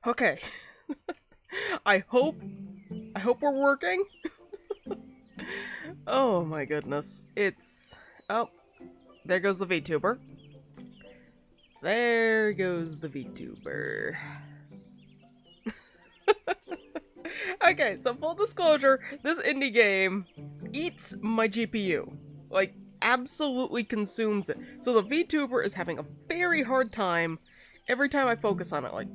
Okay. I hope we're working. Oh my goodness. Oh, there goes the VTuber. There goes the VTuber. Okay, so full disclosure, this indie game eats my GPU. Like, absolutely consumes it. So the VTuber is having a very hard time every time I focus on it. Like,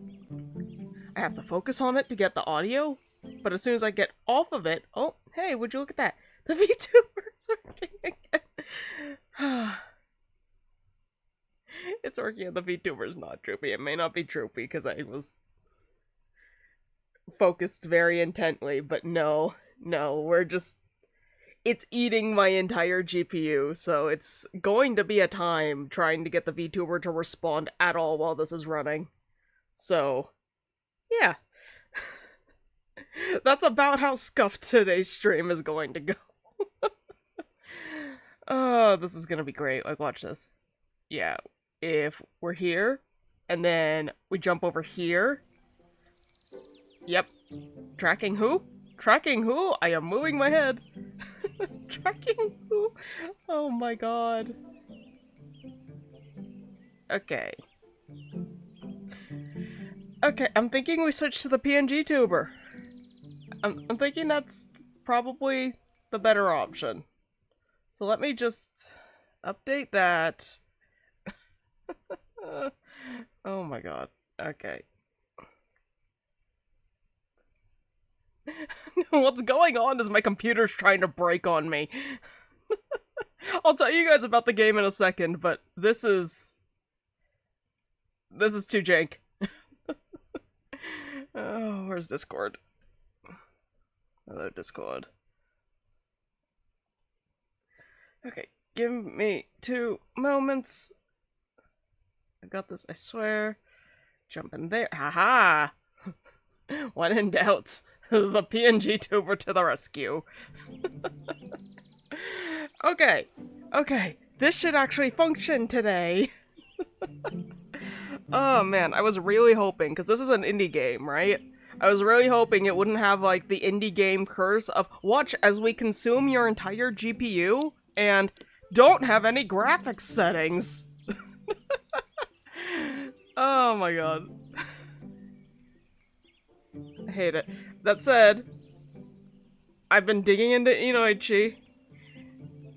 I have to focus on it to get the audio, but as soon as I get off of it, oh, hey, would you look at that? The VTuber's working again. It's working and the VTuber's not droopy. It may not be droopy because I was focused very intently, but no, it's eating my entire GPU, so it's going to be a time trying to get the VTuber to respond at all while this is running. So, yeah. That's about how scuffed today's stream is going to go. Oh, this is gonna be great. Like, watch this. Yeah, if we're here, and then we jump over here. Yep. Tracking who? Tracking who? I am moving my head. Tracking who? Oh my god. Okay. Okay, I'm thinking we switch to the PNG tuber. I'm thinking that's probably the better option. So let me just update that. Oh my god. Okay. What's going on is my computer's trying to break on me. I'll tell you guys about the game in a second, but this is too jank. Oh, where's Discord? Hello, Discord. Okay, give me 2 moments. I got this, I swear. Jump in there. Haha! When in doubt, the PNG tuber to the rescue. Okay, this should actually function today. Oh man, I was really hoping, because this is an indie game, right? I was really hoping it wouldn't have, like, the indie game curse of watch as we consume your entire GPU and don't have any graphics settings. Oh my god. I hate it. That said, I've been digging into Inoichi,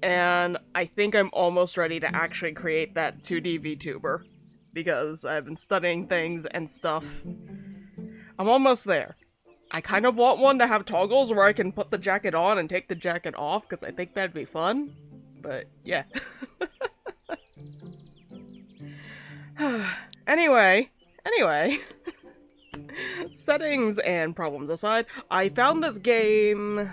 and I think I'm almost ready to actually create that 2D VTuber, because I've been studying things and stuff. I'm almost there. I kind of want one to have toggles where I can put the jacket on and take the jacket off, because I think that'd be fun. But, yeah. Anyway. Settings and problems aside, I found this game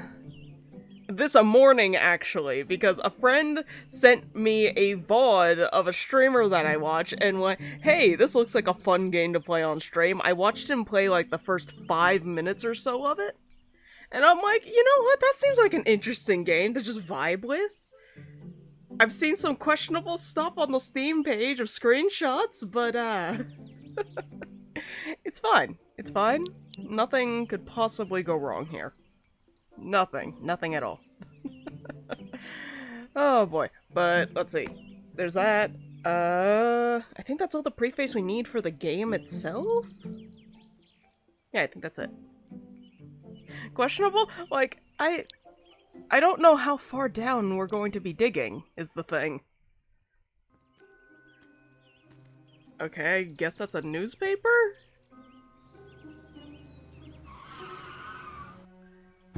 this morning, actually, because a friend sent me a VOD of a streamer that I watch and went, hey, this looks like a fun game to play on stream. I watched him play like the first 5 minutes or so of it, and I'm like, you know what, that seems like an interesting game to just vibe with. I've seen some questionable stuff on the Steam page of screenshots, but it's fine. It's fine. Nothing could possibly go wrong here. Nothing at all. Oh boy, but let's see. There's that. I think that's all the preface we need for the game itself? Yeah, I think that's it. Questionable? Like, I don't know how far down we're going to be digging, is the thing. Okay, I guess that's a newspaper?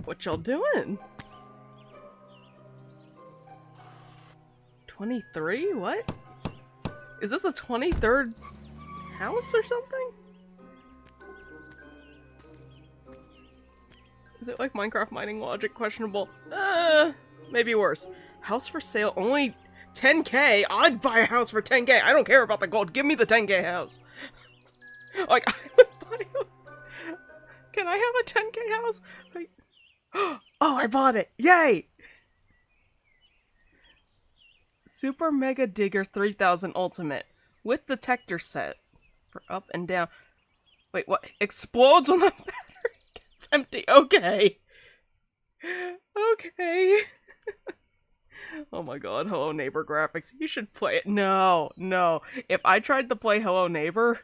What y'all doing? 23? What? Is this a 23rd house or something? Is it like Minecraft mining logic? Questionable. Maybe worse. House for sale, only 10k? I'd buy a house for 10k. I don't care about the gold. Give me the 10k house. Like, I would buy a... Can I have a 10k house? Like... Oh, I bought it! Yay! Super Mega Digger 3000 Ultimate with detector set for up and down. Wait, what? Explodes when the battery gets empty. Okay. Okay. Oh my god, Hello Neighbor graphics. You should play it. No, no. If I tried to play Hello Neighbor,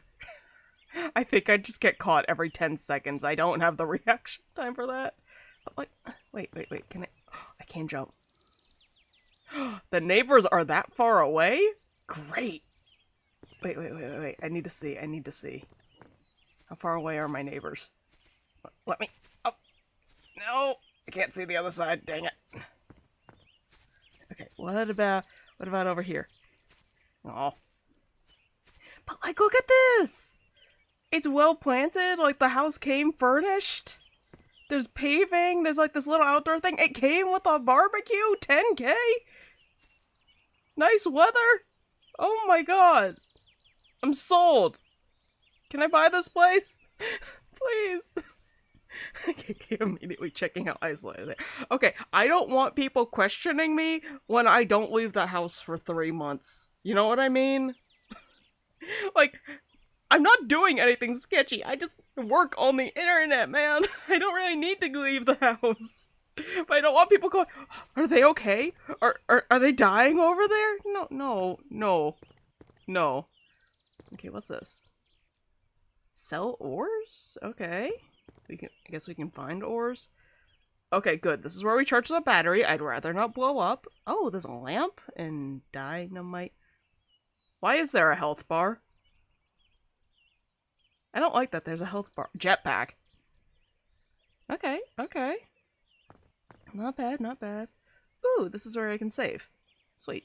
I think I'd just get caught every 10 seconds. I don't have the reaction time for that. But wait. Can I? I can't jump. The neighbors are that far away? Great. Wait. I need to see. How far away are my neighbors? Let me up. No, I can't see the other side. Dang it. Okay, what about over here? Oh. But like, look at this! It's well planted, like the house came furnished. There's paving, there's like this little outdoor thing. It came with a barbecue, 10K? Nice weather? Oh my god. I'm sold. Can I buy this place? Please. Okay, immediately checking out isolated there. Okay, I don't want people questioning me when I don't leave the house for 3 months. You know what I mean? Like, I'm not doing anything sketchy. I just work on the internet, man. I don't really need to leave the house. But I don't want people going, are they okay? Are they dying over there? No. Okay, what's this? Sell ores? Okay. I guess we can find ores. Okay, good. This is where we charge the battery. I'd rather not blow up. Oh, there's a lamp and dynamite. Why is there a health bar? I don't like that there's a health bar. Jetpack. Okay. Not bad. Ooh, this is where I can save. Sweet.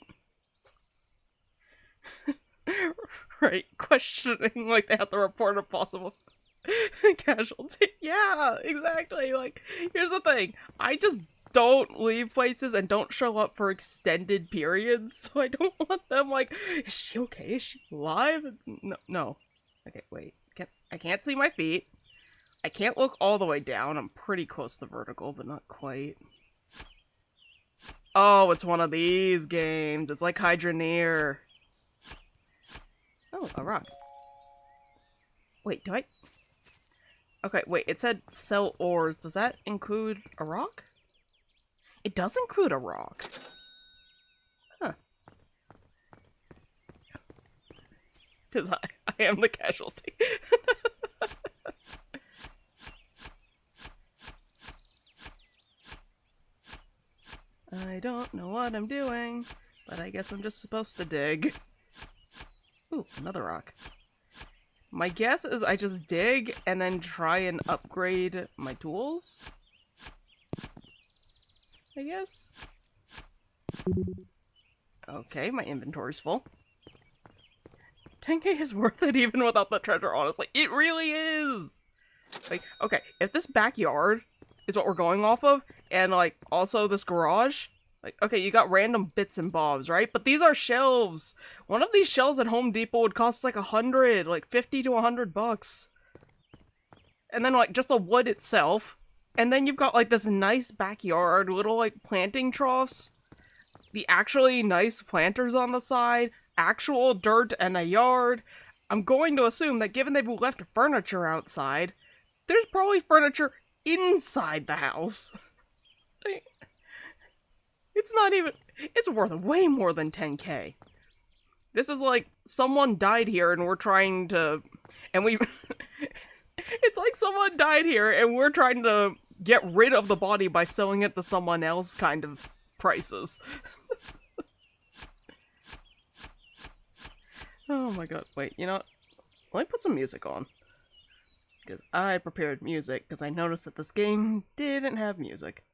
Right, questioning like they have to report a possible casualty. Yeah, exactly. Like, here's the thing. I just don't leave places and don't show up for extended periods, so I don't want them like, is she okay? Is she alive? No. Okay, wait. I can't see my feet. I can't look all the way down. I'm pretty close to vertical, but not quite. Oh, it's one of these games. It's like Hydroneer. Oh, a rock. Wait, do I? Okay, wait, it said sell ores. Does that include a rock? It does include a rock. Huh. Because I am the casualty. I don't know what I'm doing, but I guess I'm just supposed to dig. Ooh, another rock. My guess is I just dig and then try and upgrade my tools? I guess? Okay, my inventory's full. 10K is worth it even without the treasure, honestly. It really is! Like, okay, if this backyard is what we're going off of, and, like, also this garage, like, okay, you got random bits and bobs, right? But these are shelves! One of these shelves at Home Depot would cost, like, 100, like, 50 to 100 bucks. And then, like, just the wood itself. And then you've got, like, this nice backyard, little, like, planting troughs. The actually nice planters on the side, actual dirt and a yard. I'm going to assume that given they've left furniture outside, there's probably furniture inside the house. It's not even... It's worth way more than 10K. This is like, someone died here and we're trying to... And we... It's like someone died here and we're trying to get rid of the body by selling it to someone else kind of prices. Oh my god, wait, you know what? Let me put some music on. Because I prepared music, because I noticed that this game didn't have music.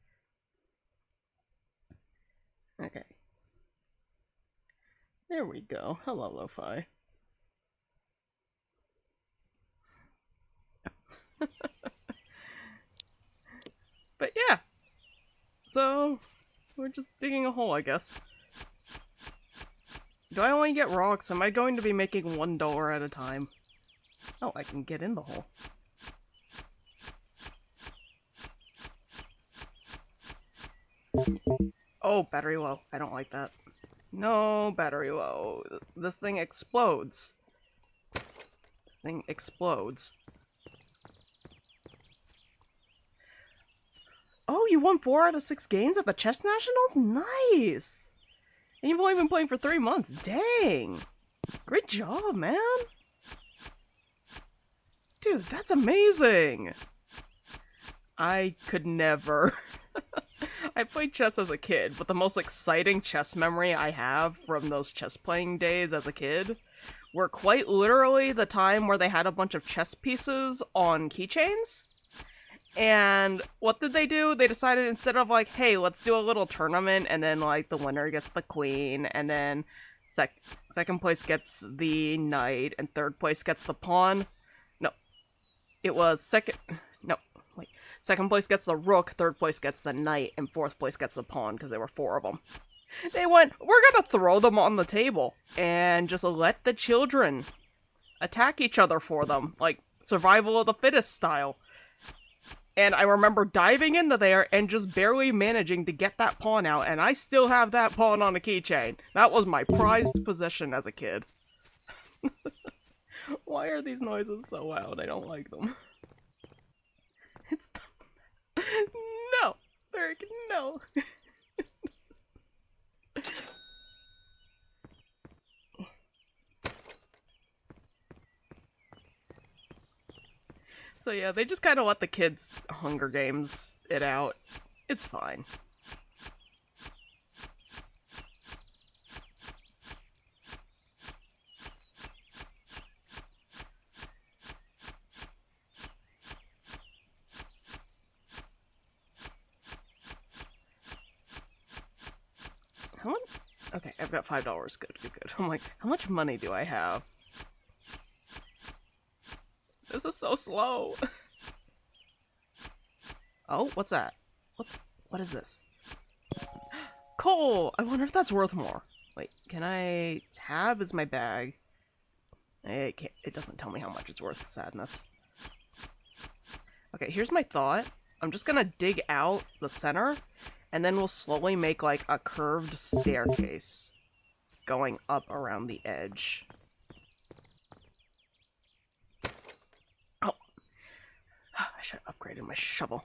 Okay. There we go. Hello, lo-fi. But yeah. So, we're just digging a hole, I guess. Do I only get rocks? Am I going to be making one door at a time? Oh, I can get in the hole. Oh, battery low. I don't like that. No, battery low. This thing explodes. This thing explodes. Oh, you won 4 out of 6 games at the Chess Nationals? Nice! And you've only been playing for 3 months. Dang! Great job, man! Dude, that's amazing! I could never. I played chess as a kid, but the most exciting chess memory I have from those chess playing days as a kid were quite literally the time where they had a bunch of chess pieces on keychains. And what did they do? They decided instead of like, hey, let's do a little tournament and then like the winner gets the queen and then second place gets the knight and third place gets the pawn. No. It was second place gets the rook, third place gets the knight, and fourth place gets the pawn because there were 4 of them. They went, we're gonna throw them on the table and just let the children attack each other for them, like survival of the fittest style. And I remember diving into there and just barely managing to get that pawn out, and I still have that pawn on a keychain. That was my prized possession as a kid. Why are these noises so loud? I don't like them. It's no, Eric, no. So yeah, they just kind of let the kids Hunger Games it out. It's fine. How much? Okay, I've got $5. Good, good, good. I'm like, how much money do I have? This is so slow. Oh, what's that? What is this? Coal! I wonder if that's worth more. Wait, can I... Tab is my bag. It doesn't tell me how much it's worth, sadness. Okay, here's my thought. I'm just gonna dig out the center, and then we'll slowly make, like, a curved staircase going up around the edge. Oh! I should have upgraded my shovel.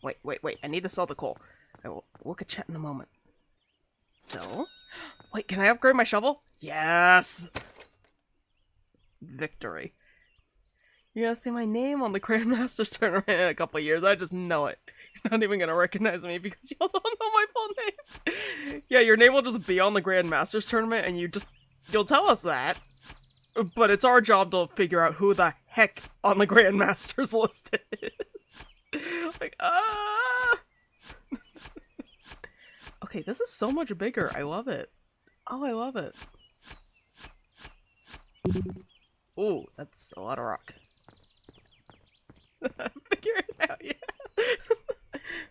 Wait, I need to sell the coal. I will look at chat in a moment. So... Wait, can I upgrade my shovel? Yes! Victory. You're gonna see my name on the Grandmasters tournament in a couple years. I just know it. You're not even gonna recognize me because you don't know my full name. Yeah, your name will just be on the Grandmasters tournament and you'll tell us that. But it's our job to figure out who the heck on the Grandmasters list is. Like, Okay, this is so much bigger. I love it. Oh, I love it. Ooh, that's a lot of rock. Figure it out, yeah.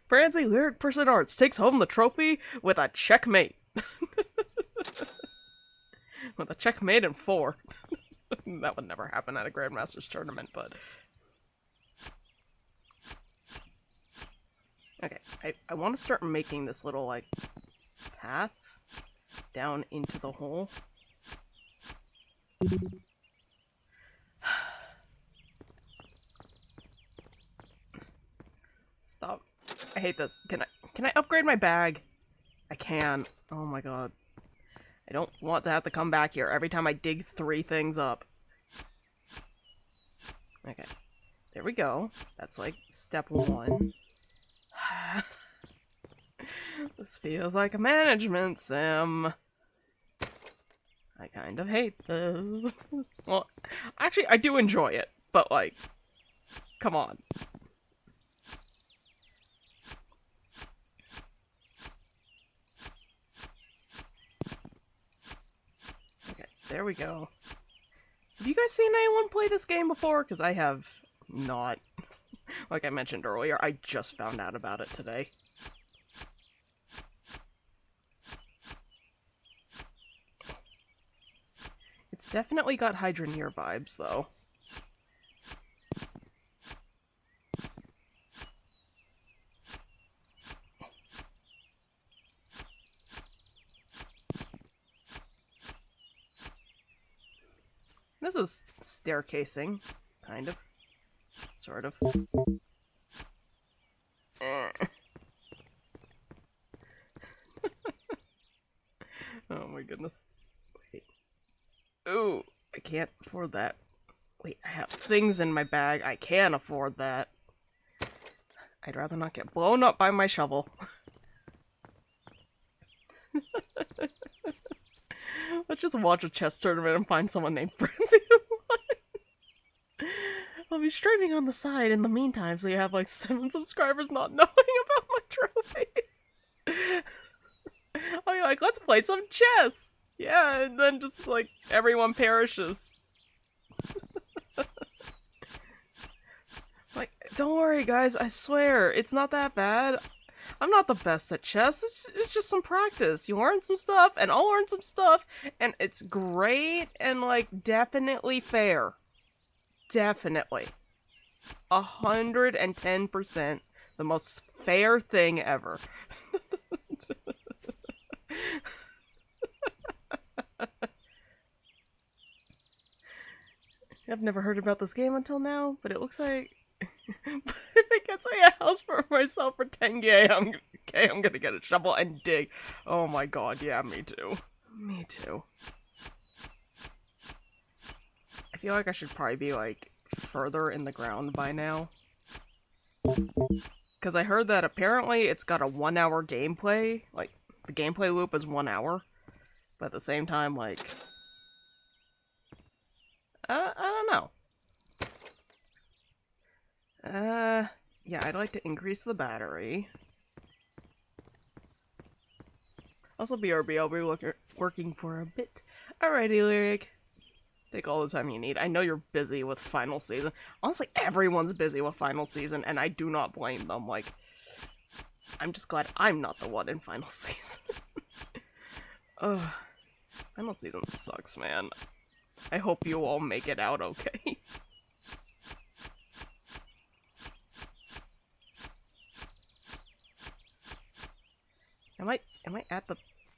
Francie Lyric Person Arts takes home the trophy with a checkmate. With a checkmate in 4. That would never happen at a Grandmasters tournament, but... Okay, I want to start making this little, like, path down into the hole. Stop. I hate this. Can I upgrade my bag? I can. Oh my god. I don't want to have to come back here every time I dig 3 things up. Okay. There we go. That's like step 1. This feels like a management sim. I kind of hate this. Well, actually, I do enjoy it, but like, come on. Okay, there we go. Have you guys seen anyone play this game before? Because I have not. Like I mentioned earlier, I just found out about it today. It's definitely got Hydroneer vibes, though. This is staircasing, kind of. Sort of. Oh my goodness. Wait. Ooh, I can't afford that. Wait, I have things in my bag. I can afford that. I'd rather not get blown up by my shovel. Let's just watch a chess tournament and find someone named Francie who won. I'll be streaming on the side in the meantime, so you have like 7 subscribers not knowing about my trophies. I'll be like, let's play some chess! Yeah, and then just like, everyone perishes. Like, don't worry guys, I swear, it's not that bad. I'm not the best at chess, it's just some practice. You learn some stuff, and I'll learn some stuff, and it's great, and like, definitely fair. Definitely. 110% the most fair thing ever. I've never heard about this game until now, but it looks like but if it gets me a house for myself for 10k, I'm gonna get a shovel and dig. Oh my god, yeah, me too. Me too. I feel like I should probably be, like, further in the ground by now. Because I heard that apparently it's got a 1-hour gameplay. Like, the gameplay loop is 1 hour. But at the same time, like... I don't know. Yeah, I'd like to increase the battery. Also, BRB, I'll be working for a bit. Alrighty, Lyric. Take all the time you need. I know you're busy with final season. Honestly, everyone's busy with final season, and I do not blame them. Like, I'm just glad I'm not the one in final season. Ugh. Final season sucks, man. I hope you all make it out okay. Am I at the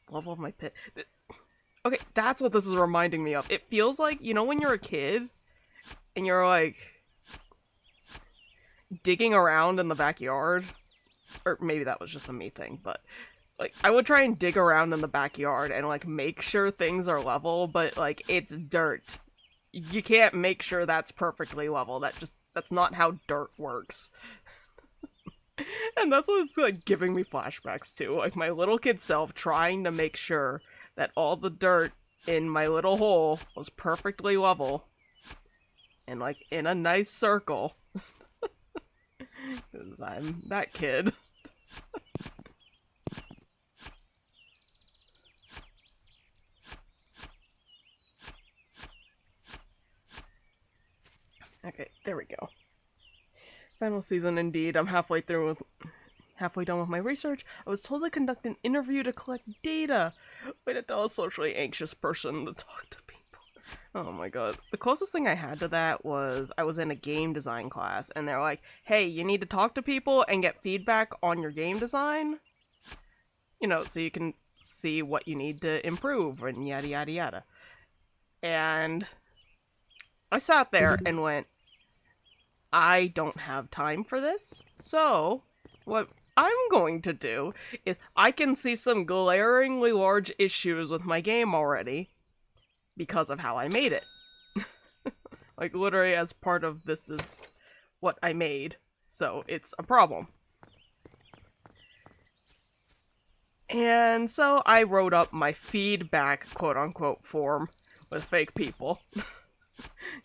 level of my pit? Okay, that's what this is reminding me of. It feels like, you know when you're a kid, and you're like, digging around in the backyard? Or maybe that was just a me thing, but, like, I would try and dig around in the backyard and, like, make sure things are level, but, like, it's dirt. You can't make sure that's perfectly level. That's not how dirt works. And that's what it's, like, giving me flashbacks to. Like, my little kid self trying to make sure that all the dirt in my little hole was perfectly level. And, like, in a nice circle. Because I'm that kid. Okay, there we go. Final season indeed. I'm halfway done with my research. I was told to conduct an interview to collect data. Way to tell a socially anxious person to talk to people. Oh my god. The closest thing I had to that was I was in a game design class, and they're like, hey, you need to talk to people and get feedback on your game design. You know, so you can see what you need to improve and yada yada yada. And I sat there and went, I don't have time for this, so what I'm going to do is I can see some glaringly large issues with my game already because of how I made it. Like, literally as part of this is what I made, so it's a problem. And so I wrote up my feedback quote-unquote form with fake people.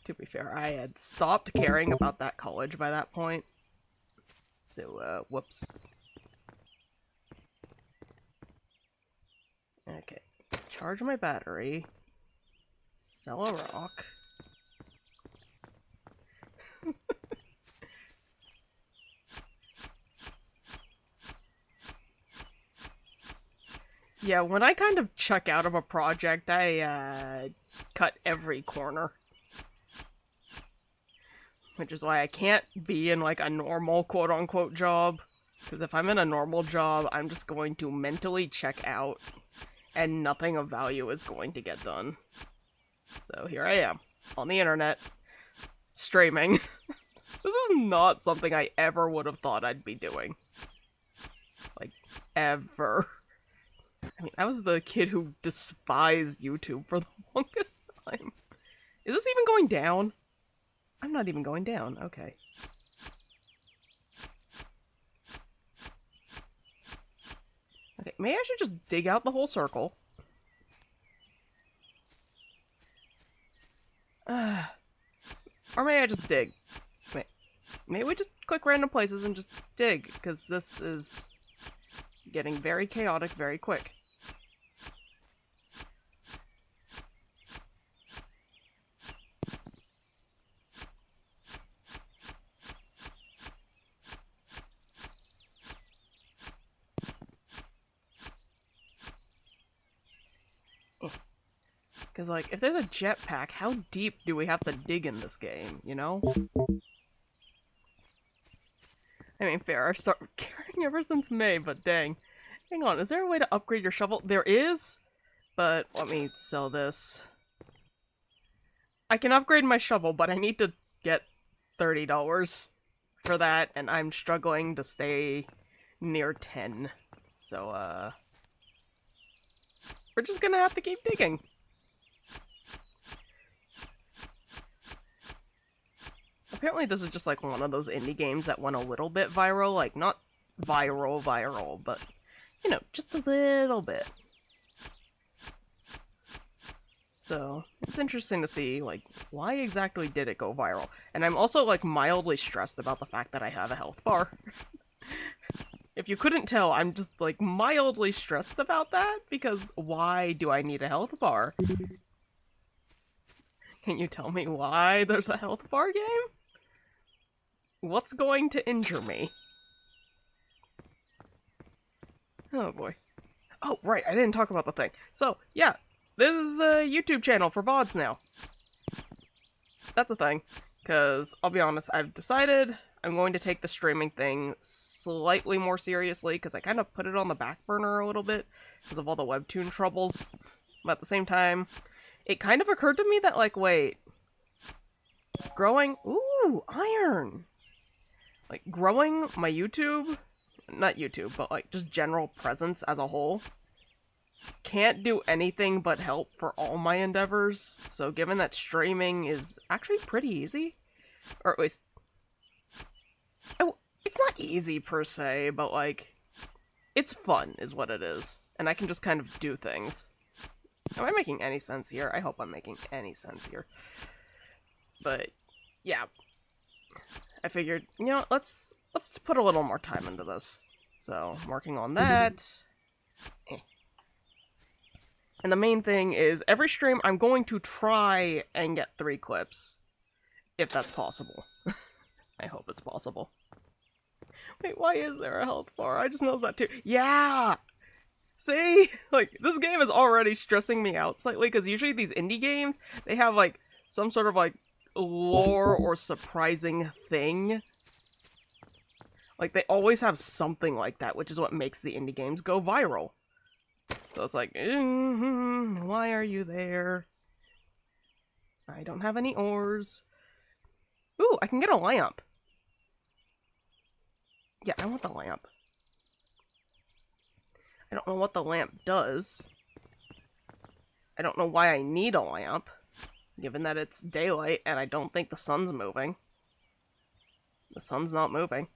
To be fair, I had stopped caring about that college by that point. So, whoops. Okay. Charge my battery. Sell a rock. Yeah, when I kind of check out of a project, I, cut every corner. Which is why I can't be in, like, a normal quote-unquote job. Because if I'm in a normal job, I'm just going to mentally check out, and nothing of value is going to get done. So here I am, on the internet, streaming. This is not something I ever would have thought I'd be doing. Like, ever. I mean, I was the kid who despised YouTube for the longest time. Is this even going down? I'm not even going down. Okay. Okay, maybe I should just dig out the whole circle. Or maybe I just dig. Maybe we just click random places and just dig, because this is getting very chaotic very quick. Because, like, if there's a jetpack, how deep do we have to dig in this game, you know? I mean, fair, I started carrying ever since May, but dang. Hang on, is there a way to upgrade your shovel? There is, but let me sell this. I can upgrade my shovel, but I need to get $30 for that, and I'm struggling to stay near 10. So, we're just gonna have to keep digging. Apparently this is just like one of those indie games that went a little bit viral, like not viral, but you know, just a little bit. So, it's interesting to see, like, why exactly did it go viral? And I'm also, like, mildly stressed about the fact that I have a health bar. If you couldn't tell, I'm just, like, mildly stressed about that, because why do I need a health bar? Can you tell me why there's a health bar game? What's going to injure me? Oh boy. Oh, right, I didn't talk about the thing. So, yeah, this is a YouTube channel for VODs now. That's a thing. Because, I'll be honest, I've decided I'm going to take the streaming thing slightly more seriously, because I kind of put it on the back burner a little bit, because of all the webtoon troubles. But at the same time, it kind of occurred to me that, like, wait, growing... Ooh, iron! Like, growing my YouTube, not YouTube, but like just general presence as a whole, can't do anything but help for all my endeavors. So given that streaming is actually pretty easy, or at least, oh, it's not easy per se, but like, it's fun is what it is. And I can just kind of do things. Am I making any sense here? I hope I'm making any sense here. But, yeah. I figured, you know, let's put a little more time into this. So, working on that. And the main thing is, every stream I'm going to try and get 3 clips. If that's possible. I hope it's possible. Wait, why is there a health bar? I just noticed that too. Yeah! See? Like, this game is already stressing me out slightly, because usually these indie games, they have, like, some sort of, like, lore or surprising thing. Like, they always have something like that, which is what makes the indie games go viral. So it's like, why are you there? I don't have any ores. Ooh, I can get a lamp. Yeah, I want the lamp. I don't know what the lamp does. I don't know why I need a lamp, given that it's daylight and I don't think the sun's moving. The sun's not moving.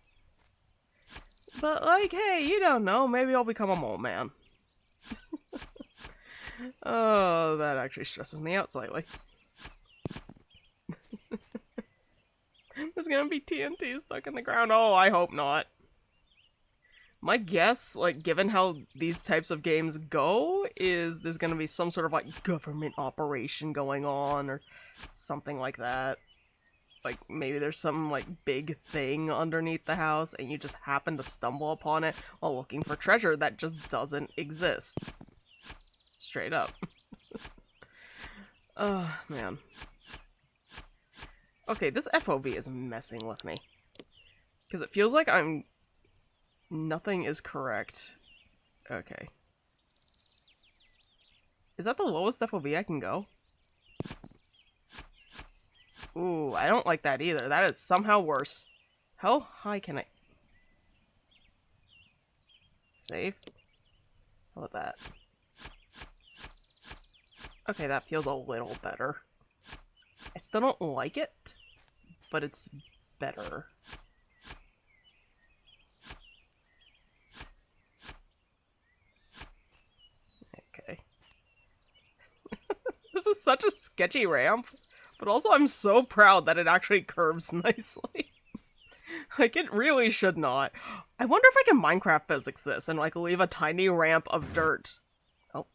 But, like, hey, you don't know. Maybe I'll become a mole man. Oh, that actually stresses me out slightly. There's gonna be TNT stuck in the ground. Oh, I hope not. My guess, like, given how these types of games go, is there's gonna be some sort of, like, government operation going on, or something like that. Like, maybe there's some, like, big thing underneath the house, and you just happen to stumble upon it while looking for treasure that just doesn't exist. Straight up. Oh, man. Okay, this FOV is messing with me. Because it feels like nothing is correct. Okay. Is that the lowest FOV I can go? Ooh, I don't like that either. That is somehow worse. How high can I... Save? How about that? Okay, that feels a little better. I still don't like it, but it's better. Okay. This is such a sketchy ramp, but also I'm so proud that it actually curves nicely. Like, it really should not. I wonder if I can Minecraft physics this and, like, leave a tiny ramp of dirt. Oh,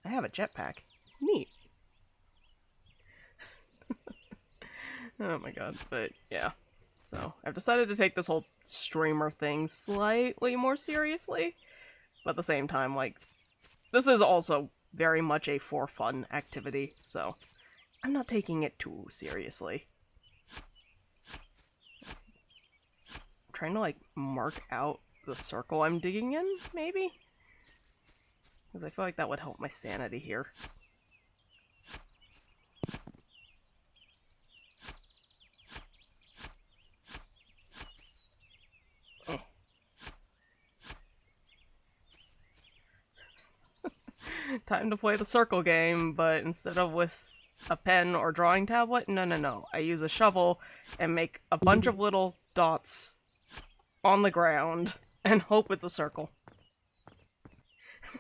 I have a jetpack. Neat. Oh my god, but yeah. So, I've decided to take this whole streamer thing slightly more seriously. But at the same time, like, this is also very much a for fun activity, so I'm not taking it too seriously. I'm trying to, like, mark out the circle I'm digging in, maybe? Because I feel like that would help my sanity here. Time to play the circle game, but instead of with a pen or drawing tablet, no. I use a shovel and make a bunch of little dots on the ground and hope it's a circle.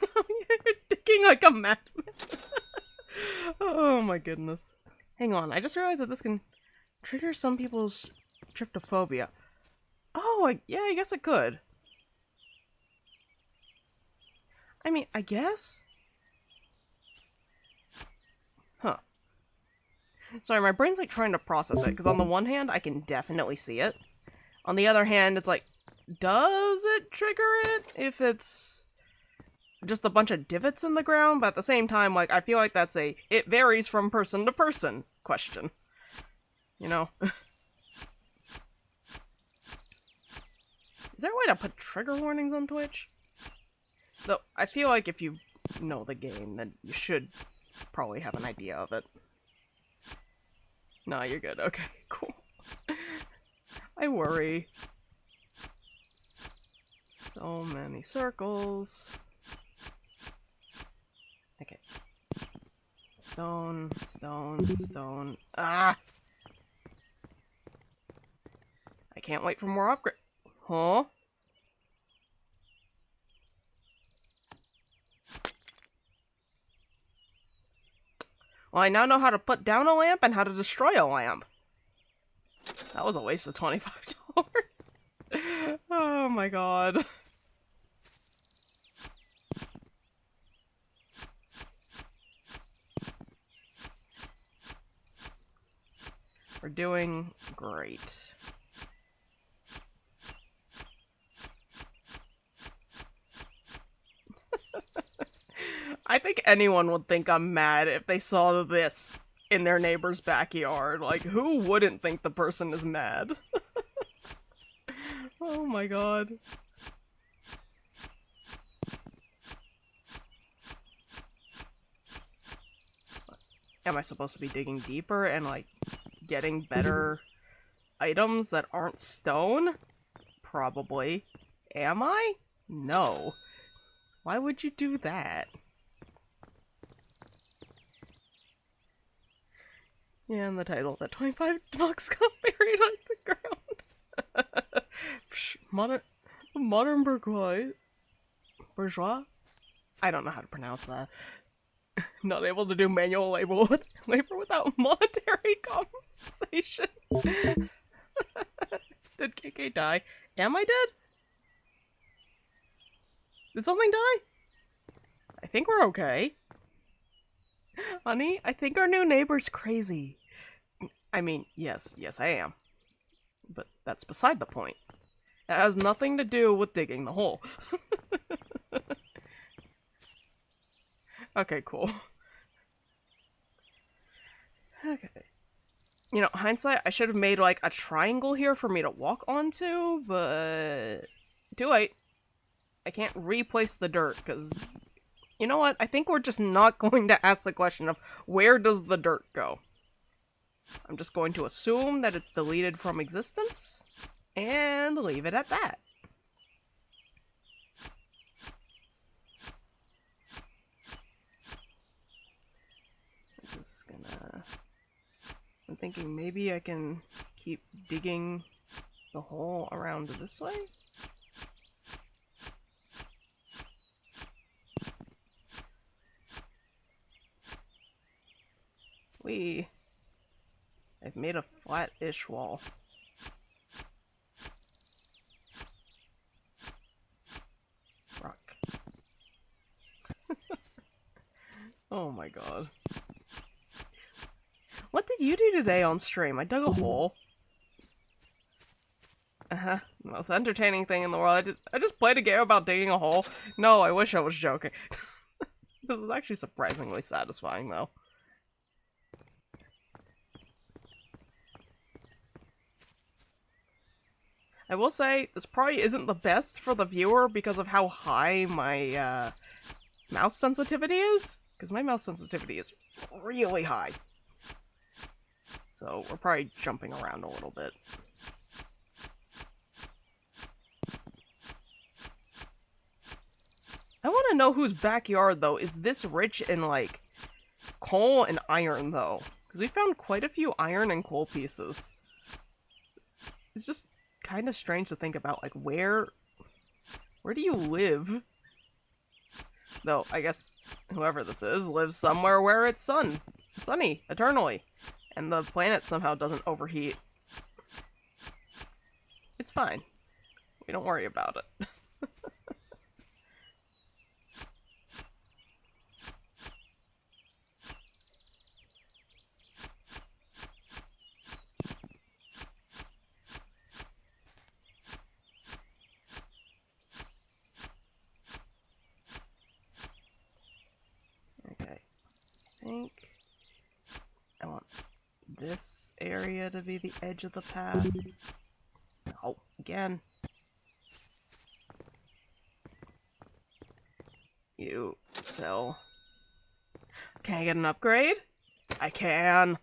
You're digging like a madman. Oh my goodness. Hang on, I just realized that this can trigger some people's tryptophobia. Oh, yeah, I guess it could. I mean, I guess? Huh. Sorry, my brain's like trying to process it, because on the one hand, I can definitely see it. On the other hand, it's like, does it trigger it if it's just a bunch of divots in the ground? But at the same time, like, I feel like that's a it varies from person to person question. You know? Is there a way to put trigger warnings on Twitch? Though, I feel like if you know the game, then you should probably have an idea of it. No, you're good. Okay, cool. I worry. So many circles. Okay. Stone, stone, stone. Ah! I can't wait for more upgrade. Huh? Well, I now know how to put down a lamp and how to destroy a lamp. That was a waste of $25. Oh my god. We're doing great. I think anyone would think I'm mad if they saw this in their neighbor's backyard. Like, who wouldn't think the person is mad? Oh my god. Am I supposed to be digging deeper and, like, getting better items that aren't stone? Probably. Am I? No. Why would you do that? Yeah, in the title, that 25 knocks got buried on the ground. Modern bourgeois? I don't know how to pronounce that. Not able to do manual labor without monetary compensation. Did KK die? Am I dead? Did something die? I think we're okay. Honey, I think our new neighbor's crazy. I mean, yes, I am. But that's beside the point. It has nothing to do with digging the hole. Okay, cool. Okay. You know, hindsight, I should have made, like, a triangle here for me to walk onto, but... too late. I can't replace the dirt, because... You know what? I think we're just not going to ask the question of where does the dirt go? I'm just going to assume that it's deleted from existence, and leave it at that. just gonna... I'm thinking maybe I can keep digging the hole around this way? I've made a flat-ish wall. Rock. Oh my god. What did you do today on stream? I dug a hole. Uh-huh. The most entertaining thing in the world. I just played a game about digging a hole. No, I wish I was joking. This is actually surprisingly satisfying, though. I will say, this probably isn't the best for the viewer because of how high my mouse sensitivity is. Because my mouse sensitivity is really high. So we're probably jumping around a little bit. I want to know whose backyard, though, is this rich in, like, coal and iron, though. Because we found quite a few iron and coal pieces. It's just kind of strange to think about, like, where do you live? Though, I guess whoever this is lives somewhere where it's sunny, eternally. And the planet somehow doesn't overheat. It's fine. We don't worry about it. Okay. I think I want this area to be the edge of the path. Oh, again. You sell. Can I get an upgrade? I can.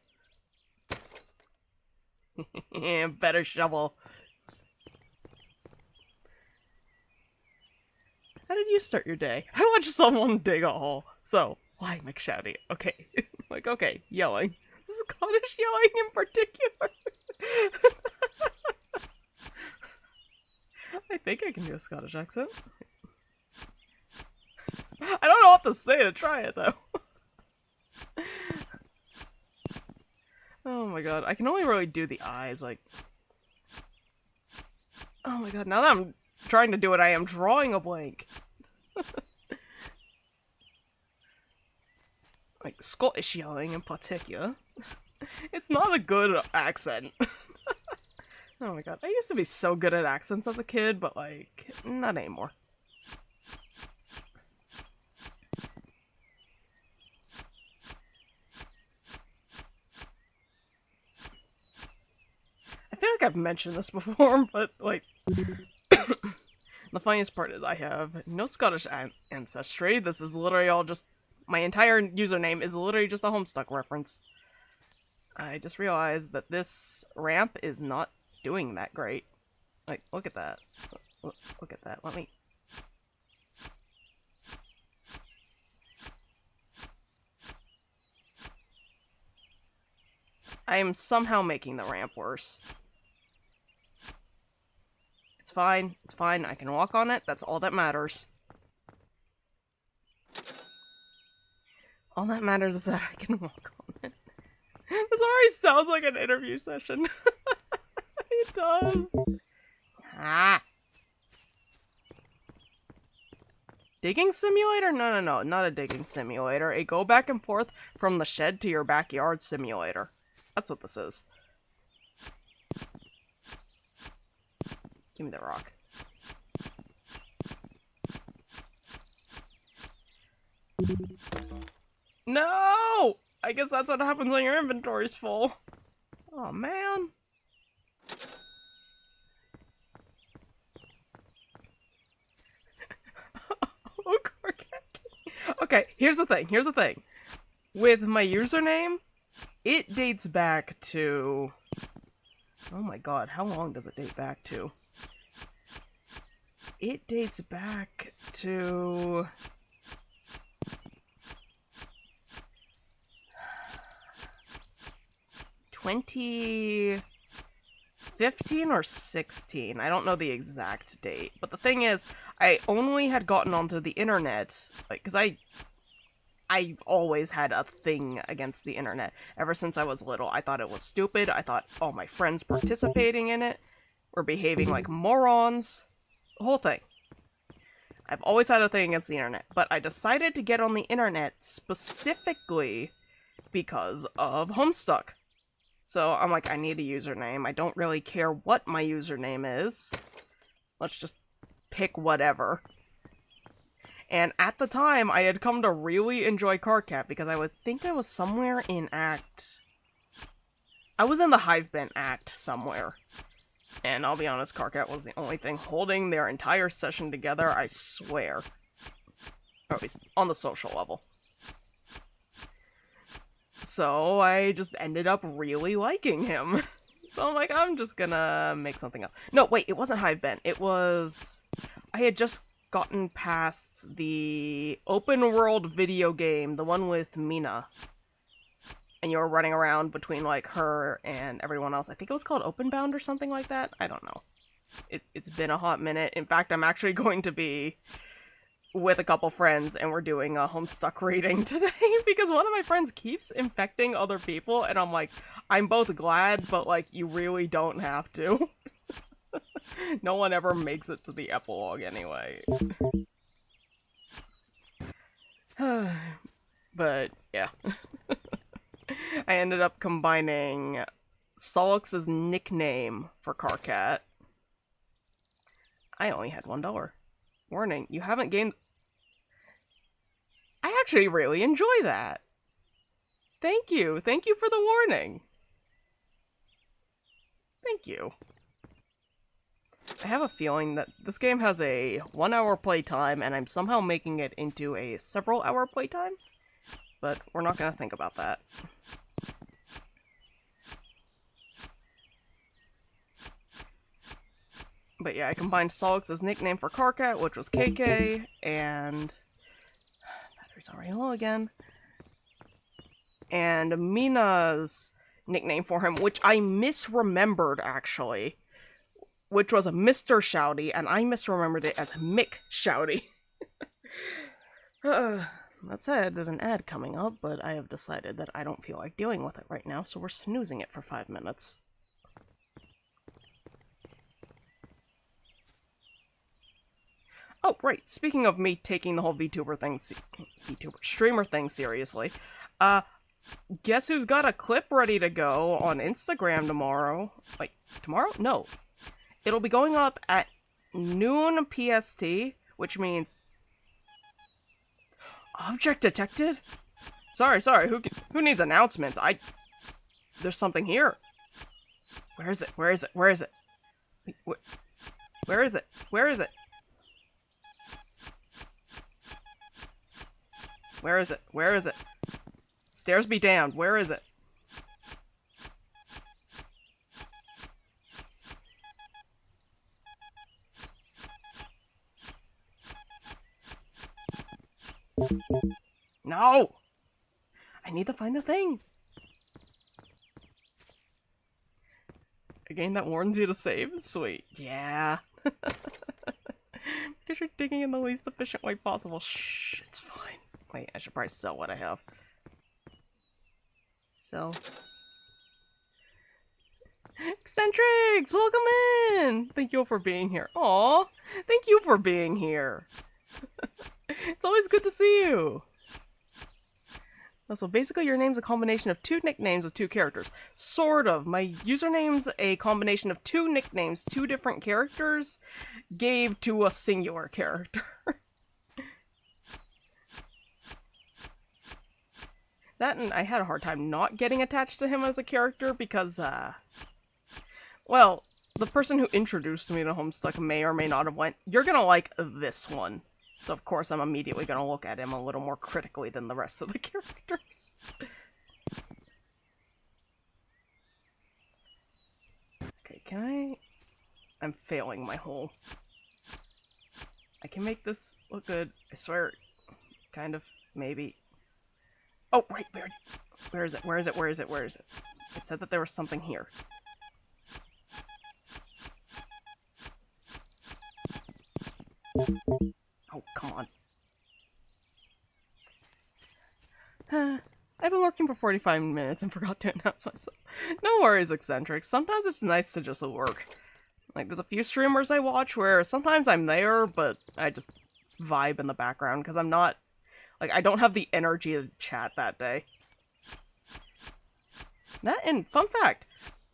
Better shovel. How did you start your day? I watched someone dig a hole. So, why McShouty? Okay. Like, okay, yelling. Scottish yelling in particular. I think I can do a Scottish accent. I don't know what to say to try it, though. Oh my god, I can only really do the eyes, like... Oh my god, now that I'm trying to do it, I am drawing a blank. Like, Scottish yelling in particular. It's not a good accent. Oh my god, I used to be so good at accents as a kid, but like, not anymore. I feel like I've mentioned this before, but like, the funniest part is I have no Scottish ancestry. This is literally all just, my entire username is literally just a Homestuck reference. I just realized that this ramp is not doing that great. Like, look at that. Look at that. Let me... I am somehow making the ramp worse. It's fine. It's fine. I can walk on it. That's all that matters. All that matters is that I can walk on it. This already sounds like an interview session. It does. Ah. Digging simulator? No, not a digging simulator. A go back and forth from the shed to your backyard simulator. That's what this is. Give me the rock. No! I guess that's what happens when your inventory's full. Oh, man. Okay, here's the thing. With my username, it dates back to... Oh my god, how long does it date back to? It dates back to... 2015 or 16. I don't know the exact date. But the thing is, I only had gotten onto the internet, like, because I've always had a thing against the internet. Ever since I was little, I thought it was stupid. I thought all my friends participating in it were behaving like morons. The whole thing. I've always had a thing against the internet, but I decided to get on the internet specifically because of Homestuck. So I'm like, I need a username. I don't really care what my username is. Let's just pick whatever. And at the time, I had come to really enjoy Cardcat because I would think I was somewhere in Act... I was in the Hive Bent Act somewhere. And I'll be honest, Cardcat was the only thing holding their entire session together, I swear. Or at least on the social level. So I just ended up really liking him. So I'm like, I'm just gonna make something up. No, wait, it wasn't Hive Bent. It was... I had just gotten past the open world video game, the one with Mina. And you were running around between, like, her and everyone else. I think it was called Openbound or something like that. I don't know. It's been a hot minute. In fact, I'm actually going to be with a couple friends, and we're doing a Homestuck reading today, because one of my friends keeps infecting other people, and I'm like, I'm both glad, but, like, you really don't have to. No one ever makes it to the epilogue anyway. But, yeah. I ended up combining Solix's nickname for Cardcat. I only had $1. Warning, you haven't gained... I actually really enjoy that. Thank you. Thank you for the warning. Thank you. I have a feeling that this game has a 1-hour playtime, and I'm somehow making it into a several-hour playtime. But we're not gonna think about that. But yeah, I combined Solix's nickname for Cardcat, which was KK, and... battery's already low again. And Mina's nickname for him, which I misremembered, actually. Which was a Mr. Shouty, and I misremembered it as Mick Shouty. That said, there's an ad coming up, but I have decided that I don't feel like dealing with it right now, so we're snoozing it for 5 minutes. Oh, right, speaking of me taking the whole VTuber streamer thing seriously, guess who's got a clip ready to go on Instagram tomorrow? Wait, tomorrow? No. It'll be going up at noon PST, which means... Object detected? Sorry, who needs announcements? There's something here. Where is it? Where is it? Where is it? Where is it? Where is it? Where is it? Where is it? Stairs be damned. Where is it? No! I need to find the thing. A game that warns you to save? Sweet. Yeah. Because you're digging in the least efficient way possible. Shh, it's fine. Wait, I should probably sell what I have. Sell. Eccentrics! Welcome in! Thank you all for being here. Aw! Thank you for being here! It's always good to see you! So basically your name's a combination of 2 nicknames of 2 characters. Sort of. My username's a combination of 2 nicknames, 2 different characters, gave to a singular character. That, and I had a hard time not getting attached to him as a character because, well, the person who introduced me to Homestuck may or may not have went, "You're gonna like this one." So of course I'm immediately gonna look at him a little more critically than the rest of the characters. Okay, can I... I'm failing my whole... I can make this look good, I swear. Kind of, maybe. Oh, right, where is it? Where is it? Where is it? Where is it? It said that there was something here. Oh, come on. I've been working for 45 minutes and forgot to announce myself. No worries, eccentrics. Sometimes it's nice to just work. Like, there's a few streamers I watch where sometimes I'm there, but I just vibe in the background because I'm not... Like, I don't have the energy to chat that day. That, and fun fact,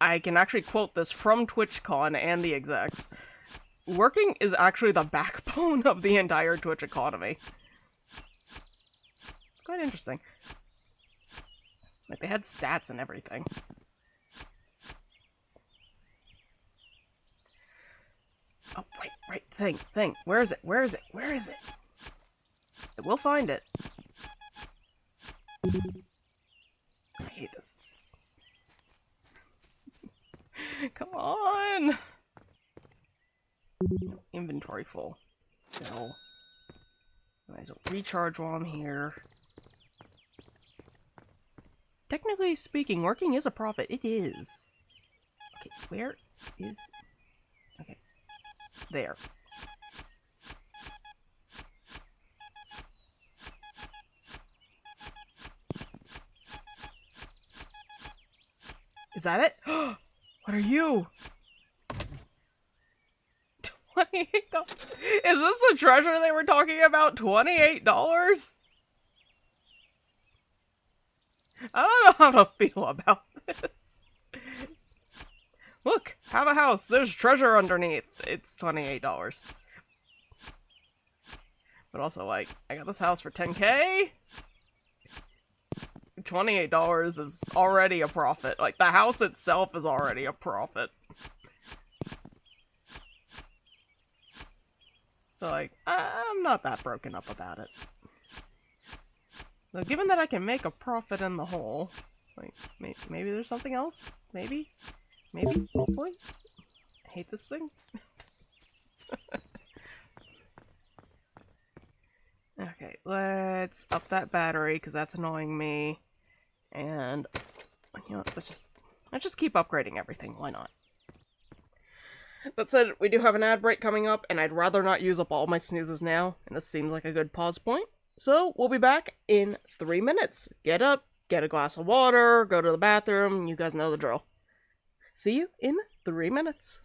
I can actually quote this from TwitchCon and the execs. Working is actually the backbone of the entire Twitch economy. It's quite interesting. Like, they had stats and everything. Oh, wait, thing. Where is it? Where is it? Where is it? We'll find it. I hate this. Come on! Inventory full. Sell. Might as well recharge while I'm here. Technically speaking, working is a profit. It is. Okay, where is... Okay. There. Is that it? What are you? $28? Is this the treasure they were talking about? $28? I don't know how to feel about this. Look, have a house. There's treasure underneath. It's $28. But also, like, I got this house for $10K? $28 is already a profit. Like, the house itself is already a profit. So, like, I'm not that broken up about it. So, given that I can make a profit in the hole, like, maybe there's something else? Maybe? Maybe? Hopefully? I hate this thing. Okay, let's up that battery, because that's annoying me. And, you know what, let's just keep upgrading everything, why not? That said, we do have an ad break coming up, and I'd rather not use up all my snoozes now, and this seems like a good pause point. So, we'll be back in 3 minutes. Get up, get a glass of water, go to the bathroom, you guys know the drill. See you in 3 minutes.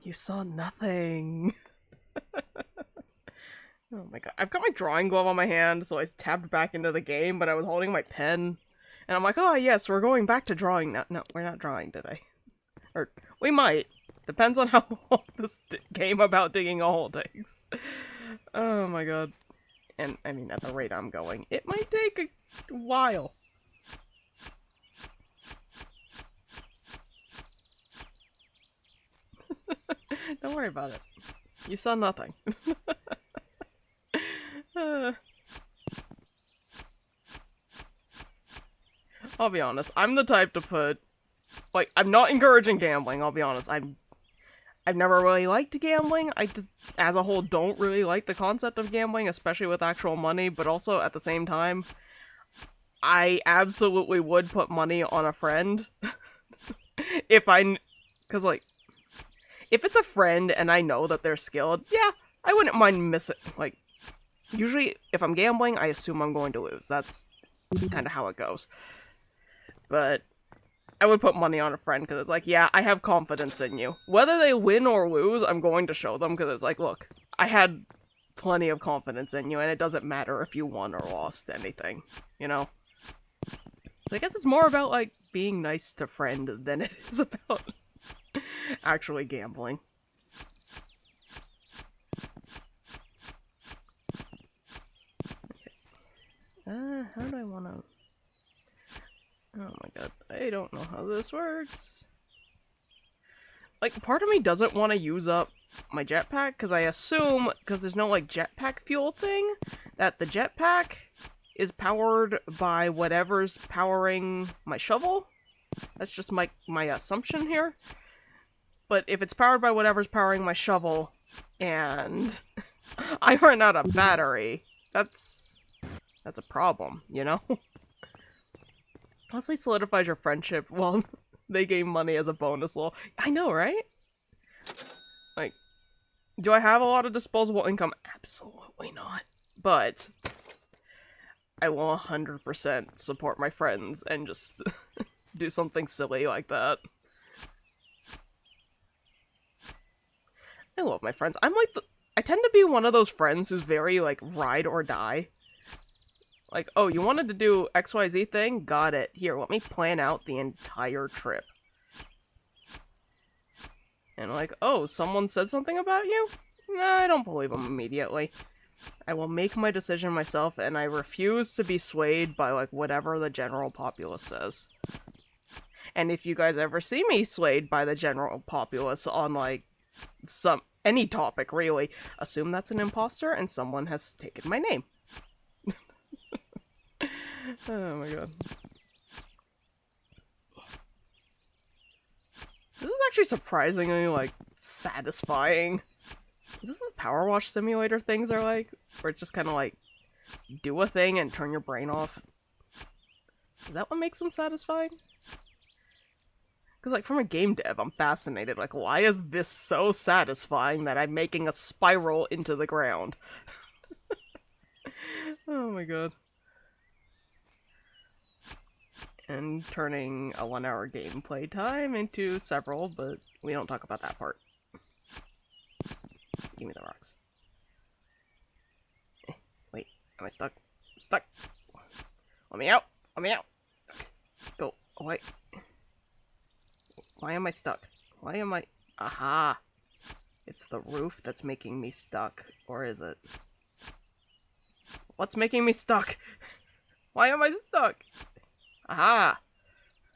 You saw nothing. Oh my god. I've got my drawing glove on my hand, so I tabbed back into the game, but I was holding my pen. And I'm like, oh yes, we're going back to drawing now. No, we're not drawing today. Or, we might. Depends on how long this game about digging a hole takes. Oh my god. And, I mean, at the rate I'm going, it might take a while. Don't worry about it. You saw nothing. I'll be honest, I'm the type to put... Like, I'm not encouraging gambling, I'll be honest. I've never really liked gambling. I just, as a whole, don't really like the concept of gambling, especially with actual money, but also, at the same time, I absolutely would put money on a friend. Because, like, if it's a friend and I know that they're skilled, yeah, I wouldn't mind missing. Like, usually, if I'm gambling, I assume I'm going to lose. That's just kind of how it goes. But I would put money on a friend because it's like, yeah, I have confidence in you. Whether they win or lose, I'm going to show them because it's like, look, I had plenty of confidence in you and it doesn't matter if you won or lost anything, you know? So I guess it's more about, like, being nice to friend than it is about actually gambling. Okay. How do I want to... Oh my god, I don't know how this works. Like, part of me doesn't want to use up my jetpack, because I assume, because there's no, like, jetpack fuel thing, that the jetpack is powered by whatever's powering my shovel. That's just my assumption here. But if it's powered by whatever's powering my shovel, and I run out of battery, that's a problem, you know? Honestly solidifies your friendship while they gain money as a bonus lol. I know, right? Like, do I have a lot of disposable income? Absolutely not. But I will 100% support my friends and just do something silly like that. I love my friends. I'm like I tend to be one of those friends who's very, like, ride or die. Like, oh, you wanted to do XYZ thing? Got it. Here, let me plan out the entire trip. And like, oh, someone said something about you? Nah, I don't believe them immediately. I will make my decision myself, and I refuse to be swayed by, like, whatever the general populace says. And if you guys ever see me swayed by the general populace on, like, any topic, really, assume that's an imposter and someone has taken my name. Oh my god. This is actually surprisingly, like, satisfying. Is this the power wash simulator things are like? Where it just kind of, like, do a thing and turn your brain off? Is that what makes them satisfying? Because, like, from a game dev, I'm fascinated. Like, why is this so satisfying that I'm making a spiral into the ground? Oh my god. And turning a 1-hour gameplay time into several, but we don't talk about that part. Give me the rocks. Wait, am I stuck? I'm stuck! Let me out! Let me out! Go away. Why am I stuck? Why am I... Aha! It's the roof that's making me stuck. Or is it? What's making me stuck? Why am I stuck? Aha!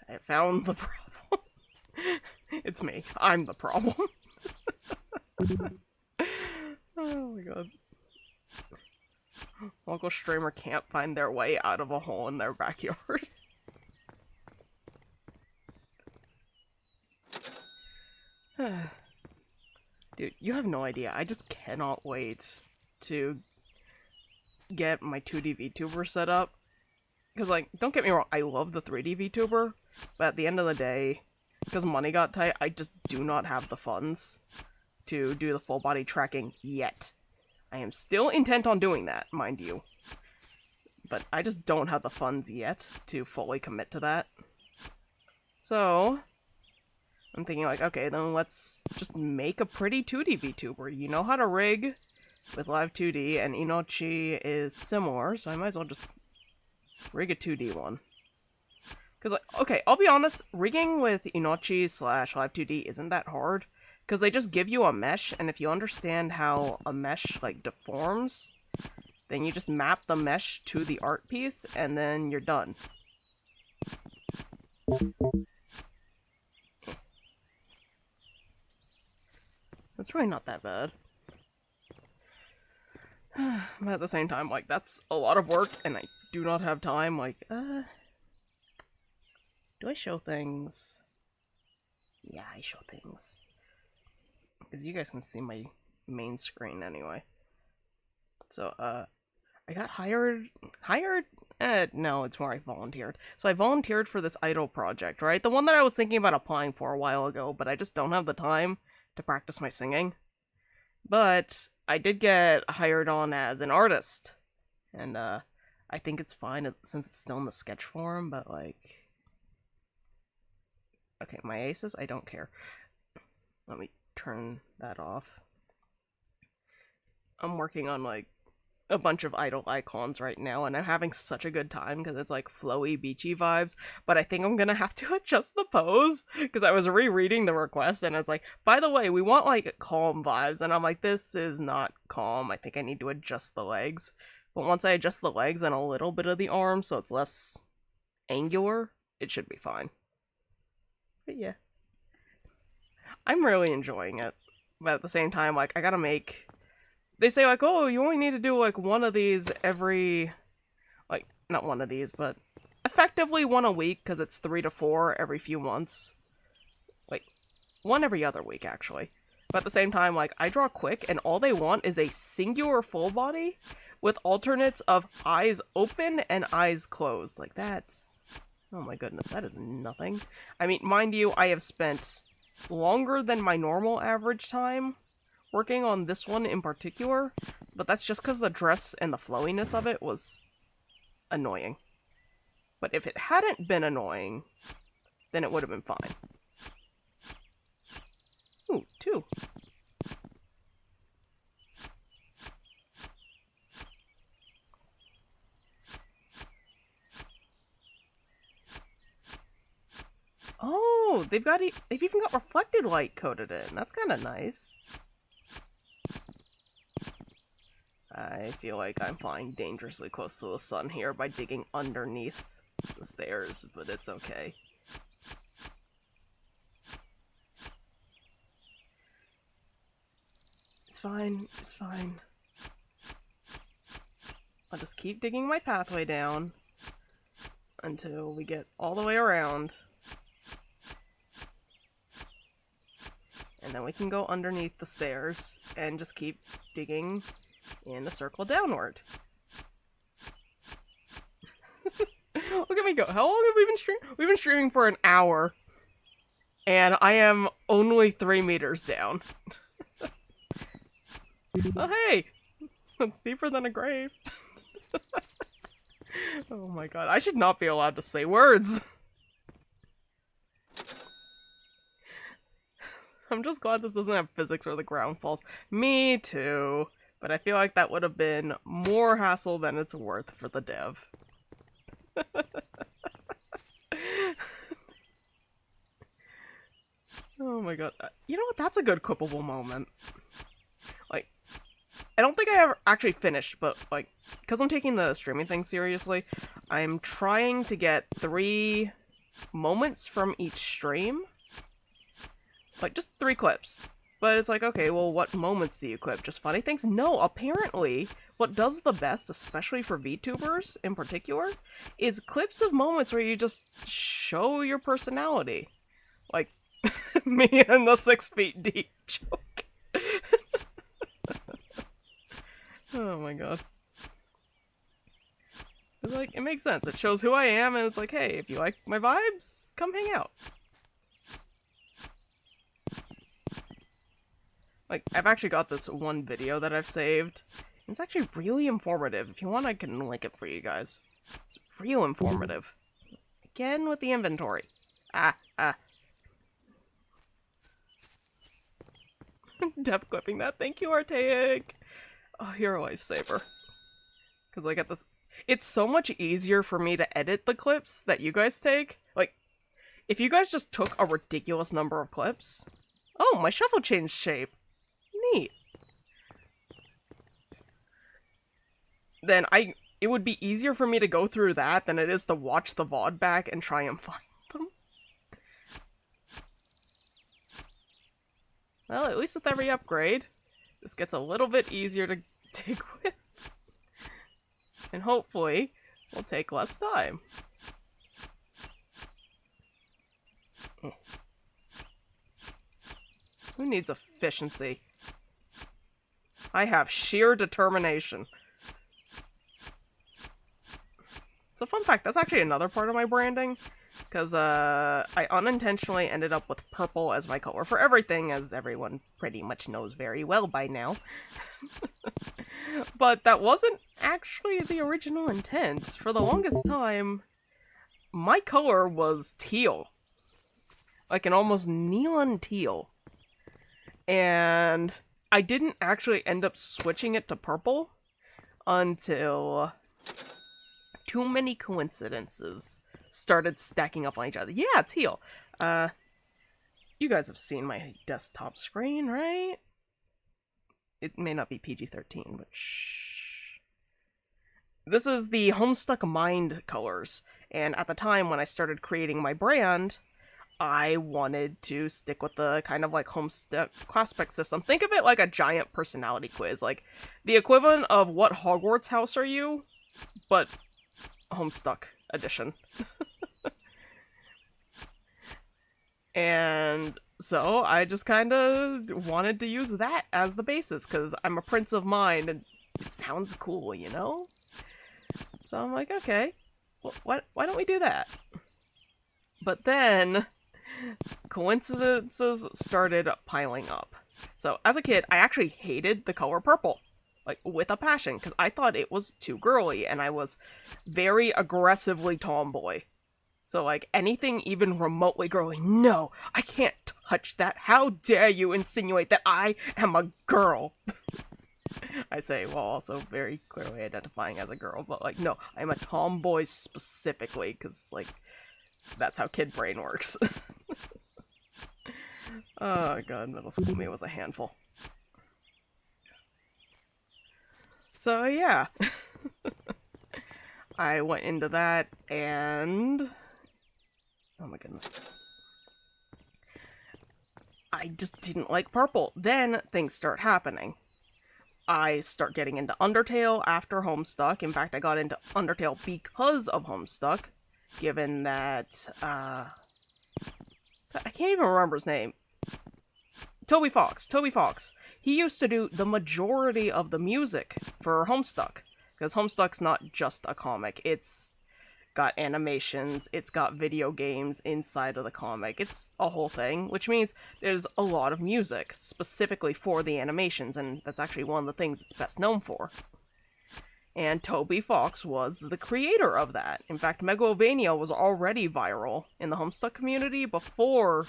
I found the problem. It's me. I'm the problem. Oh my god. Local streamer can't find their way out of a hole in their backyard. Dude, you have no idea. I just cannot wait to get my 2D VTuber set up. Because, like, don't get me wrong, I love the 3D VTuber, but at the end of the day, because money got tight, I just do not have the funds to do the full body tracking yet. I am still intent on doing that, mind you. But I just don't have the funds yet to fully commit to that. So, I'm thinking like, okay, then let's just make a pretty 2D VTuber. You know how to rig with Live 2D, and Inochi is similar, so I might as well just rig a 2D one. Because, like, okay, I'll be honest, rigging with Inochi / Live 2D isn't that hard. Because they just give you a mesh, and if you understand how a mesh, like, deforms, then you just map the mesh to the art piece, and then you're done. It's really not that bad. But at the same time, like, that's a lot of work, and I do not have time. Like, do I show things? Yeah, I show things. Because you guys can see my main screen anyway. So, I got hired? No, it's more I volunteered. So I volunteered for this idol project, right? The one that I was thinking about applying for a while ago, but I just don't have the time to practice my singing. But I did get hired on as an artist. And, I think it's fine since it's still in the sketch form, but, like... Okay, my aces? I don't care. Let me turn that off. I'm working on, like, a bunch of idol icons right now, and I'm having such a good time because it's, like, flowy, beachy vibes, but I think I'm gonna have to adjust the pose, because I was rereading the request, and it's like, by the way, we want, like, calm vibes, and I'm like, this is not calm. I think I need to adjust the legs. But once I adjust the legs and a little bit of the arm, so it's less angular, it should be fine. But yeah. I'm really enjoying it. But at the same time, like, I gotta make... They say, like, oh, you only need to do, like, one of these every... Like, not one of these, but... Effectively one a week, because it's 3 to 4 every few months. Like, one every other week, actually. But at the same time, like, I draw quick, and all they want is a singular full body with alternates of eyes open and eyes closed. Like, that's... Oh my goodness, that is nothing. I mean, mind you, I have spent longer than my normal average time working on this one in particular, but that's just because the dress and the flowiness of it was annoying. But if it hadn't been annoying, then it would have been fine. Ooh, 2. Oh, they've even got reflected light coded in. That's kind of nice. I feel like I'm flying dangerously close to the sun here by digging underneath the stairs, but it's okay. It's fine, it's fine. I'll just keep digging my pathway down until we get all the way around. And then we can go underneath the stairs and just keep digging in a circle downward. Look at me go. How long have we been streaming? We've been streaming for an hour. And I am only 3 meters down. Oh, hey! That's deeper than a grave. Oh my god. I should not be allowed to say words. I'm just glad this doesn't have physics where the ground falls. Me too. But I feel like that would have been more hassle than it's worth for the dev. Oh my god. You know what? That's a good quippable moment. Like, I don't think I ever actually finished, but, like, because I'm taking the streaming thing seriously, I'm trying to get 3 moments from each stream. Like, just 3 clips. But it's like, okay, well, what moments do you clip? Just funny things? No, apparently, what does the best, especially for VTubers in particular, is clips of moments where you just show your personality. Like, me and the 6 feet deep joke. Oh my god. It's like, it makes sense. It shows who I am, and it's like, hey, if you like my vibes, come hang out. Like, I've actually got this one video that I've saved. It's actually really informative. If you want, I can link it for you guys. It's real informative. Again with the inventory. Depth clipping that. Thank you, Archaic. Oh, you're a lifesaver. Because I get this. It's so much easier for me to edit the clips that you guys take. Like, if you guys just took a ridiculous number of clips. Oh, my shovel changed shape. Neat. Then it would be easier for me to go through that than it is to watch the VOD back and try and find them. Well, at least with every upgrade, this gets a little bit easier to dig with. And hopefully, will take less time. Who needs efficiency? I have sheer determination. So fun fact, that's actually another part of my branding. Because I unintentionally ended up with purple as my color for everything, as everyone pretty much knows very well by now. But that wasn't actually the original intent. For the longest time, my color was teal. Like an almost neon teal. And I didn't actually end up switching it to purple until too many coincidences started stacking up on each other. Yeah, teal. You guys have seen my desktop screen, right? It may not be PG-13, but shh. This is the Homestuck Mind colors, and at the time when I started creating my brand, I wanted to stick with the kind of like Homestuck classic system. Think of it like a giant personality quiz, like the equivalent of what Hogwarts house are you, but Homestuck edition. And so I just kind of wanted to use that as the basis, because I'm a prince of mind, and it sounds cool, you know? So I'm like, okay, well, why don't we do that? But then, coincidences started piling up. So as a kid, I actually hated the color purple. Like, with a passion, because I thought it was too girly, and I was very aggressively tomboy. So, like, anything even remotely girly, no, I can't touch that. How dare you insinuate that I am a girl? I say, while also very clearly identifying as a girl, but, like, no, I'm a tomboy specifically, because, like, that's how kid brain works. Oh, God, middle school me was a handful. So, yeah. I went into that, and oh my goodness. I just didn't like purple. Then things start happening. I start getting into Undertale after Homestuck. In fact, I got into Undertale because of Homestuck, given that, I can't even remember his name. Toby Fox. He used to do the majority of the music for Homestuck. Because Homestuck's not just a comic. It's got animations, it's got video games inside of the comic. It's a whole thing, which means there's a lot of music specifically for the animations, and that's actually one of the things it's best known for. And Toby Fox was the creator of that. In fact, Megalovania was already viral in the Homestuck community before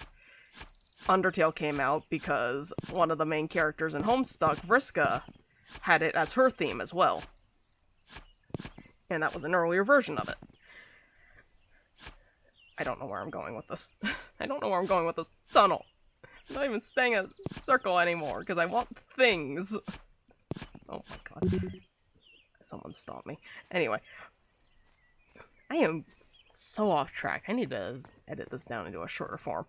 Undertale came out, because one of the main characters in Homestuck, Vriska, had it as her theme as well. And that was an earlier version of it. I don't know where I'm going with this. I don't know where I'm going with this tunnel. I'm not even staying in a circle anymore, because I want things. Oh my god. Someone stopped me. Anyway. I am so off track. I need to edit this down into a shorter form.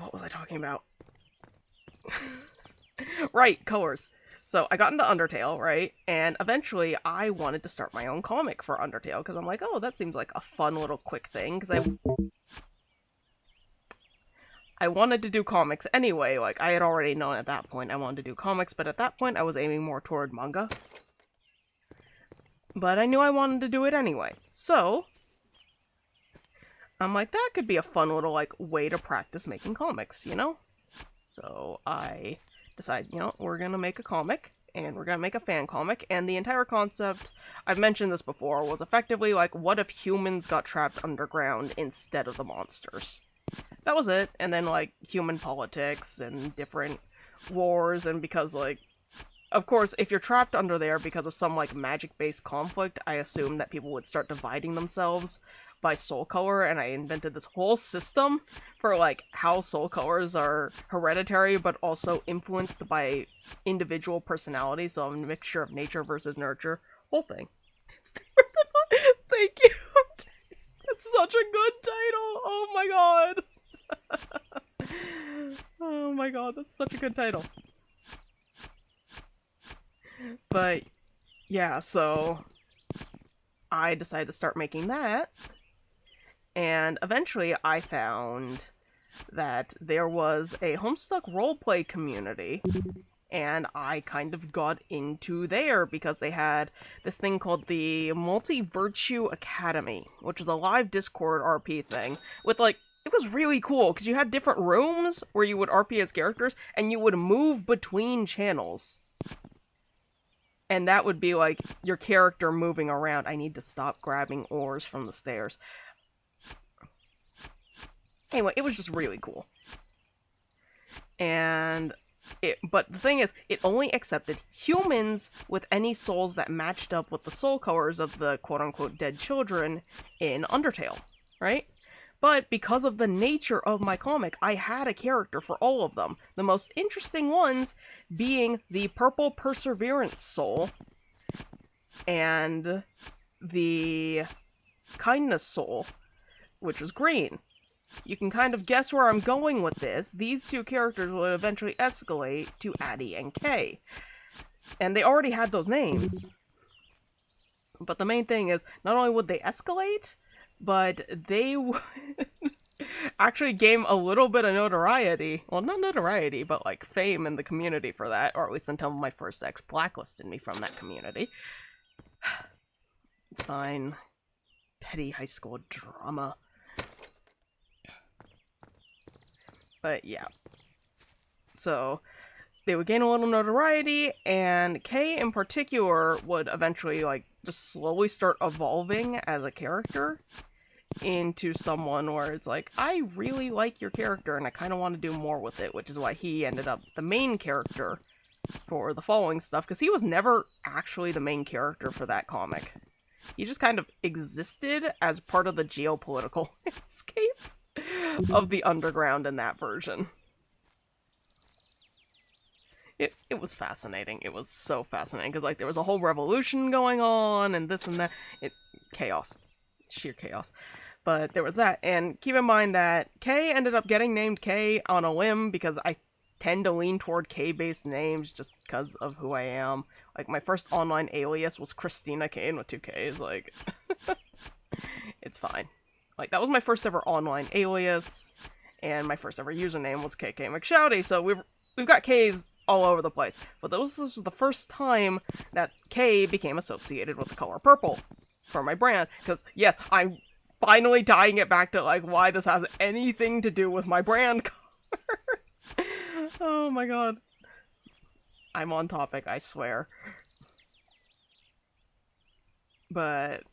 what was I talking about? Right, colors. So I got into Undertale, right? And eventually I wanted to start my own comic for Undertale because I'm like, oh, that seems like a fun little quick thing because I wanted to do comics anyway. Like, I had already known at that point I wanted to do comics, but at that point I was aiming more toward manga. But I knew I wanted to do it anyway. So I'm like, that could be a fun little, like, way to practice making comics, you know? So I decided, you know, we're gonna make a comic, and we're gonna make a fan comic, and the entire concept, I've mentioned this before, was effectively like, what if humans got trapped underground instead of the monsters? That was it, and then, like, human politics and different wars, and because, like, of course, if you're trapped under there because of some, like, magic-based conflict, I assume that people would start dividing themselves by soul color, and I invented this whole system for, like, how soul colors are hereditary, but also influenced by individual personality, so a mixture of nature versus nurture. Whole thing. Thank you! It's such a good title! Oh my god! Oh my god, that's such a good title. But, yeah, so I decided to start making that, and eventually I found that there was a Homestuck roleplay community, and I kind of got into there because they had this thing called the Multi-Virtue Academy, which is a live Discord RP thing with, like, it was really cool because you had different rooms where you would RP as characters and you would move between channels. And that would be like your character moving around. I need to stop grabbing ores from the stairs. Anyway, it was just really cool. But the thing is, it only accepted humans with any souls that matched up with the soul colors of the quote-unquote dead children in Undertale, right? But because of the nature of my comic, I had a character for all of them. The most interesting ones being the Purple Perseverance soul and the Kindness soul, which was green. You can kind of guess where I'm going with this. These two characters would eventually escalate to Addie and Kay. And they already had those names. But the main thing is, not only would they escalate, but they would actually gain a little bit of notoriety. Well, not notoriety, but, like, fame in the community for that. Or at least until my first ex blacklisted me from that community. It's fine. Petty high school drama. But, yeah. So, they would gain a little notoriety, and Kay in particular would eventually, like, just slowly start evolving as a character into someone where it's like, I really like your character and I kind of want to do more with it, which is why he ended up the main character for the following stuff, because he was never actually the main character for that comic. He just kind of existed as part of the geopolitical landscape of the underground in that version. It was fascinating. It was so fascinating, because, like, there was a whole revolution going on, and this and that. Chaos. Sheer chaos. But there was that, and keep in mind that Kay ended up getting named Kay on a whim, because I tend to lean toward K-based names just because of who I am. Like, my first online alias was Christina Kane with 2 Ks, like... It's fine. Like, that was my first ever online alias, and my first ever username was KK McShouty, so we've got K's all over the place. But this was the first time that K became associated with the color purple for my brand. Because, yes, I'm finally tying it back to, like, why this has anything to do with my brand color. Oh my god. I'm on topic, I swear. But,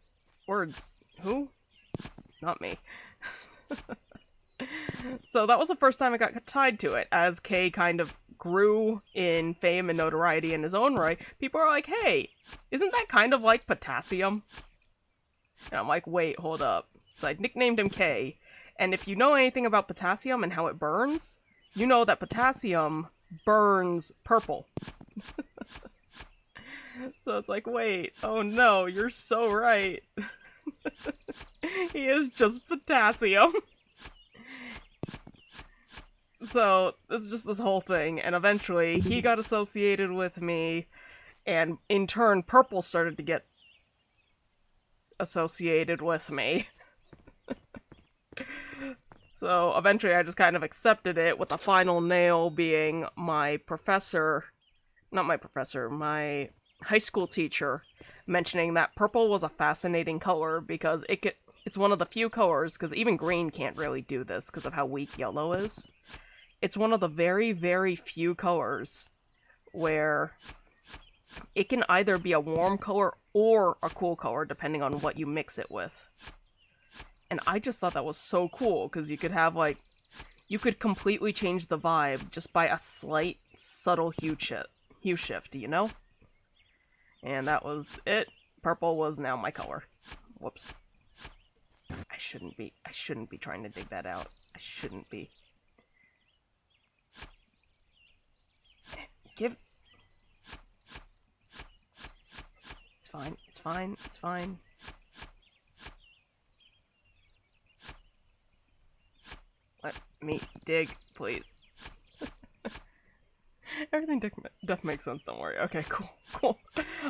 words. Who? Not me. So that was the first time I got tied to it. As Kay kind of grew in fame and notoriety in his own right, people are like, hey, isn't that kind of like potassium? And I'm like, wait, hold up. So I nicknamed him Kay, and if you know anything about potassium and how it burns, you know that potassium burns purple. So it's like, wait, oh no, you're so right. He is just potassium. So, it's just this whole thing, and eventually he got associated with me, and in turn, Purple started to get associated with me. So, eventually I just kind of accepted it, with the final nail being my professor, not my professor, my high school teacher, mentioning that purple was a fascinating color because it's one of the few colors, because even green can't really do this because of how weak yellow is. It's one of the very, very few colors where it can either be a warm color or a cool color, depending on what you mix it with. And I just thought that was so cool, because you could have, like, you could completely change the vibe just by a slight, subtle hue shift, you know? And that was it. Purple was now my color. Whoops. I shouldn't be trying to dig that out. I shouldn't be. It's fine, it's fine, it's fine. Let me dig, please. Everything does make sense, don't worry. Okay, cool.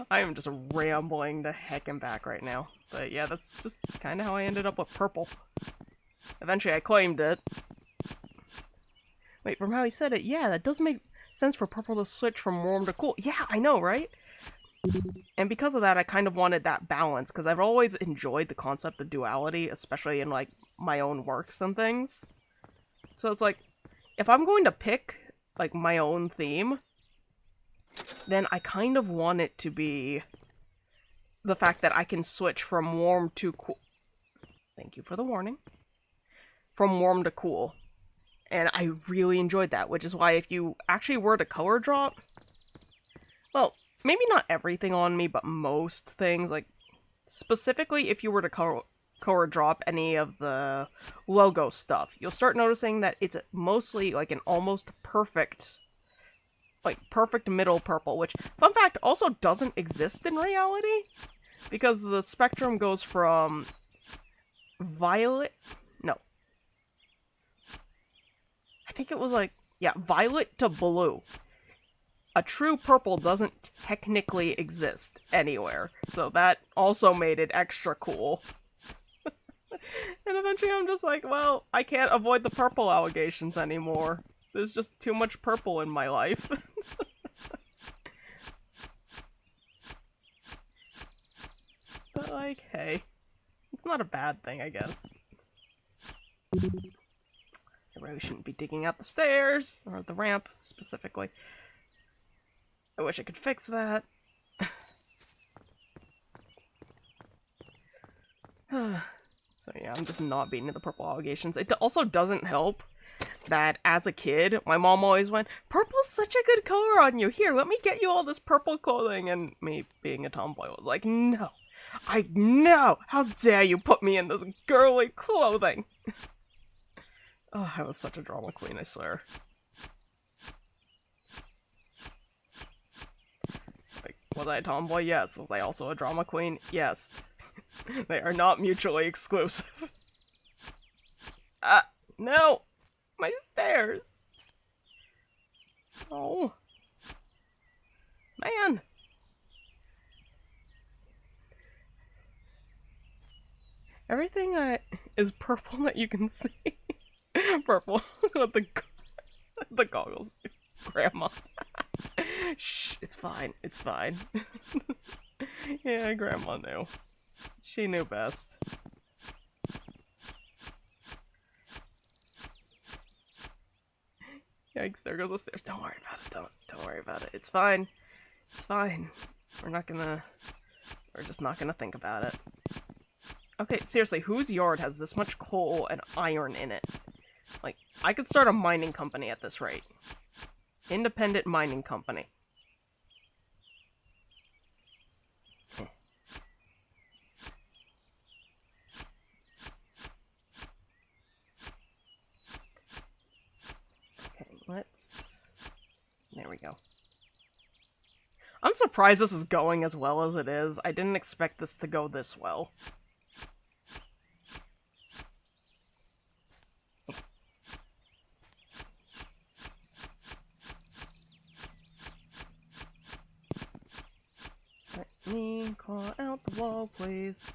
I am just rambling the heck and back right now. But yeah, that's just kind of how I ended up with purple. Eventually I claimed it. Wait, from how he said it, yeah, that does make sense for purple to switch from warm to cool. Yeah, I know, right? And because of that, I kind of wanted that balance, because I've always enjoyed the concept of duality, especially in, like, my own works and things. So it's like, if I'm going to pick, like, my own theme, then I kind of want it to be the fact that I can switch from warm to cool. Thank you for the warning. From warm to cool. And I really enjoyed that, which is why if you actually were to color drop, well, maybe not everything on me, but most things, like, specifically if you were to color drop any of the logo stuff, you'll start noticing that it's mostly, like, an almost perfect, like, perfect middle purple, which, fun fact, also doesn't exist in reality, because the spectrum goes from violet, no, I think it was, like, yeah, violet to blue. A true purple doesn't technically exist anywhere, so that also made it extra cool. And eventually I'm just like, well, I can't avoid the purple allegations anymore. There's just too much purple in my life. But, like, hey. It's not a bad thing, I guess. I really shouldn't be digging out the stairs, or the ramp, specifically. I wish I could fix that. So yeah, I'm just not beating the purple allegations. It also doesn't help that as a kid, my mom always went, "Purple's such a good color on you. Here, let me get you all this purple clothing." And me, being a tomboy, was like, "No. No! How dare you put me in this girly clothing?" Oh, I was such a drama queen, I swear. Like, was I a tomboy? Yes. Was I also a drama queen? Yes. They are not mutually exclusive. No! My stairs! Oh. Man! Everything is purple that you can see. Purple with the goggles. Grandma. Shh, it's fine. It's fine. Yeah, Grandma knew. She knew best. Yikes, there goes the stairs. Don't worry about it. Don't worry about it. It's fine. It's fine. We're just not gonna think about it. Okay, seriously, whose yard has this much coal and iron in it? Like, I could start a mining company at this rate. Independent mining company. Okay, there we go. I'm surprised this is going as well as it is. I didn't expect this to go this well. Claw out the wall, please.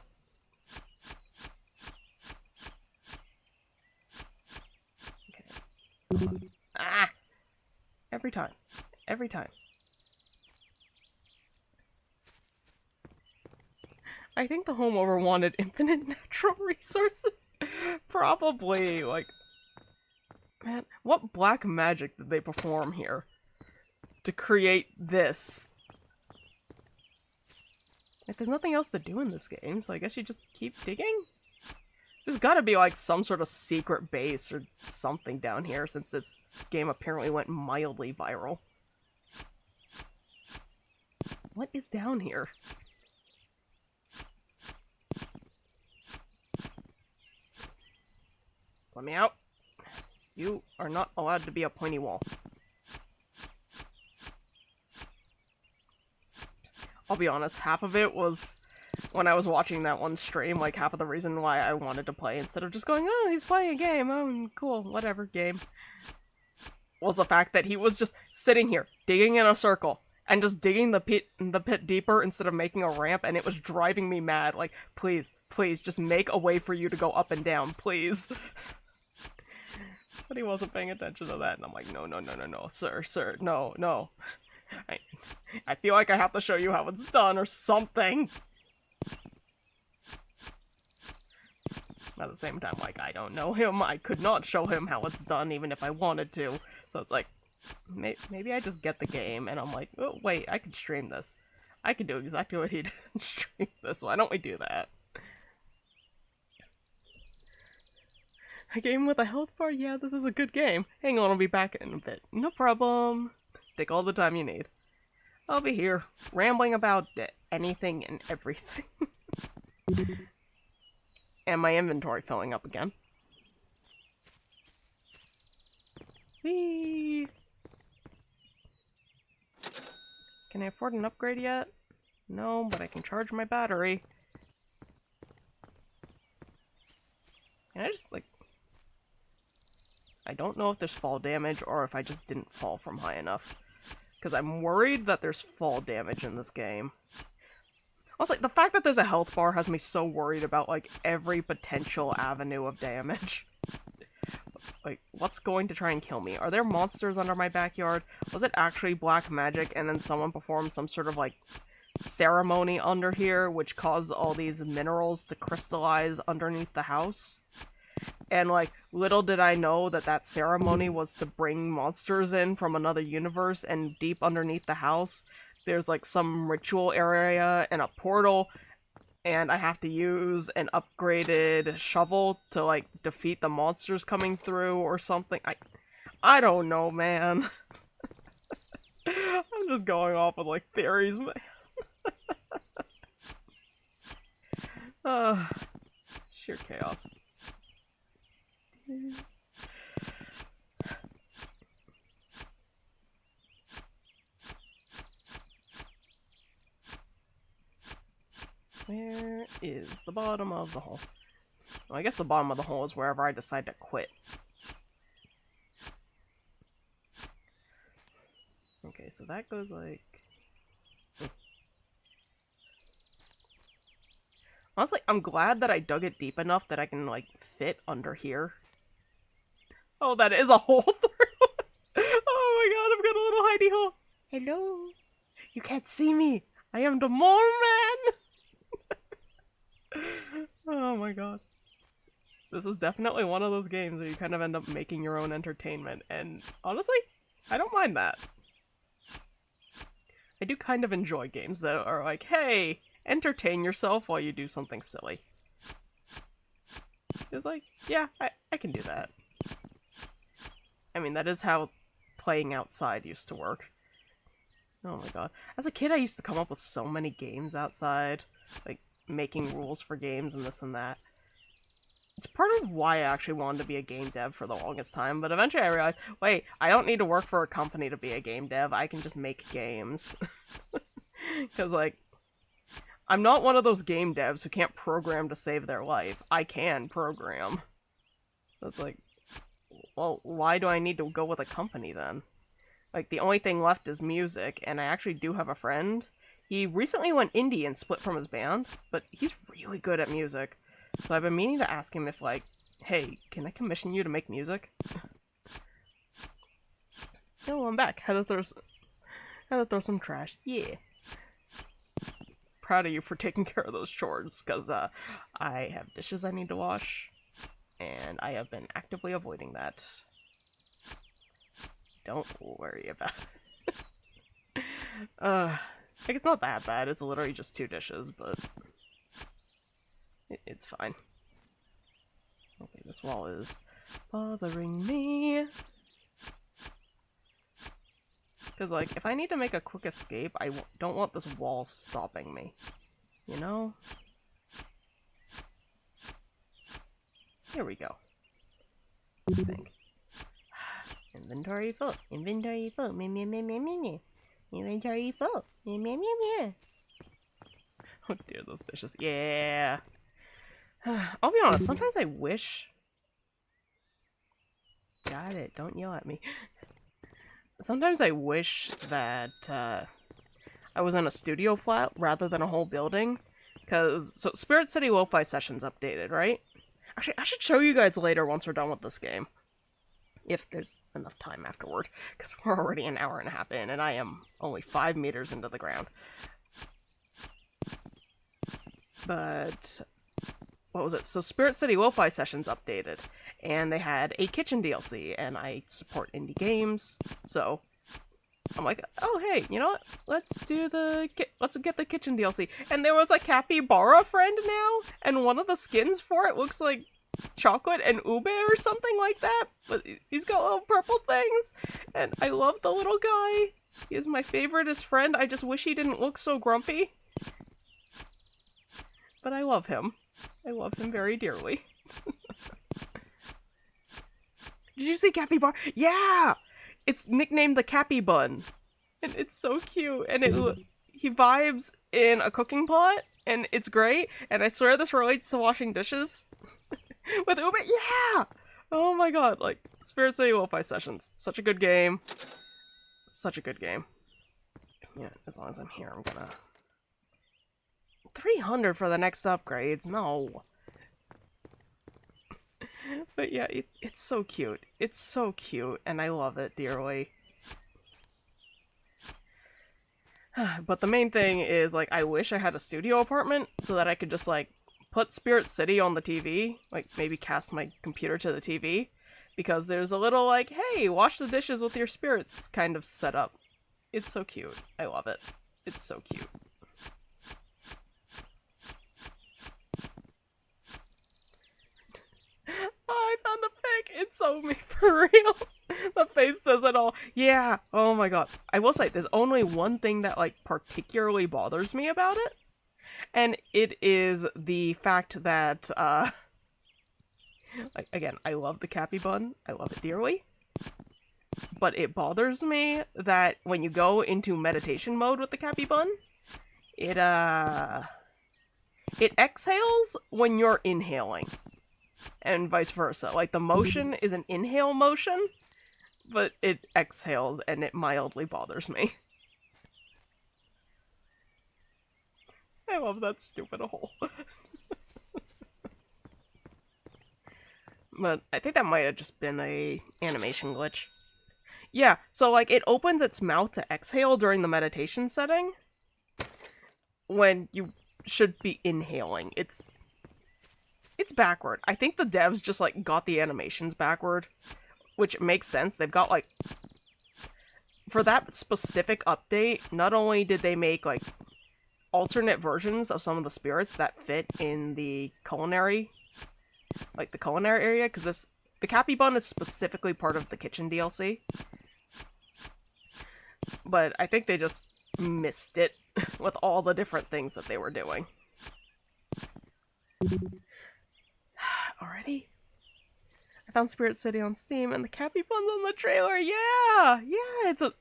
Okay. Ah! Every time. Every time. I think the homeowner wanted infinite natural resources. Probably, like... Man, what black magic did they perform here to create this? Like, there's nothing else to do in this game, so I guess you just keep digging? There's gotta be, like, some sort of secret base or something down here, since this game apparently went mildly viral. What is down here? Let me out. You are not allowed to be a pointy wall. I'll be honest, half of it was when I was watching that one stream, like half of the reason why I wanted to play instead of just going, oh, he's playing a game, oh, cool, whatever, game, was the fact that he was just sitting here, digging in a circle, and just digging the pit deeper instead of making a ramp, and it was driving me mad. Like, please, please, just make a way for you to go up and down, please. But he wasn't paying attention to that, and I'm like, no, no, no, no, no, sir, no, no. I feel like I have to show you how it's done or something. At the same time, like, I don't know him. I could not show him how it's done even if I wanted to. So it's like, maybe I just get the game and I'm like, oh, wait, I could stream this. I could do exactly what he did and stream this. Why don't we do that? A game with a health bar? Yeah, this is a good game. Hang on, I'll be back in a bit. No problem. Take all the time you need. I'll be here, rambling about anything and everything. And my inventory filling up again. Whee! Can I afford an upgrade yet? No, but I can charge my battery. Can I just, like... I don't know if there's fall damage or if I just didn't fall from high enough. Because I'm worried that there's fall damage in this game. Also, like, the fact that there's a health bar has me so worried about, like, every potential avenue of damage. Like, what's going to try and kill me? Are there monsters under my backyard? Was it actually black magic and then someone performed some sort of, like, ceremony under here which caused all these minerals to crystallize underneath the house? And, like, little did I know that that ceremony was to bring monsters in from another universe, and deep underneath the house, there's, like, some ritual area and a portal, and I have to use an upgraded shovel to, like, defeat the monsters coming through or something. I don't know, man. I'm just going off with, like, theories, man. Sheer chaos. Where is the bottom of the hole? Well, I guess the bottom of the hole is wherever I decide to quit. Okay, so that goes like... Honestly, I'm glad that I dug it deep enough that I can, like, fit under here. Oh, that is a hole through! Oh my god, I've got a little hidey hole! Hello? You can't see me! I am the mole man! Oh my god. This is definitely one of those games where you kind of end up making your own entertainment, and honestly, I don't mind that. I do kind of enjoy games that are like, hey, entertain yourself while you do something silly. It's like, yeah, I can do that. I mean, that is how playing outside used to work. Oh my god. As a kid, I used to come up with so many games outside. Like, making rules for games and this and that. It's part of why I actually wanted to be a game dev for the longest time, but eventually I realized, wait, I don't need to work for a company to be a game dev, I can just make games. Because, like, I'm not one of those game devs who can't program to save their life. I can program. So it's like, well, why do I need to go with a company then? Like, the only thing left is music, and I actually do have a friend. He recently went indie and split from his band, but he's really good at music. So I've been meaning to ask him if, like, hey, can I commission you to make music? Oh, I'm back. Had to throw some trash. Yeah. Proud of you for taking care of those chores, because I have dishes I need to wash, and I have been actively avoiding that. Don't worry about it. Like, it's not that bad. It's literally just 2 dishes, but it's fine. Okay, this wall is bothering me. Because, like, if I need to make a quick escape, I don't want this wall stopping me. You know? Here we go. I think. Inventory full. Inventory full. Me, me, me, me, me, me. Inventory full. Me, me, me, me. Oh dear, those dishes. Yeah. I'll be honest, sometimes I wish... Got it, don't yell at me. Sometimes I wish that I was in a studio flat rather than a whole building. Because, so Spirit City Lo-Fi Sessions updated, right? Actually, I should show you guys later once we're done with this game. If there's enough time afterward. Because we're already an hour and a half in, and I am only 5 meters into the ground. But... what was it? So Spirit City Lo-Fi Sessions updated, and they had a kitchen DLC, and I support indie games, so I'm like, oh hey, you know what? Let's get the kitchen DLC. And there was a capybara friend now, and one of the skins for it looks like chocolate and ube or something like that, but he's got little purple things, and I love the little guy. He is my favoriteest friend. I just wish he didn't look so grumpy. But I love him. I love him very dearly. Did you see Capybara? Yeah! It's nicknamed the Cappy Bun. And it's so cute. And he vibes in a cooking pot, and it's great. And I swear this relates to washing dishes. With Ube. Yeah! Oh my god. Like, Spirit City Lo-Fi Sessions. Such a good game. Such a good game. Yeah, as long as I'm here, I'm gonna... 300 for the next upgrades? No. But yeah, it's so cute. It's so cute, and I love it dearly. But the main thing is, like, I wish I had a studio apartment so that I could just, like, put Spirit City on the TV. Like, maybe cast my computer to the TV. Because there's a little, like, hey, wash the dishes with your spirits kind of setup. It's so cute. I love it. It's so cute. Oh, I found a pic! It's so me for real! The face says it all. Yeah! Oh my god. I will say, there's only one thing that, like, particularly bothers me about it. And it is the fact that, like, again, I love the Cappy Bun. I love it dearly. But it bothers me that when you go into meditation mode with the Cappy Bun, it exhales when you're inhaling. And vice versa. Like, the motion is an inhale motion, but it exhales and it mildly bothers me. I love that stupid hole. But I think that might have just been a animation glitch. Yeah, so, like, it opens its mouth to exhale during the meditation setting when you should be inhaling. It's backward. I think the devs just, like, got the animations backward, which makes sense. They've got, like... For that specific update, not only did they make, like, alternate versions of some of the spirits that fit in the culinary... like, the culinary area, because the Cappy Bun is specifically part of the kitchen DLC. But I think they just missed it with all the different things that they were doing. Already? I found Spirit City on Steam, and the Cappy Bun's on the trailer. Yeah! Yeah, it's a...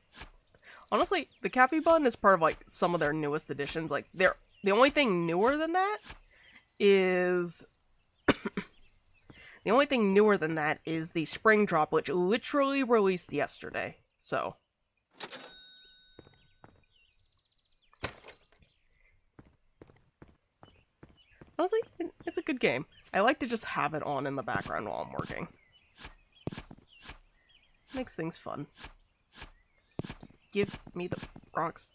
Honestly, the Cappy Bun is part of, like, some of their newest additions. Like, the only thing newer than that is... the only thing newer than that is the Spring Drop, which literally released yesterday. So... Honestly, it's a good game. I like to just have it on in the background while I'm working. Makes things fun. Just give me the rocks.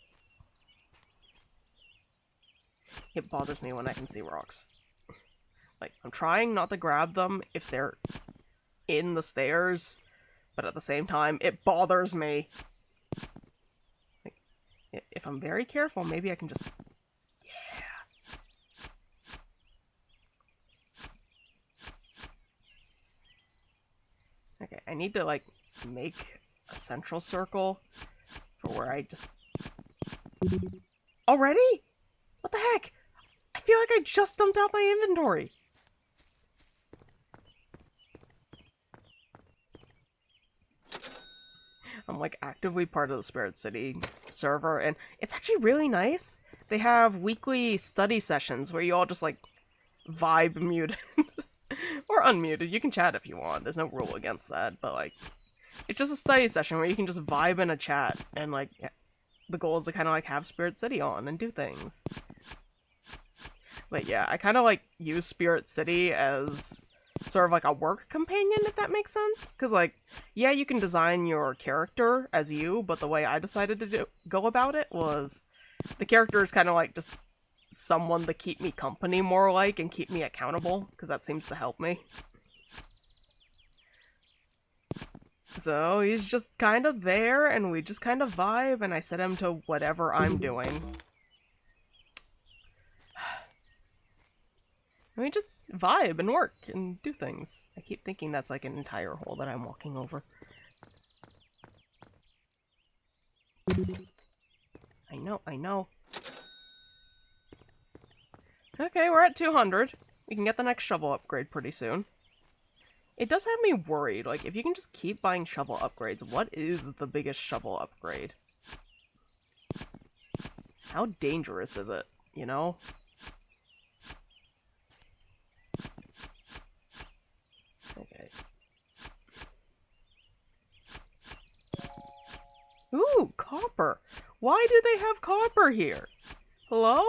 It bothers me when I can see rocks. Like, I'm trying not to grab them if they're in the stairs, but at the same time, it bothers me. Like, if I'm very careful, maybe I can just... Yeah. Okay, I need to, like, make a central circle for where I just... Already? What the heck? I feel like I just dumped out my inventory. I'm like actively part of the Spirit City server, and it's actually really nice. They have weekly study sessions where you all just like vibe muted or unmuted. You can chat if you want. There's no rule against that, but like it's just a study session where you can just vibe in a chat, and like the goal is to kind of like have Spirit City on and do things. But yeah, I kind of like use Spirit City as sort of like a work companion, if that makes sense. Because like, yeah, you can design your character as you, but the way I decided to go about it was the character is kind of like just someone to keep me company more like and keep me accountable, because that seems to help me. So he's just kind of there, and we just kind of vibe, and I set him to whatever I'm doing. And we just vibe and work and do things. I keep thinking that's like an entire hole that I'm walking over. I know. Okay, we're at 200. We can get the next shovel upgrade pretty soon. It does have me worried, like, if you can just keep buying shovel upgrades, what is the biggest shovel upgrade? How dangerous is it, you know? Okay. Ooh, copper! Why do they have copper here? Hello?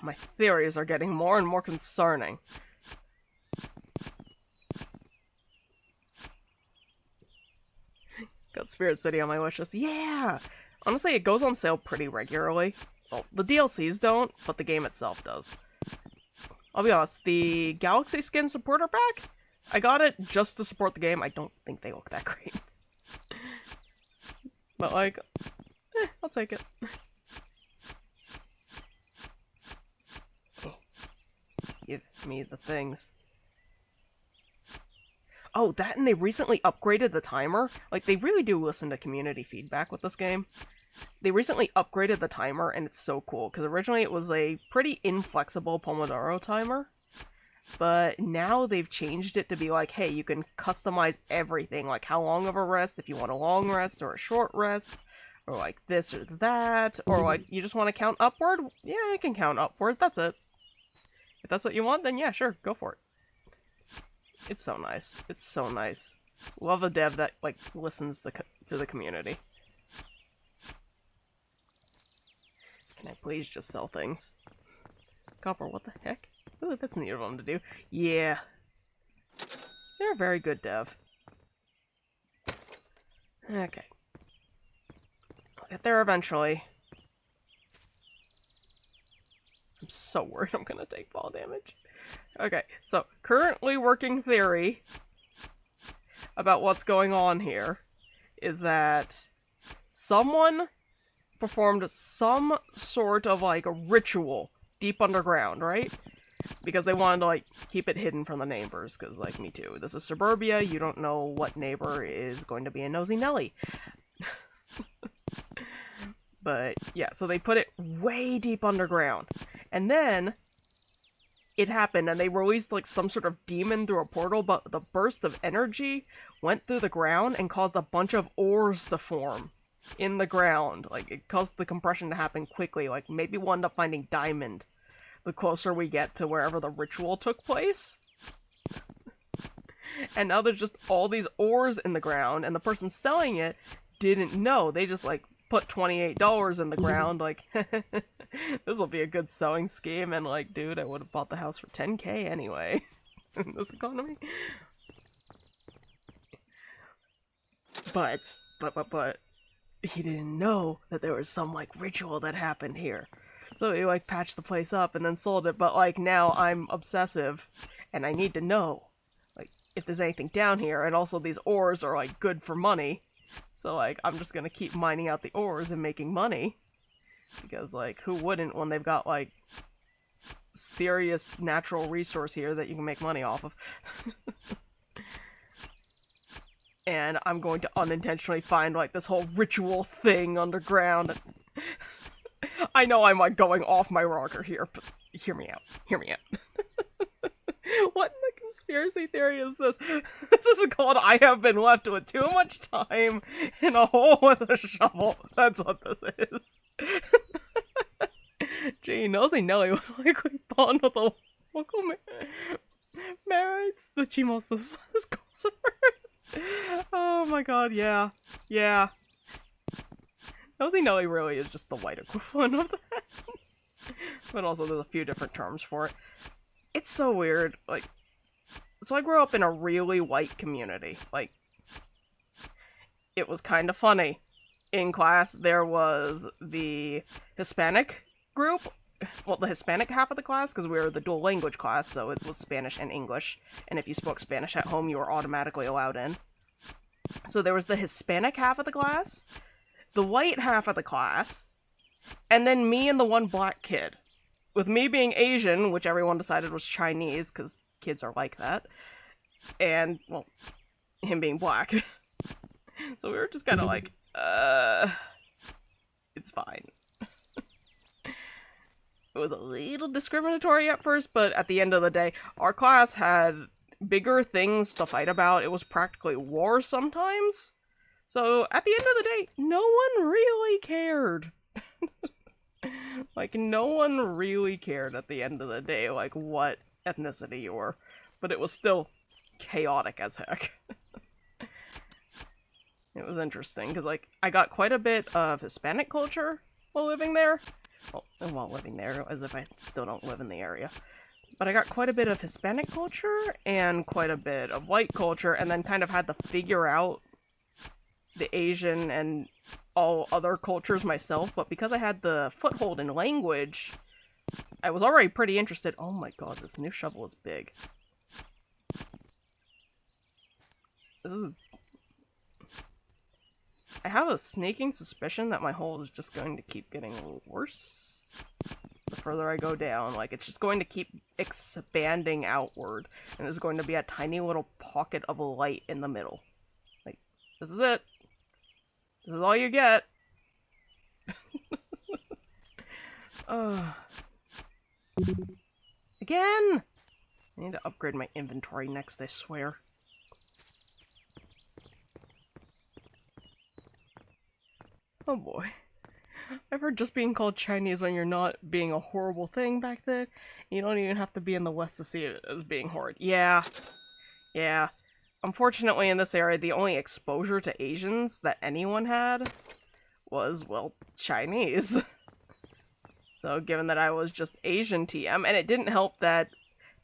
My theories are getting more and more concerning. Got Spirit City on my wishlist. Yeah! Honestly, it goes on sale pretty regularly. Well, the DLCs don't, but the game itself does. I'll be honest, the Galaxy Skin Supporter Pack? I got it just to support the game. I don't think they look that great. But like, I'll take it. Give me the things. Oh, that, and they recently upgraded the timer. Like, they really do listen to community feedback with this game. They recently upgraded the timer, and it's so cool, because originally it was a pretty inflexible Pomodoro timer, but now they've changed it to be like, hey, you can customize everything, like how long of a rest, if you want a long rest or a short rest, or like this or that, or like you just want to count upward? Yeah, I can count upward, that's it. If that's what you want, then yeah, sure, go for it. It's so nice. It's so nice. Love a dev that, like, listens to the community. Can I please just sell things? Copper, what the heck? Ooh, that's neat of them to do. Yeah. They're a very good dev. Okay. I'll get there eventually. I'm so worried I'm gonna take fall damage. Okay, so currently working theory about what's going on here is that someone performed some sort of like a ritual deep underground, right? Because they wanted to like keep it hidden from the neighbors, because like me too. This is suburbia, you don't know what neighbor is going to be a nosy Nelly. But yeah, so they put it way deep underground. And then it happened, and they released like some sort of demon through a portal, but the burst of energy went through the ground and caused a bunch of ores to form in the ground. Like, it caused the compression to happen quickly. Like, maybe we'll end up finding diamond the closer we get to wherever the ritual took place. And now there's just all these ores in the ground, and the person selling it didn't know. They just, like, put $28 in the ground, like, this will be a good sewing scheme, and like, dude, I would have bought the house for $10K anyway, in this economy. But, he didn't know that there was some, like, ritual that happened here. So he, like, patched the place up and then sold it, but, like, now I'm obsessive, and I need to know, like, if there's anything down here, and also these ores are, like, good for money. So, like, I'm just gonna keep mining out the ores and making money. Because, like, who wouldn't when they've got, like, serious natural resource here that you can make money off of? And I'm going to unintentionally find, like, this whole ritual thing underground. I know I'm, like, going off my rocker here, but hear me out. Hear me out. What in the conspiracy theory is this? This is called I have been left with too much time in a hole with a shovel. That's what this is. Gee, nosy Nelly would likely bond with a local marrieds the Chimosas Gossamer. Oh my god, yeah. Yeah. Nosy Nelly really is just the white equivalent of that. But also there's a few different terms for it. It's so weird, like, so I grew up in a really white community, like, it was kind of funny. In class, there was the Hispanic group, well, the Hispanic half of the class, because we were the dual language class, so it was Spanish and English, and if you spoke Spanish at home, you were automatically allowed in. So there was the Hispanic half of the class, the white half of the class, and then me and the one black kid. With me being Asian, which everyone decided was Chinese, because kids are like that, and, well, him being black. So we were just kind of like, it's fine. It was a little discriminatory at first, but at the end of the day, our class had bigger things to fight about. It was practically war sometimes. So at the end of the day, no one really cared. Like, no one really cared at the end of the day, like, what ethnicity you were. But it was still chaotic as heck. It was interesting, because, like, I got quite a bit of Hispanic culture while living there. Well, while living there, as if I still don't live in the area. But I got quite a bit of Hispanic culture, and quite a bit of white culture, and then kind of had to figure out the Asian and all other cultures myself, but because I had the foothold in language, I was already pretty interested. Oh my god, this new shovel is big. This is... I have a sneaking suspicion that my hole is just going to keep getting worse the further I go down. Like, it's just going to keep expanding outward, and there's going to be a tiny little pocket of light in the middle. Like, this is it. This is all you get. Again! I need to upgrade my inventory next, I swear. Oh boy. I've heard just being called Chinese when you're not being a horrible thing back then. You don't even have to be in the West to see it as being horrid. Yeah. Yeah. Unfortunately, in this area, the only exposure to Asians that anyone had was, well, Chinese. So, given that I was just Asian TM, and it didn't help that,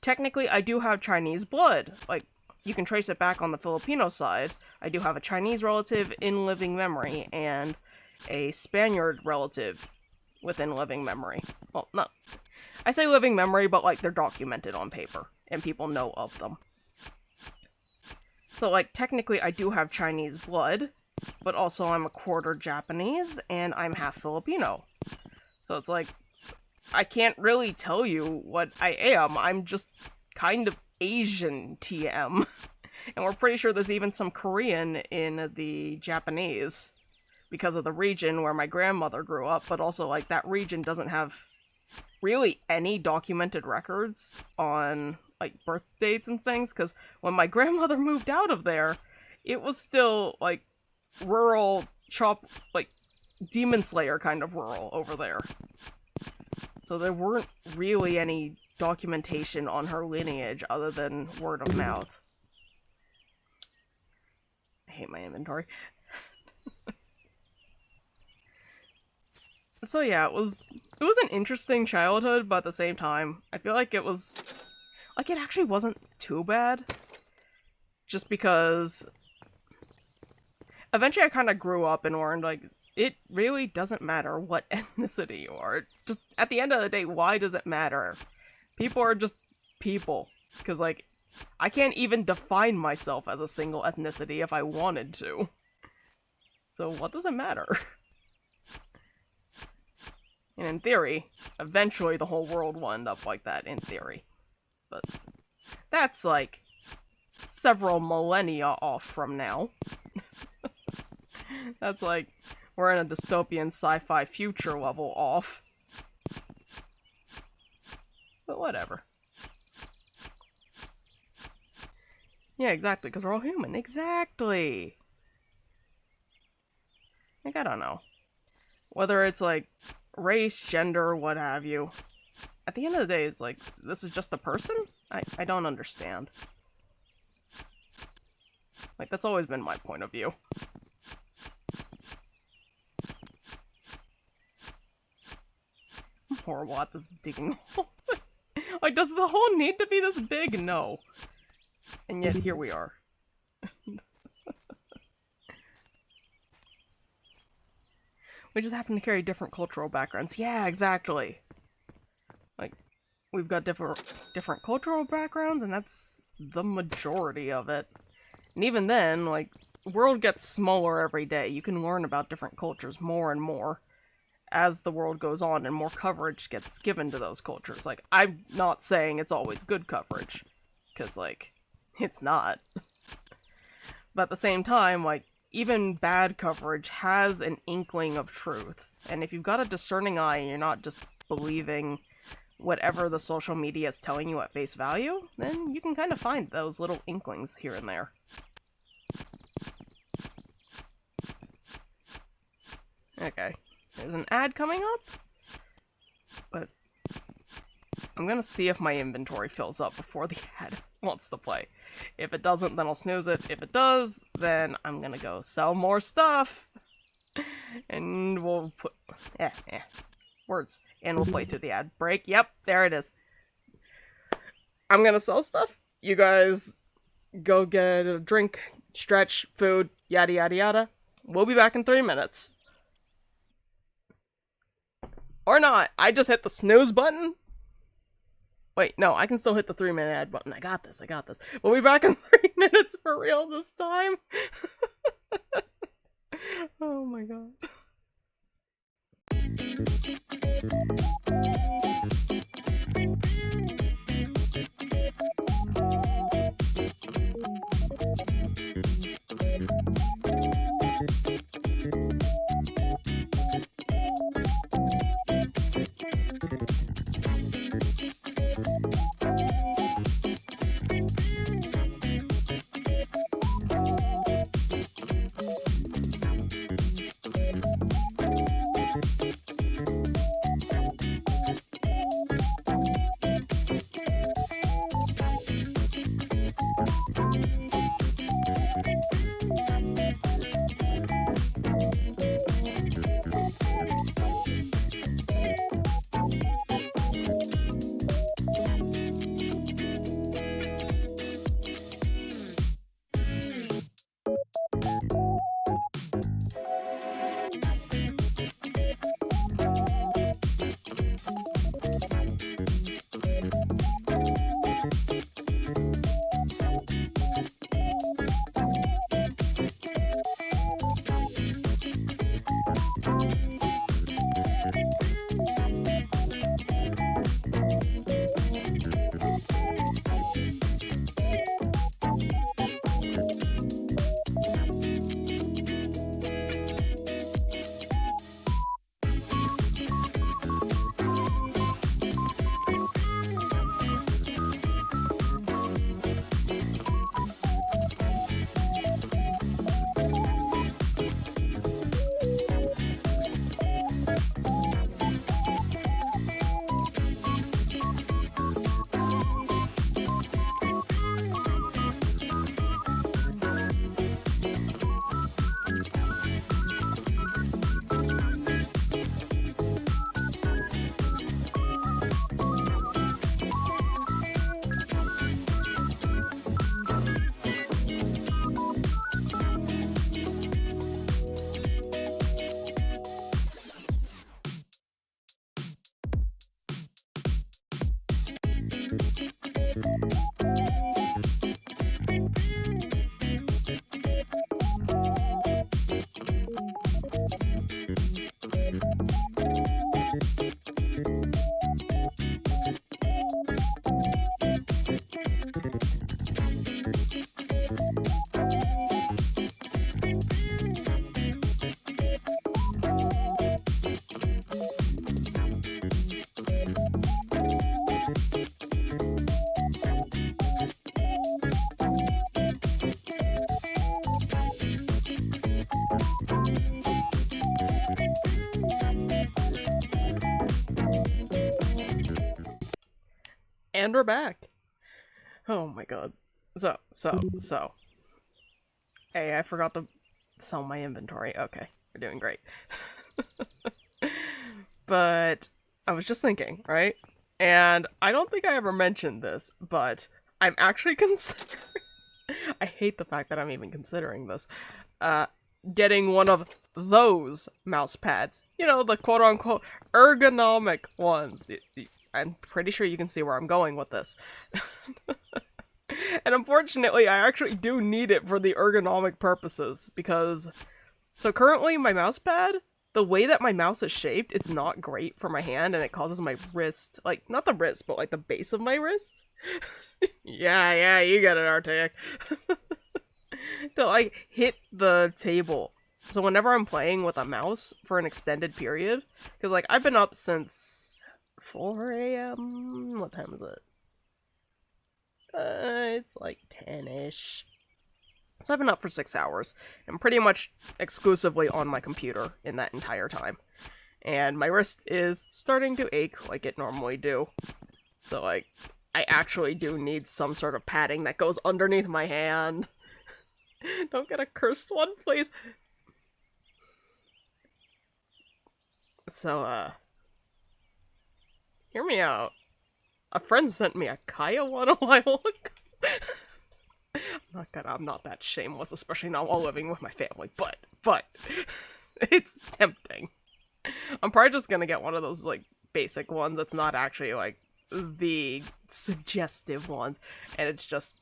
technically, I do have Chinese blood. Like, you can trace it back on the Filipino side. I do have a Chinese relative in living memory, and a Spaniard relative within living memory. Well, no. I say living memory, but, like, they're documented on paper, and people know of them. So, like, technically I do have Chinese blood, but also I'm a quarter Japanese, and I'm half Filipino. So it's like, I can't really tell you what I am, I'm just kind of Asian TM. And we're pretty sure there's even some Korean in the Japanese, because of the region where my grandmother grew up, but also, like, that region doesn't have really any documented records on, like, birth dates and things, because when my grandmother moved out of there, it was still, like, rural, like, Demon Slayer kind of rural over there. So there weren't really any documentation on her lineage other than word of mouth. I hate my inventory. So yeah, it was an interesting childhood, but at the same time, I feel like it was like it actually wasn't too bad. Just because eventually I kind of grew up and learned like it really doesn't matter what ethnicity you are. Just at the end of the day, why does it matter? People are just people. Because like I can't even define myself as a single ethnicity if I wanted to. So what does it matter? And in theory, eventually the whole world will end up like that, in theory. But that's like several millennia off from now. That's like, we're in a dystopian sci-fi future level off. But whatever. Yeah, exactly, because we're all human. Exactly! Like, I don't know. Whether it's like race, gender, what have you. At the end of the day, it's like, this is just a person? I don't understand. Like, that's always been my point of view. I'm horrible at this digging hole. Like, does the hole need to be this big? No. And yet, here we are. We just happen to carry different cultural backgrounds. Yeah, exactly. Like, we've got different cultural backgrounds, and that's the majority of it. And even then, like, the world gets smaller every day. You can learn about different cultures more and more as the world goes on, and more coverage gets given to those cultures. Like, I'm not saying it's always good coverage, because, like, it's not. But at the same time, like, even bad coverage has an inkling of truth. And if you've got a discerning eye and you're not just believing whatever the social media is telling you at face value, then you can kind of find those little inklings here and there. Okay, there's an ad coming up, but I'm gonna see if my inventory fills up before the ad wants to play. If it doesn't, then I'll snooze it. If it does, then I'm gonna go sell more stuff. And we'll put... words. And we'll play to the ad break. Yep, there it is. I'm gonna sell stuff. You guys go get a drink, stretch, food, yada yada yada. We'll be back in 3 minutes. Or not. I just hit the snooze button. Wait, no, I can still hit the 3-minute ad button. I got this. We'll be back in 3 minutes for real this time. Oh my god. And we're back. Oh my god. So. Hey, I forgot to sell my inventory. Okay, we're doing great. But I was just thinking, right? And I don't think I ever mentioned this, but I'm actually considering... I hate the fact that I'm even considering this. Getting one of those mouse pads. You know, the quote-unquote ergonomic ones. I'm pretty sure you can see where I'm going with this. And unfortunately, I actually do need it for the ergonomic purposes, because... So currently, my mouse pad, the way that my mouse is shaped, it's not great for my hand, and it causes my wrist, like, not the wrist, but like the base of my wrist. yeah, you get it, Archaic. To, like, hit the table. So whenever I'm playing with a mouse for an extended period, because, like, I've been up since 4 a.m. What time is it? It's like 10-ish. So I've been up for 6 hours, and pretty much exclusively on my computer in that entire time. And my wrist is starting to ache like it normally do. So, like, I actually do need some sort of padding that goes underneath my hand. Don't get a cursed one, please. So, hear me out. A friend sent me a Kaya one a while ago. I'm not that shameless, especially now while living with my family, but, it's tempting. I'm probably just gonna get one of those, like, basic ones that's not actually, like, the suggestive ones, and it's just,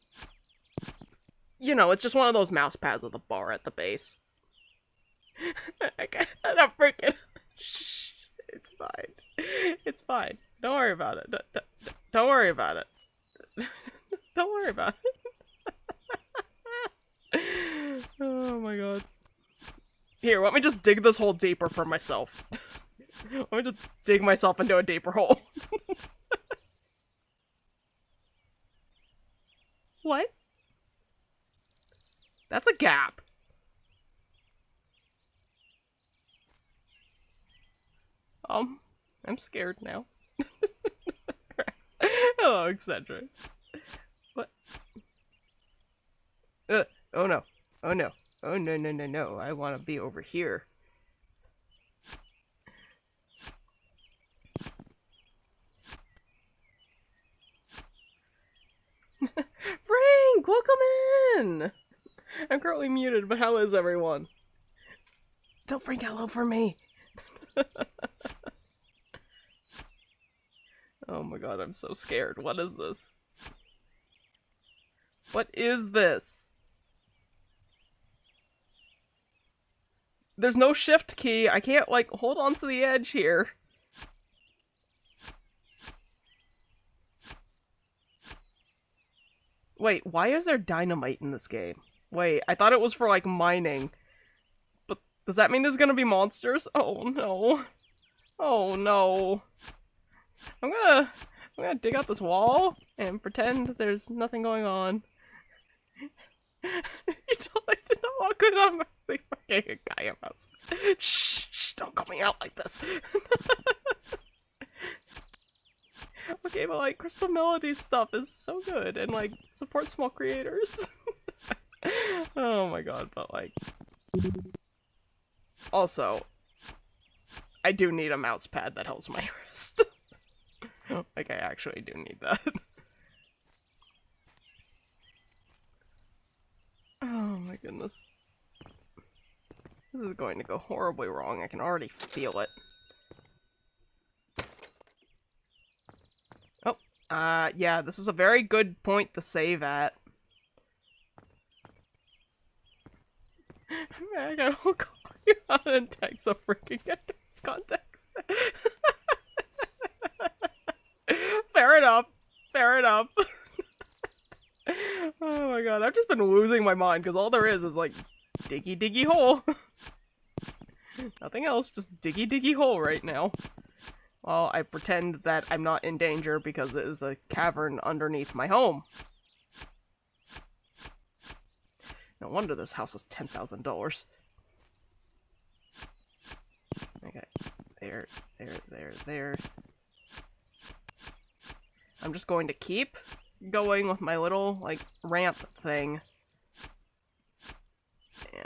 you know, it's just one of those mouse pads with a bar at the base. I'm not freaking... Shh, it's fine. It's fine. Don't worry about it. Don't worry about it. Don't worry about it. Oh my god. Here, let me just dig this hole deeper for myself. Let me just dig myself into a deeper hole. What? That's a gap. I'm scared now. Hello, eccentric. What? Oh no. Oh no. Oh no. I want to be over here. Frank, welcome in! I'm currently muted, but how is everyone? Don't freak out loud for me! Oh my god, I'm so scared. What is this? What is this? There's no shift key. I can't, like, hold on to the edge here. Wait, why is there dynamite in this game? Wait, I thought it was for, like, mining. But does that mean there's gonna be monsters? Oh no. Oh no. I'm gonna dig out this wall and pretend there's nothing going on. You totally did not walk good on my fucking guy mouse. Shh, don't call me out like this. Okay, but like Crystal Melody's stuff is so good and like support small creators. Oh my god, but like also I do need a mouse pad that holds my wrist. Like I actually do need that. Oh my goodness. This is going to go horribly wrong. I can already feel it. Oh, yeah, this is a very good point to save at. I will call you out and text so freaking get context. Fair enough. Fair enough. Oh my god, I've just been losing my mind because all there is like diggy hole. Nothing else, just diggy hole right now. While I pretend that I'm not in danger because it is a cavern underneath my home. No wonder this house was $10,000. Okay, there. I'm just going to keep going with my little, like, ramp thing.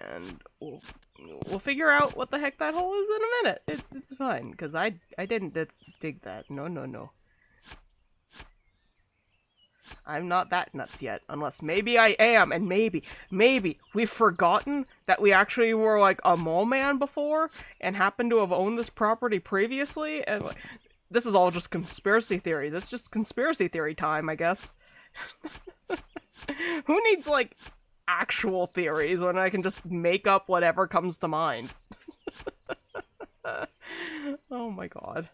And we'll figure out what the heck that hole is in a minute. It's fine, because I didn't dig that. No, no, no. I'm not that nuts yet, unless maybe I am, and maybe we've forgotten that we actually were, like, a mole man before, and happened to have owned this property previously, and this is all just conspiracy theories. It's just conspiracy theory time, I guess. Who needs, like, actual theories when I can just make up whatever comes to mind? Oh my god.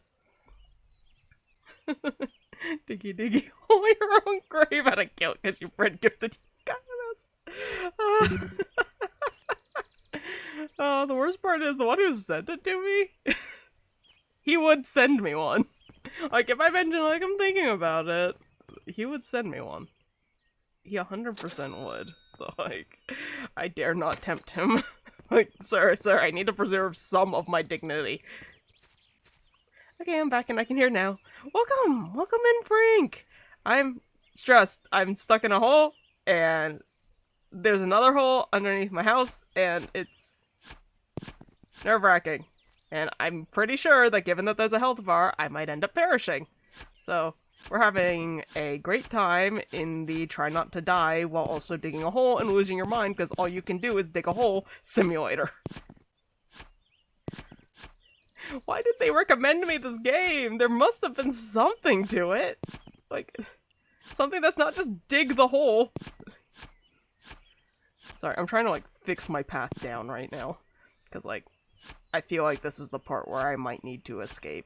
Diggy diggy hole your own grave at a guilt because your friend gifted you. God, oh, the worst part is the one who sent it to me. He would send me one. Like, if I mention, like, I'm thinking about it, he would send me one. He 100% would. So, like, I dare not tempt him. Like, sir, I need to preserve some of my dignity. Okay, I'm back and I can hear now. Welcome in, Frank! I'm stressed. I'm stuck in a hole, and there's another hole underneath my house, and it's nerve-wracking. And I'm pretty sure that given that there's a health bar, I might end up perishing. So, we're having a great time in the try not to die while also digging a hole and losing your mind, because all you can do is dig a hole simulator. Why did they recommend me this game? There must have been something to it. Like, something that's not just dig the hole. Sorry, I'm trying to, like, fix my path down right now. Because, like, I feel like this is the part where I might need to escape.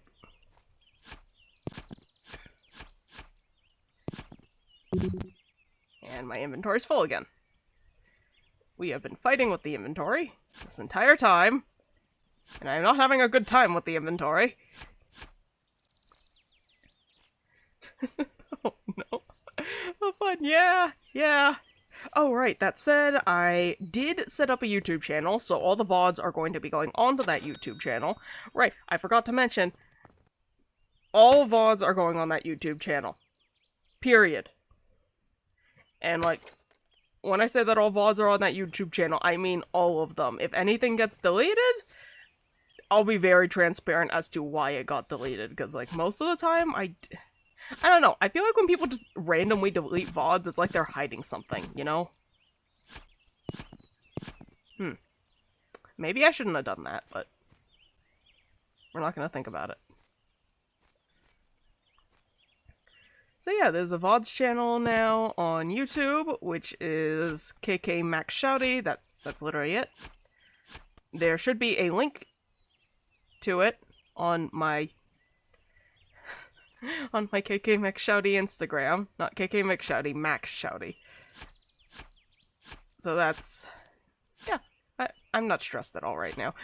And my inventory's full again. We have been fighting with the inventory this entire time. And I'm not having a good time with the inventory. Oh no. Oh fun, yeah. Oh right, that said, I did set up a YouTube channel, so all the VODs are going to be going onto that YouTube channel. Right, I forgot to mention, all VODs are going on that YouTube channel. Period. And like, when I say that all VODs are on that YouTube channel, I mean all of them. If anything gets deleted, I'll be very transparent as to why it got deleted, because, like, most of the time, I don't know, I feel like when people just randomly delete VODs, it's like they're hiding something, you know? Maybe I shouldn't have done that, but we're not gonna think about it. So yeah, there's a VODs channel now on YouTube, which is KK Max Shouty, that's literally it. There should be a link to it on my KK Max Shouty Instagram, not KK Max Shouty, Max Shouty. So that's, yeah, I'm not stressed at all right now.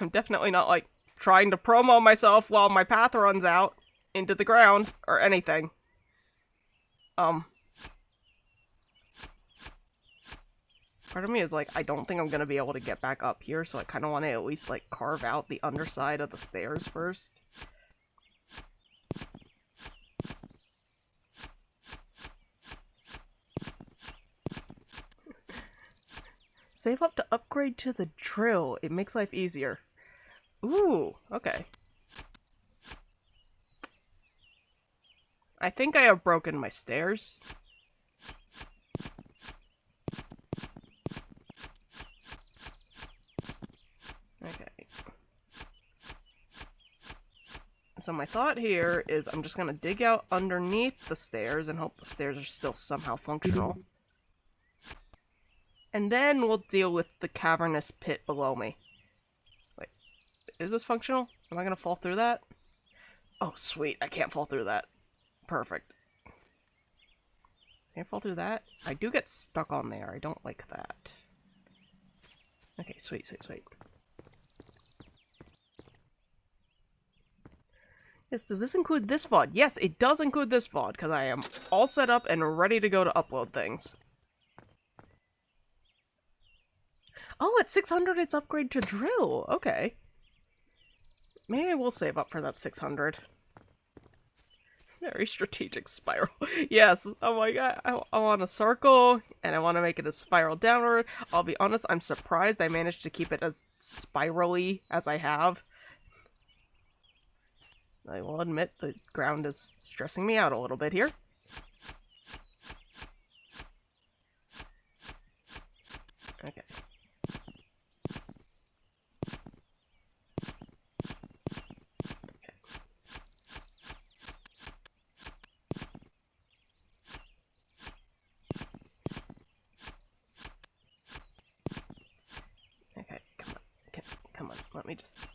I'm definitely not, like, trying to promo myself while my path runs out into the ground or anything. Part of me is like, I don't think I'm gonna be able to get back up here, so I kind of want to at least, like, carve out the underside of the stairs first. Save up to upgrade to the drill. It makes life easier. Ooh, okay. I think I have broken my stairs. Okay. So my thought here is I'm just gonna dig out underneath the stairs and hope the stairs are still somehow functional. And then we'll deal with the cavernous pit below me. Wait, is this functional? Am I gonna fall through that? Oh, sweet, I can't fall through that. Perfect. Can't fall through that? I do get stuck on there. I don't like that. Okay, sweet. Yes, does this include this VOD? Yes, it does include this VOD, because I am all set up and ready to go to upload things. Oh, at 600 it's upgrade to drill. Okay. Maybe I will save up for that 600. Very strategic spiral. Yes, I'm like, I want a circle, and I want to make it a spiral downward. I'll be honest, I'm surprised I managed to keep it as spirally as I have. I will admit the ground is stressing me out a little bit here. Okay. Okay, come on, let me just...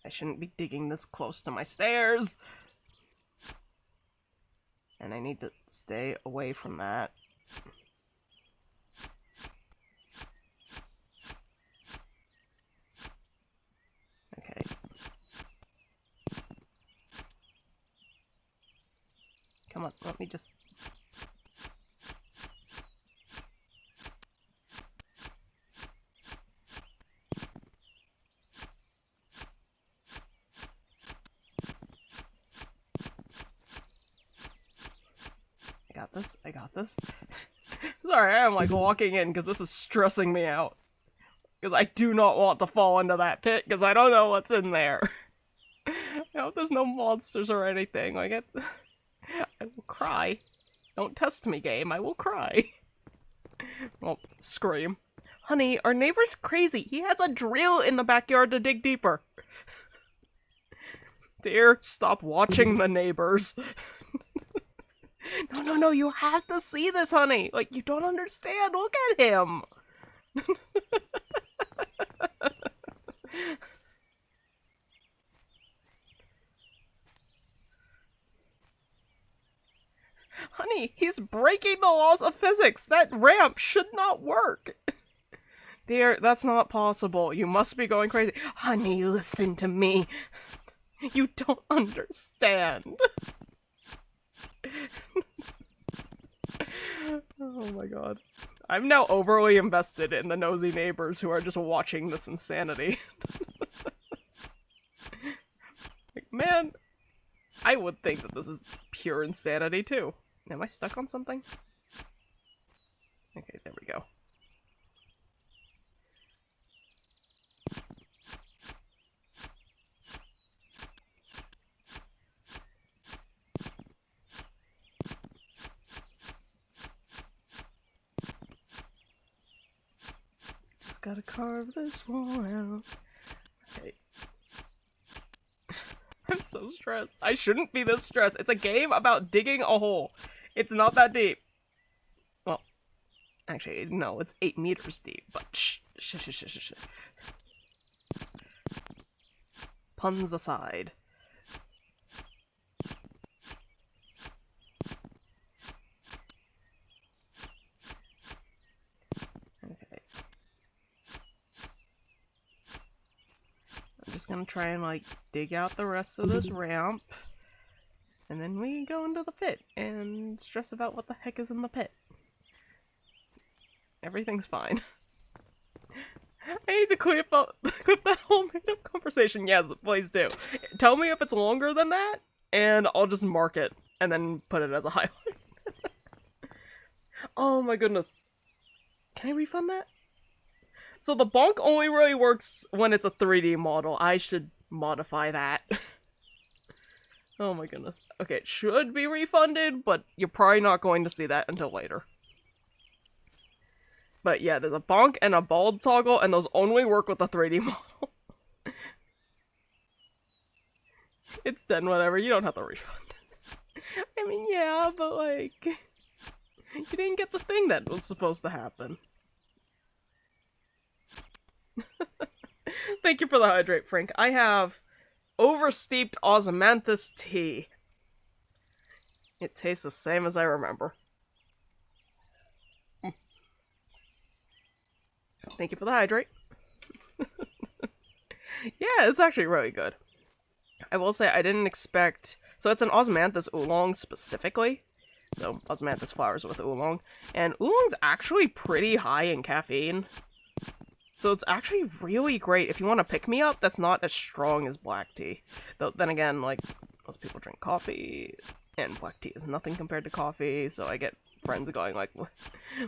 I shouldn't be digging this close to my stairs! And I need to stay away from that. Okay. Come on, let me just... I got this. Sorry, I'm like walking in because this is stressing me out. Because I do not want to fall into that pit because I don't know what's in there. I hope there's no monsters or anything. Like I will cry. Don't test me, game. I will cry. Well, scream. Honey, our neighbor's crazy. He has a drill in the backyard to dig deeper. Dear, stop watching the neighbors. No, you have to see this, honey! Like, you don't understand! Look at him! Honey, he's breaking the laws of physics! That ramp should not work! Dear, that's not possible. You must be going crazy. Honey, listen to me. You don't understand. Oh my god. I'm now overly invested in the nosy neighbors who are just watching this insanity. Like, man, I would think that this is pure insanity too. Am I stuck on something? Okay, there we go. Gotta carve this wall out. Okay. I'm so stressed. I shouldn't be this stressed. It's a game about digging a hole. It's not that deep. Well, actually, no, it's 8 meters deep, but shh. Puns aside. Just gonna try and like dig out the rest of this ramp, and then we go into the pit and stress about what the heck is in the pit. Everything's fine. I need to clip that whole made-up conversation. Yes, please do. Tell me if it's longer than that, and I'll just mark it and then put it as a highlight. Oh my goodness. Can I refund that? So the bonk only really works when it's a 3D model. I should modify that. Oh my goodness. Okay, it should be refunded, but you're probably not going to see that until later. But yeah, there's a bonk and a bald toggle, and those only work with the 3D model. It's done, whatever. You don't have to refund it. I mean, yeah, but like... You didn't get the thing that was supposed to happen. Thank you for the hydrate, Frank. I have oversteeped osmanthus tea. It tastes the same as I remember. Thank you for the hydrate. Yeah, it's actually really good. I will say I didn't expect... So it's an osmanthus oolong specifically. So osmanthus flowers with oolong. And oolong's actually pretty high in caffeine. So it's actually really great if you want to pick me up that's not as strong as black tea. Though then again, like, most people drink coffee, and black tea is nothing compared to coffee, so I get friends going like,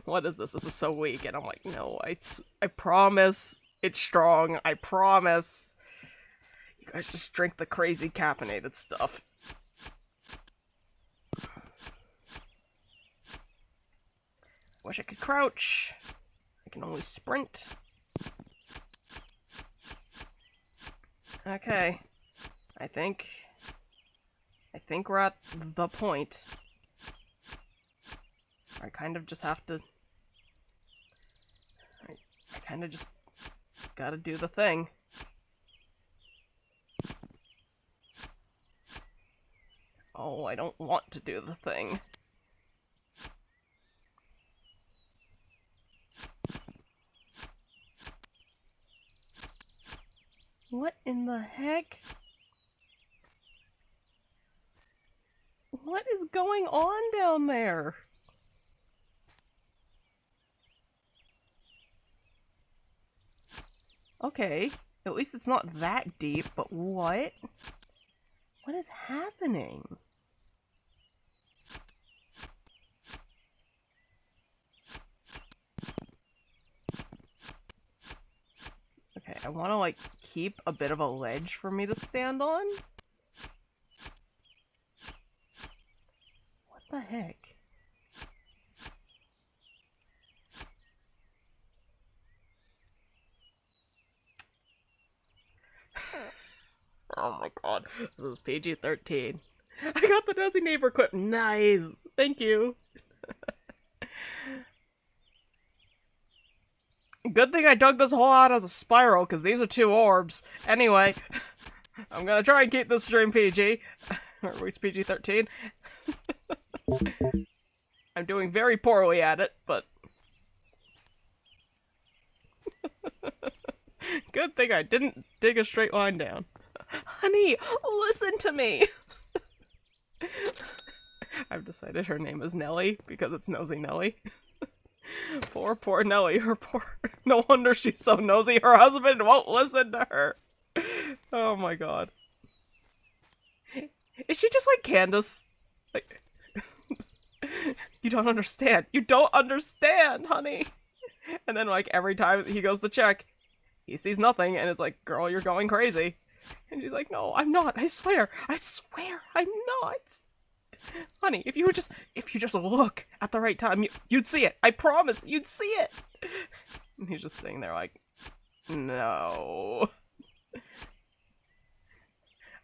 what is this? This is so weak. And I'm like, no, I promise it's strong. I promise. You guys just drink the crazy caffeinated stuff. Wish I could crouch. I can only sprint. Okay. I think we're at the point. I kind of just have to... I kind of just gotta do the thing. Oh, I don't want to do the thing. What in the heck? What is going on down there? Okay, at least it's not that deep, but what? What is happening? Okay, I want to, like, keep a bit of a ledge for me to stand on. What the heck? Oh my god, this is PG-13. I got the nosy neighbor quip. Nice! Thank you! Good thing I dug this hole out as a spiral, because these are 2 orbs. Anyway, I'm gonna try and keep this stream PG. Or at least PG-13. I'm doing very poorly at it, but... Good thing I didn't dig a straight line down. Honey, listen to me! I've decided her name is Nellie, because it's Nosy Nellie. Poor Nellie, no wonder she's so nosy, her husband won't listen to her. Oh my god. Is she just like Candace? Like... You don't understand. You don't understand, honey! And then, like, every time he goes to check, he sees nothing, and it's like, girl, you're going crazy. And she's like, no, I'm not, I swear, I'm not. Honey, if you just look at the right time, you'd see it. I promise, you'd see it. And he's just sitting there like, no.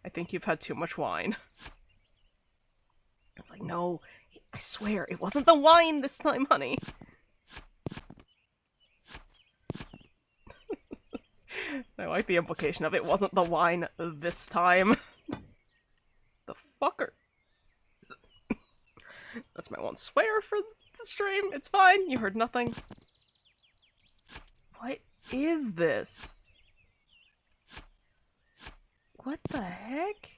I think you've had too much wine. It's like, no, I swear, it wasn't the wine this time, honey. I like the implication of it wasn't the wine this time. The fucker. That's my one swear for the stream. It's fine. You heard nothing. What is this? What the heck?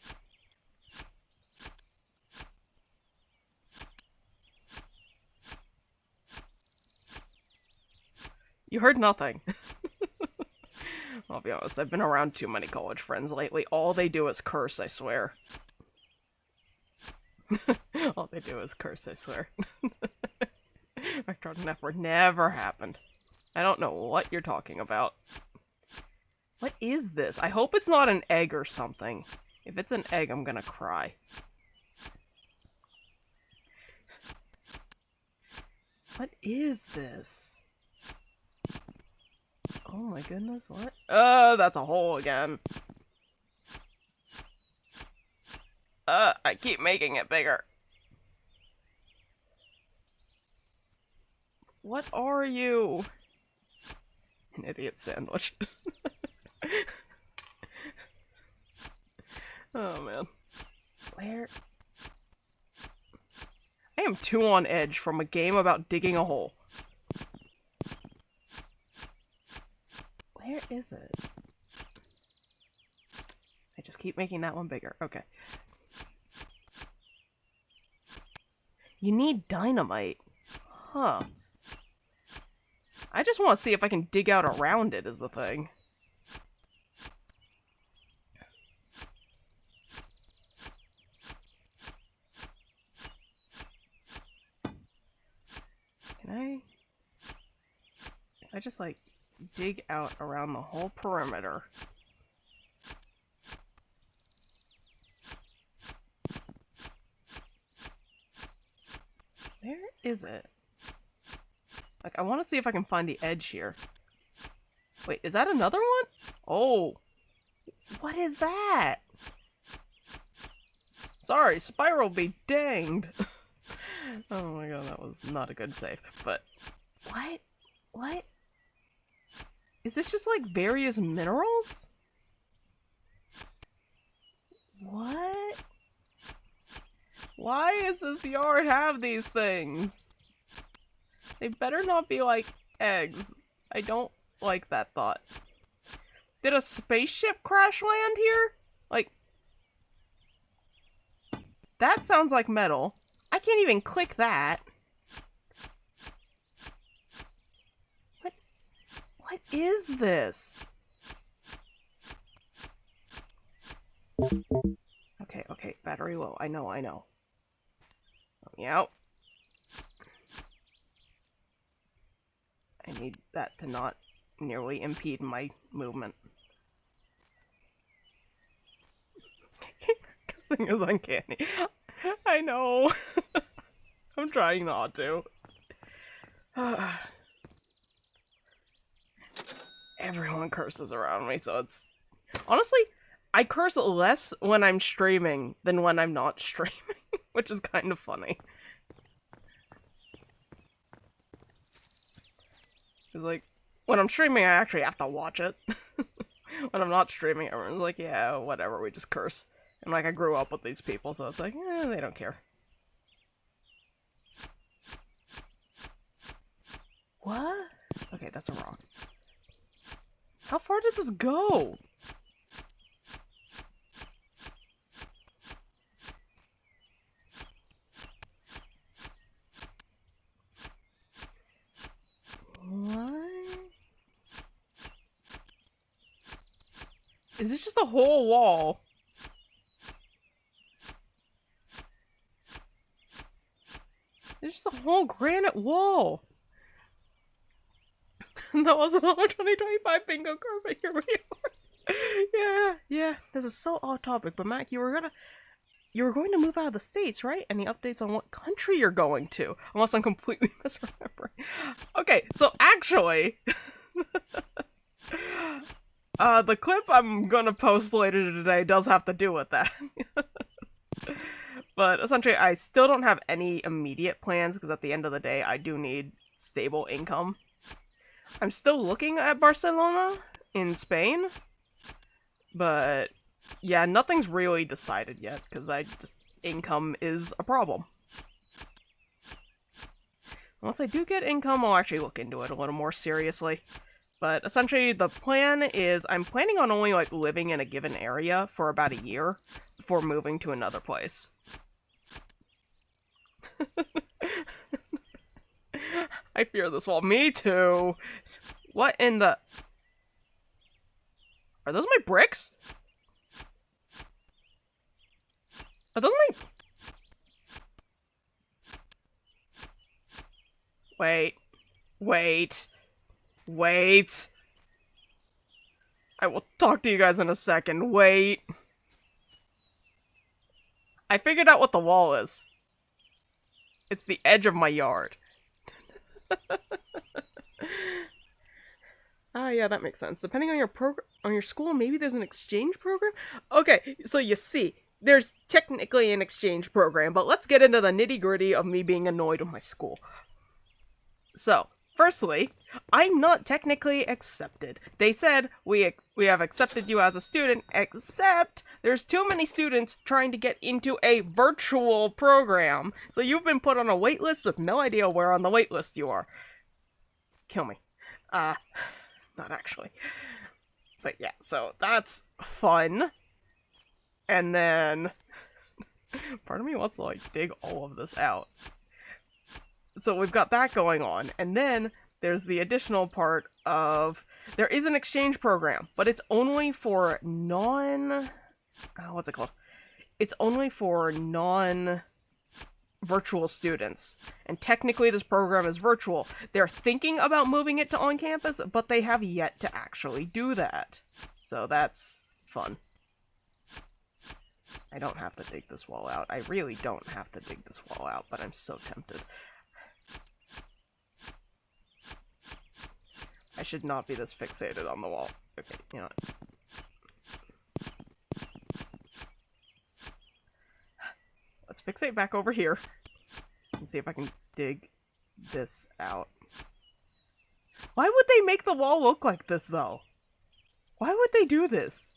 You heard nothing. I'll be honest, I've been around too many college friends lately. All they do is curse, I swear. All they do is curse, I swear. Retro Network never happened. I don't know what you're talking about. What is this? I hope it's not an egg or something. If it's an egg, I'm gonna cry. What is this? Oh my goodness, what? That's a hole again. I keep making it bigger. What are you? An idiot sandwich. Oh man. Where? I am 2 on edge from a game about digging a hole. Where is it? I just keep making that one bigger. Okay. You need dynamite. Huh. I just want to see if I can dig out around it is the thing. Can I just, like, dig out around the whole perimeter? Where is it? Like, I want to see if I can find the edge here. Wait, is that another one? Oh. What is that? Sorry, Spiral be danged. Oh my god, that was not a good save. But, what? What? Is this just like various minerals? What? Why does this yard have these things? They better not be like eggs. I don't like that thought. Did a spaceship crash land here? Like, that sounds like metal. I can't even click that. What is this? Okay, battery low. I know. Let me out. I need that to not nearly impede my movement. Cussing is uncanny. I know. I'm trying not to. Everyone curses around me, so it's... Honestly, I curse less when I'm streaming than when I'm not streaming, which is kind of funny. Because, like, when I'm streaming, I actually have to watch it. When I'm not streaming, everyone's like, yeah, whatever, we just curse. And, like, I grew up with these people, so it's like, they don't care. What? Okay, that's a rock. How far does this go? What? Is this just a whole wall? It's just a whole granite wall. That wasn't our 2025 bingo card, but here we are. Yeah. This is so off topic, but Mac, you were going to move out of the States, right? Any updates on what country you're going to? Unless I'm completely misremembering. Okay, so actually, the clip I'm gonna post later today does have to do with that. But essentially, I still don't have any immediate plans, because at the end of the day, I do need stable income. I'm still looking at Barcelona in Spain, but yeah, nothing's really decided yet, because income is a problem. Once I do get income, I'll actually look into it a little more seriously. But essentially, the plan is I'm planning on only, like, living in a given area for about a year before moving to another place. I fear this wall. Me too. What in the... Are those my bricks? Are those my... Wait. I will talk to you guys in a second. Wait. I figured out what the wall is. It's the edge of my yard. Yeah, that makes sense. Depending on your school, maybe there's an exchange program? Okay, so you see, there's technically an exchange program, but let's get into the nitty-gritty of me being annoyed with my school. So, firstly, I'm not technically accepted. They said, we have accepted you as a student, except there's too many students trying to get into a virtual program. So you've been put on a wait list with no idea where on the wait list you are. Kill me. Not actually. But yeah, so that's fun. And then... part of me wants to, like, dig all of this out. So we've got that going on. And then there's the additional part of there is an exchange program, but it's only for what's it called? It's only for non-virtual students. And technically this program is virtual. They're thinking about moving it to on-campus, but they have yet to actually do that. So that's fun. I don't have to dig this wall out. I really don't have to dig this wall out, but I'm so tempted. I should not be this fixated on the wall. Okay, you know what? Let's fixate back over here and see if I can dig this out. Why would they make the wall look like this, though? Why would they do this?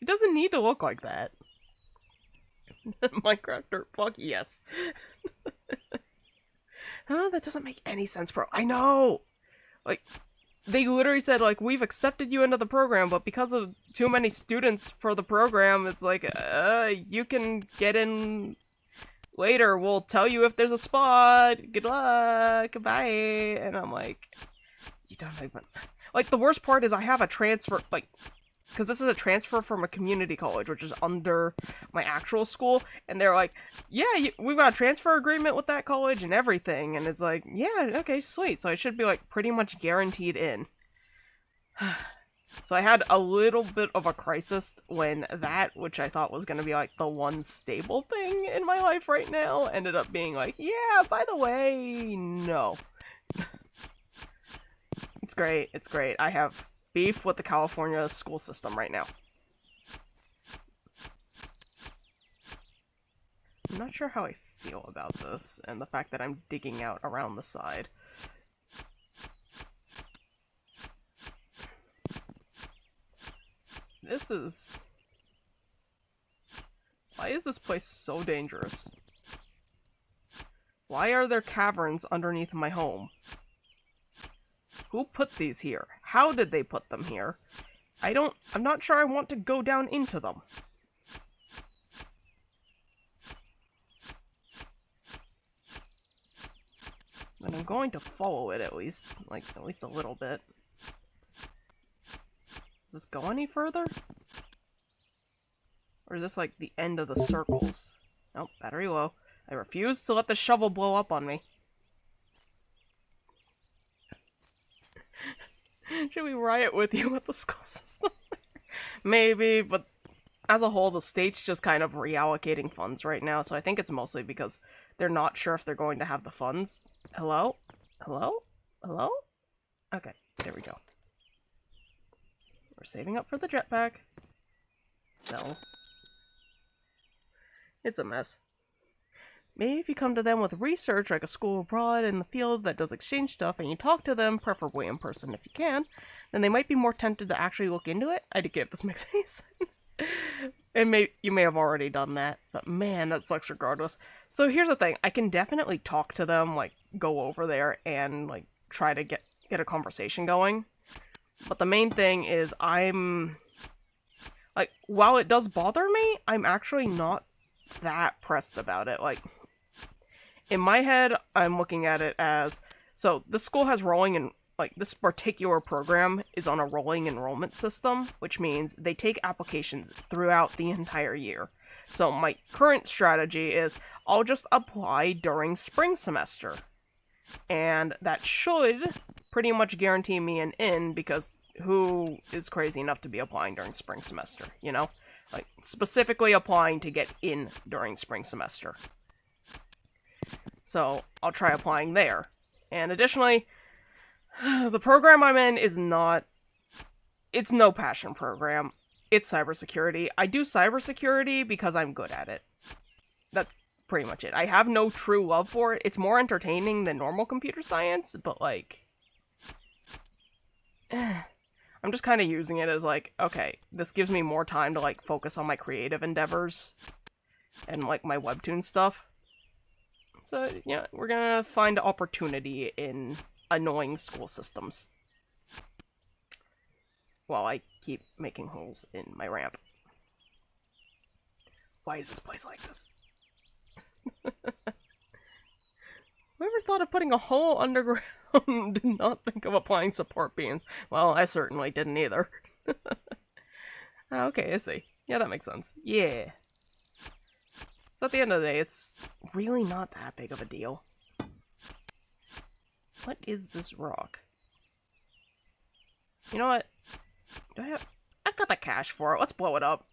It doesn't need to look like that. Minecraft, fuck yes. Huh? That doesn't make any sense, bro. I know! Like, they literally said, like, we've accepted you into the program, but because of too many students for the program, it's like, you can get in later. We'll tell you if there's a spot. Good luck. Goodbye. And I'm like, you don't even... Like, the worst part is I have a transfer, like, because this is a transfer from a community college, which is under my actual school, and they're like, yeah, we've got a transfer agreement with that college and everything, and it's like, yeah, okay, sweet, so I should be, like, pretty much guaranteed in. So I had a little bit of a crisis when that, which I thought was going to be, like, the one stable thing in my life right now, ended up being like, yeah, by the way, no. It's great, it's great. I have beef with the California school system right now. I'm not sure how I feel about this, and the fact that I'm digging out around the side. This is... Why is this place so dangerous? Why are there caverns underneath my home? Who put these here? How did they put them here? I'm not sure I want to go down into them. But I'm going to follow it at least. Like, at least a little bit. Does this go any further? Or is this like the end of the circles? Nope, battery low. I refuse to let the shovel blow up on me. Should we riot with you with the school system? Maybe, but as a whole, the state's just kind of reallocating funds right now, so I think it's mostly because they're not sure if they're going to have the funds. Hello? Hello? Hello? Okay, there we go. We're saving up for the jetpack. So, it's a mess. Maybe if you come to them with research, like a school abroad in the field that does exchange stuff, and you talk to them, preferably in person if you can, then they might be more tempted to actually look into it. I get if this makes any sense. And you may have already done that, but man, that sucks regardless. So here's the thing, I can definitely talk to them, like, go over there and, like, try to get a conversation going. But the main thing is I'm... Like, while it does bother me, I'm actually not that pressed about it. Like, in my head, I'm looking at it as, so this school has rolling and like this particular program is on a rolling enrollment system, which means they take applications throughout the entire year. So my current strategy is I'll just apply during spring semester. And that should pretty much guarantee me an in, because who is crazy enough to be applying during spring semester, you know? Like, specifically applying to get in during spring semester. So, I'll try applying there. And additionally, the program I'm in is not... It's no passion program. It's cybersecurity. I do cybersecurity because I'm good at it. That's pretty much it. I have no true love for it. It's more entertaining than normal computer science, but like... I'm just kind of using it as like, okay, this gives me more time to like focus on my creative endeavors and like my webtoon stuff. So, yeah, we're gonna find opportunity in annoying school systems while I keep making holes in my ramp. Why is this place like this? Whoever thought of putting a hole underground did not think of applying support beams. Well, I certainly didn't either. Okay, I see. Yeah, that makes sense. Yeah. So at the end of the day, it's really not that big of a deal. What is this rock? You know what? Do I have... I've got the cash for it. Let's blow it up.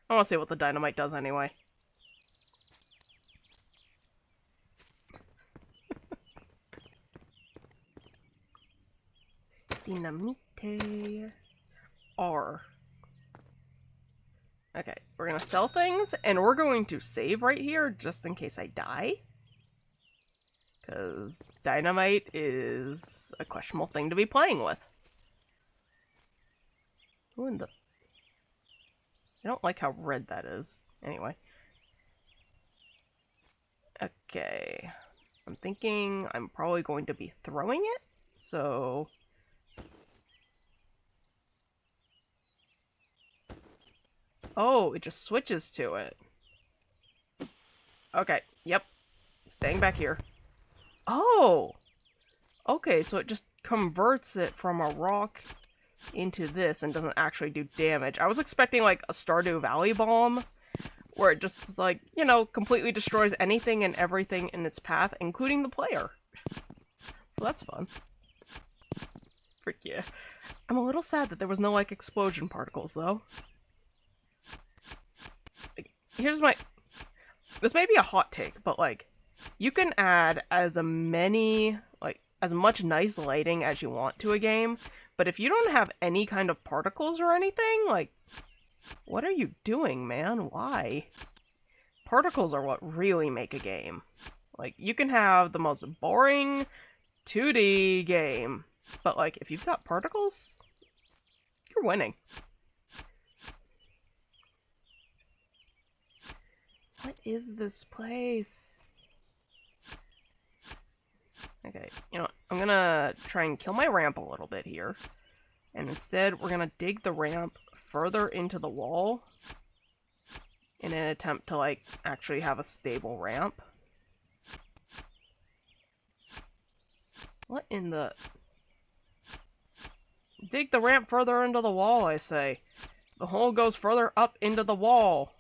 I want to see what the dynamite does anyway. Dynamite. R. Okay, we're gonna sell things, and we're going to save right here, just in case I die. Because dynamite is a questionable thing to be playing with. Who in the... I don't like how red that is. Anyway. Okay. I'm thinking I'm probably going to be throwing it, so... Oh, it just switches to it. Okay, yep. Staying back here. Oh! Okay, so it just converts it from a rock into this and doesn't actually do damage. I was expecting, like, a Stardew Valley bomb, where it just, like, you know, completely destroys anything and everything in its path, including the player. So that's fun. Frick yeah. I'm a little sad that there was no, like, explosion particles, though. Here's my... This may be a hot take, but, like, you can add as many, like, as much nice lighting as you want to a game, but if you don't have any kind of particles or anything, like, what are you doing, man? Why? Particles are what really make a game. Like, you can have the most boring 2D game, but, like, if you've got particles, you're winning. What is this place? Okay, you know what? I'm gonna try and kill my ramp a little bit here. And instead, we're gonna dig the ramp further into the wall in an attempt to, like, actually have a stable ramp. What in the... Dig the ramp further into the wall, I say. The hole goes further up into the wall.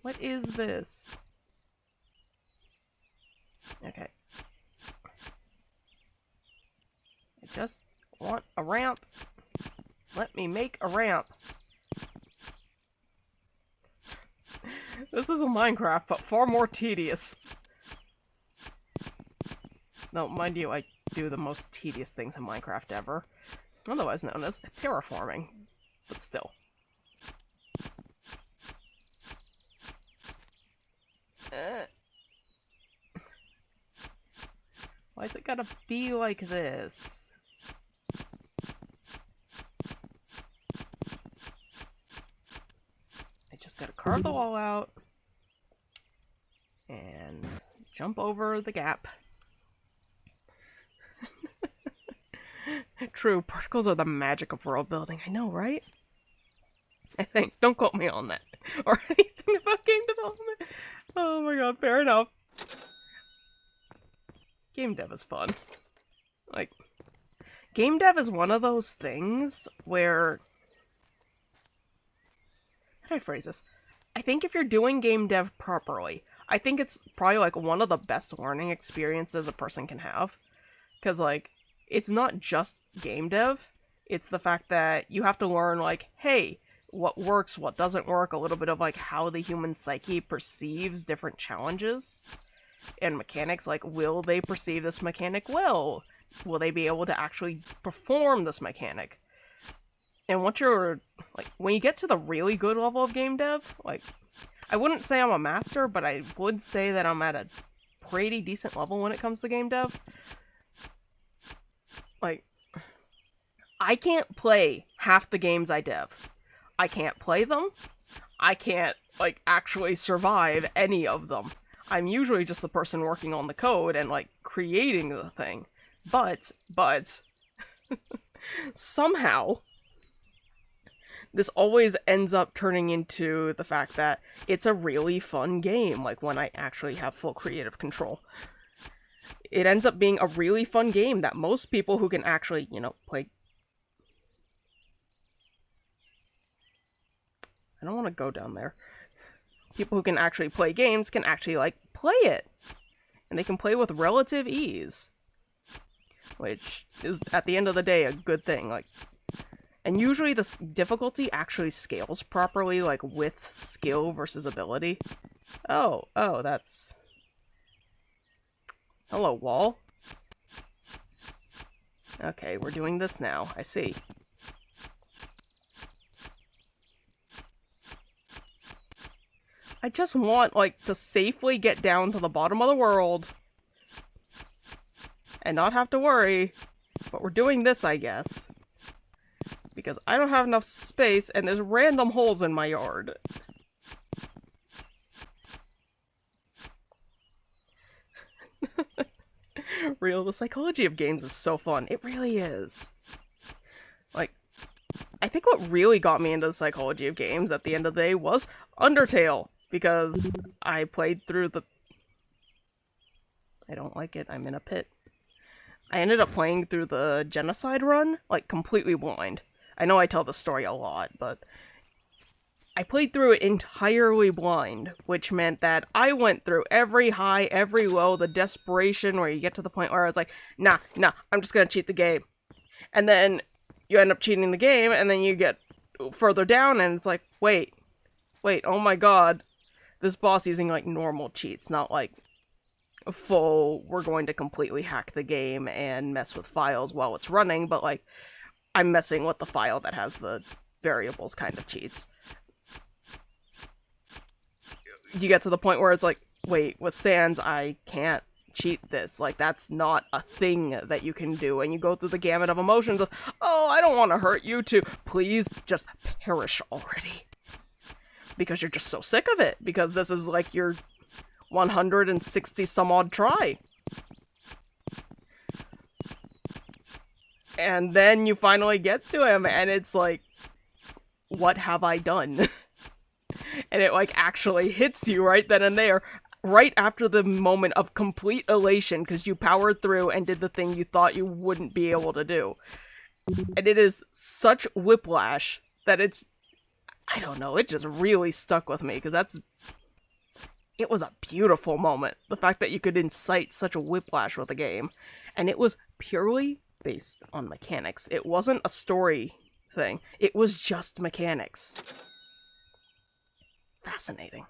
What is this? Okay. I just want a ramp. Let me make a ramp. This is a Minecraft, but far more tedious. No, mind you, I do the most tedious things in Minecraft ever. Otherwise known as terraforming. But still. Why is it gotta be like this? I just gotta carve the wall out and jump over the gap. True, particles are the magic of world building. I know, right? I think. Don't quote me on that. Or anything about game development. Oh my god, fair enough. Game dev is fun. Like, game dev is one of those things where... How do I phrase this? I think if you're doing game dev properly, I think it's probably, like, one of the best learning experiences a person can have. Because, like, it's not just game dev. It's the fact that you have to learn, like, hey, what works, what doesn't work, a little bit of, like, how the human psyche perceives different challenges and mechanics. Like, will they perceive this mechanic well? Will they be able to actually perform this mechanic? And once you're, like, when you get to the really good level of game dev, like, I wouldn't say I'm a master, but I would say that I'm at a pretty decent level when it comes to game dev. Like, I can't play half the games I dev. I can't play them. I can't, like, actually survive any of them. I'm usually just the person working on the code and, like, creating the thing. But, somehow, this always ends up turning into the fact that it's a really fun game, like when I actually have full creative control. It ends up being a really fun game that most people who can actually, you know, play... I don't want to go down there. People who can actually play games can actually, like, play it. And they can play with relative ease. Which is, at the end of the day, a good thing. Like, and usually the difficulty actually scales properly, like, with skill versus ability. Oh, that's... Hello, wall. Okay, we're doing this now. I see. I just want, like, to safely get down to the bottom of the world. And not have to worry. But we're doing this, I guess. Because I don't have enough space, and there's random holes in my yard. Real, the psychology of games is so fun. It really is. Like, I think what really got me into the psychology of games at the end of the day was Undertale. Because I played through the... I don't like it. I'm in a pit. I ended up playing through the genocide run, like, completely blind. I know I tell the story a lot, but... I played through it entirely blind, which meant that I went through every high, every low, the desperation where you get to the point where I was like, nah, I'm just gonna cheat the game. And then you end up cheating the game, and then you get further down, and it's like, wait, oh my god. This boss using, like, normal cheats, not, like, full, we're going to completely hack the game and mess with files while it's running, but, like, I'm messing with the file that has the variables kind of cheats. You get to the point where it's like, wait, with Sans, I can't cheat this. Like, that's not a thing that you can do. And you go through the gamut of emotions of, oh, I don't want to hurt you too. Please just perish already. Because you're just so sick of it. Because this is like your 160 some odd try. And then you finally get to him, and it's like, what have I done? And it, like, actually hits you right then and there, right after the moment of complete elation, because you powered through and did the thing you thought you wouldn't be able to do. And it is such whiplash that it's, I don't know, it just really stuck with me, because it was a beautiful moment. The fact that you could incite such a whiplash with a game. And it was purely based on mechanics. It wasn't a story thing. It was just mechanics. Fascinating.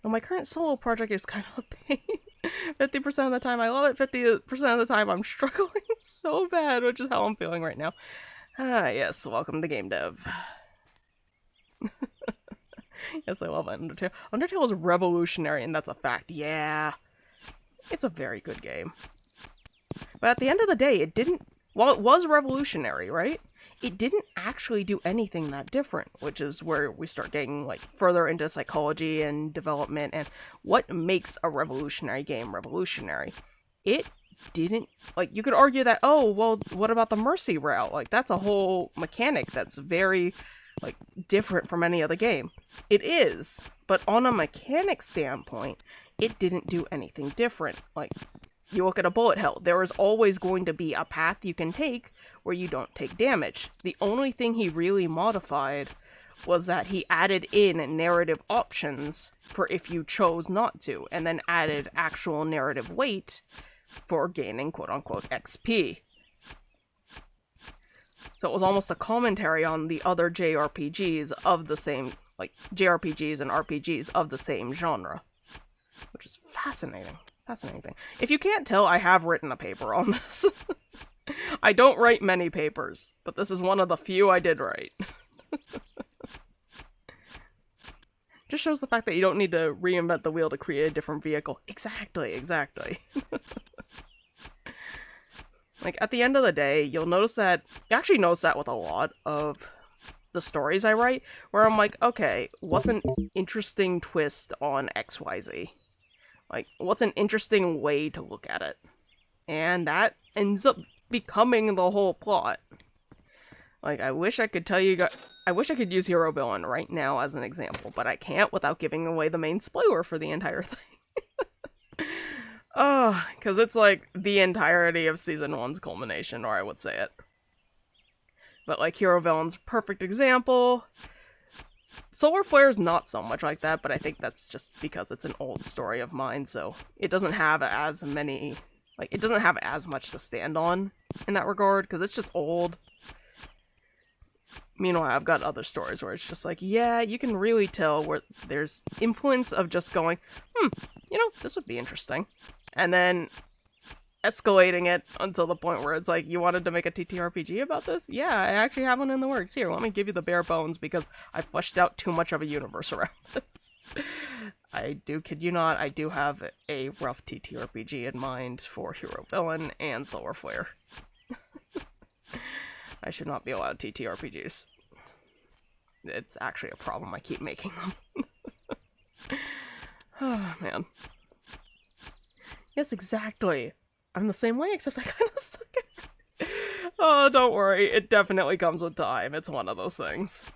Though my current solo project is kind of a pain. 50% of the time I love it, 50% of the time I'm struggling so bad, which is how I'm feeling right now. Ah, yes, welcome to Game Dev. Yes, I love Undertale. Undertale is revolutionary, and that's a fact. Yeah. It's a very good game. But at the end of the day, it didn't... While it was revolutionary, right? It didn't actually do anything that different, which is where we start getting, like, further into psychology and development and what makes a revolutionary game revolutionary. It didn't, like, you could argue that, oh, well, what about the mercy route? Like, that's a whole mechanic that's very, like, different from any other game. It is, but on a mechanic standpoint, it didn't do anything different. Like, you look at a bullet hell, there is always going to be a path you can take where you don't take damage. The only thing he really modified was that he added in narrative options for if you chose not to, and then added actual narrative weight for gaining quote-unquote XP. So it was almost a commentary on the other JRPGs of the same, like, JRPGs and RPGs of the same genre. Which is fascinating. Fascinating thing. If you can't tell, I have written a paper on this. I don't write many papers, but this is one of the few I did write. Just shows the fact that you don't need to reinvent the wheel to create a different vehicle. Exactly. Like, at the end of the day, you'll notice that... You actually notice that with a lot of the stories I write, where I'm like, okay, what's an interesting twist on XYZ? Like, what's an interesting way to look at it? And that ends up becoming the whole plot. Like, I wish I could tell you guys... I wish I could use Hero Villain right now as an example, but I can't without giving away the main spoiler for the entire thing. Oh, because it's like the entirety of Season 1's culmination, or I would say it. But like, Hero Villain's perfect example. Solar Flare's not so much like that, but I think that's just because it's an old story of mine, so it doesn't have as many... Like, it doesn't have as much to stand on in that regard, because it's just old. Meanwhile, I've got other stories where it's just like, yeah, you can really tell where there's influence of just going, you know, this would be interesting. And then escalating it until the point where it's like, you wanted to make a TTRPG about this? Yeah, I actually have one in the works. Here, let me give you the bare bones because I fleshed out too much of a universe around this. I do, kid you not, I do have a rough TTRPG in mind for Hero Villain and Solar Flare. I should not be allowed TTRPGs. It's actually a problem, I keep making them. Oh, man. Yes, exactly. I'm the same way, except I kind of suck at it. Oh, don't worry, it definitely comes with time. It's one of those things.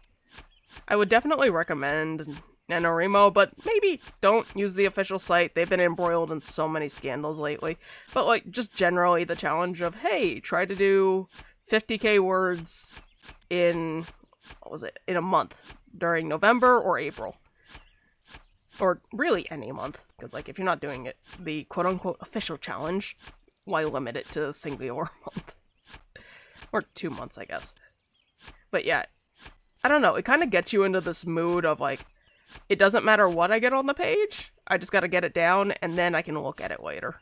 I would definitely recommend NaNoWriMo, but maybe don't use the official site. They've been embroiled in so many scandals lately. But, like, just generally the challenge of, hey, try to do 50k words in, what was it, in a month, during November or April. Or really any month, because like if you're not doing it, the quote-unquote official challenge, why limit it to a singular month? Or 2 months, I guess. But yeah, I don't know, it kind of gets you into this mood of like, it doesn't matter what I get on the page, I just gotta get it down, and then I can look at it later.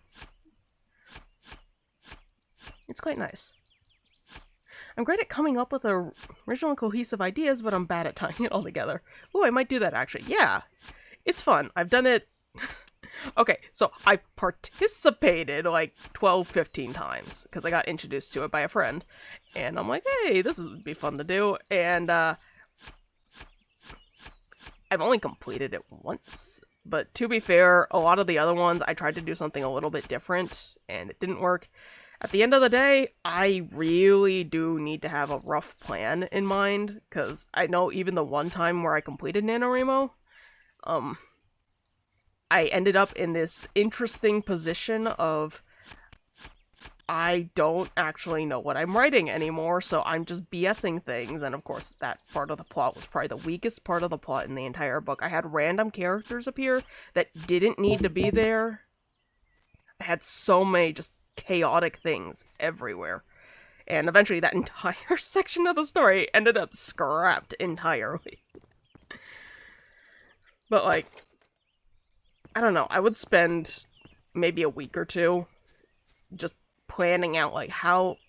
It's quite nice. I'm great at coming up with original cohesive ideas, but I'm bad at tying it all together. Ooh, I might do that actually. Yeah, it's fun. I've done it... Okay, so I participated like 12, 15 times, because I got introduced to it by a friend. And I'm like, hey, this would be fun to do. And I've only completed it once. But to be fair, a lot of the other ones, I tried to do something a little bit different, and it didn't work. At the end of the day, I really do need to have a rough plan in mind, because I know even the one time where I completed NaNoWriMo, I ended up in this interesting position of I don't actually know what I'm writing anymore, so I'm just BSing things, and of course that part of the plot was probably the weakest part of the plot in the entire book. I had random characters appear that didn't need to be there. I had so many just chaotic things everywhere. And eventually that entire section of the story ended up scrapped entirely. But like, I don't know, I would spend maybe a week or two just planning out like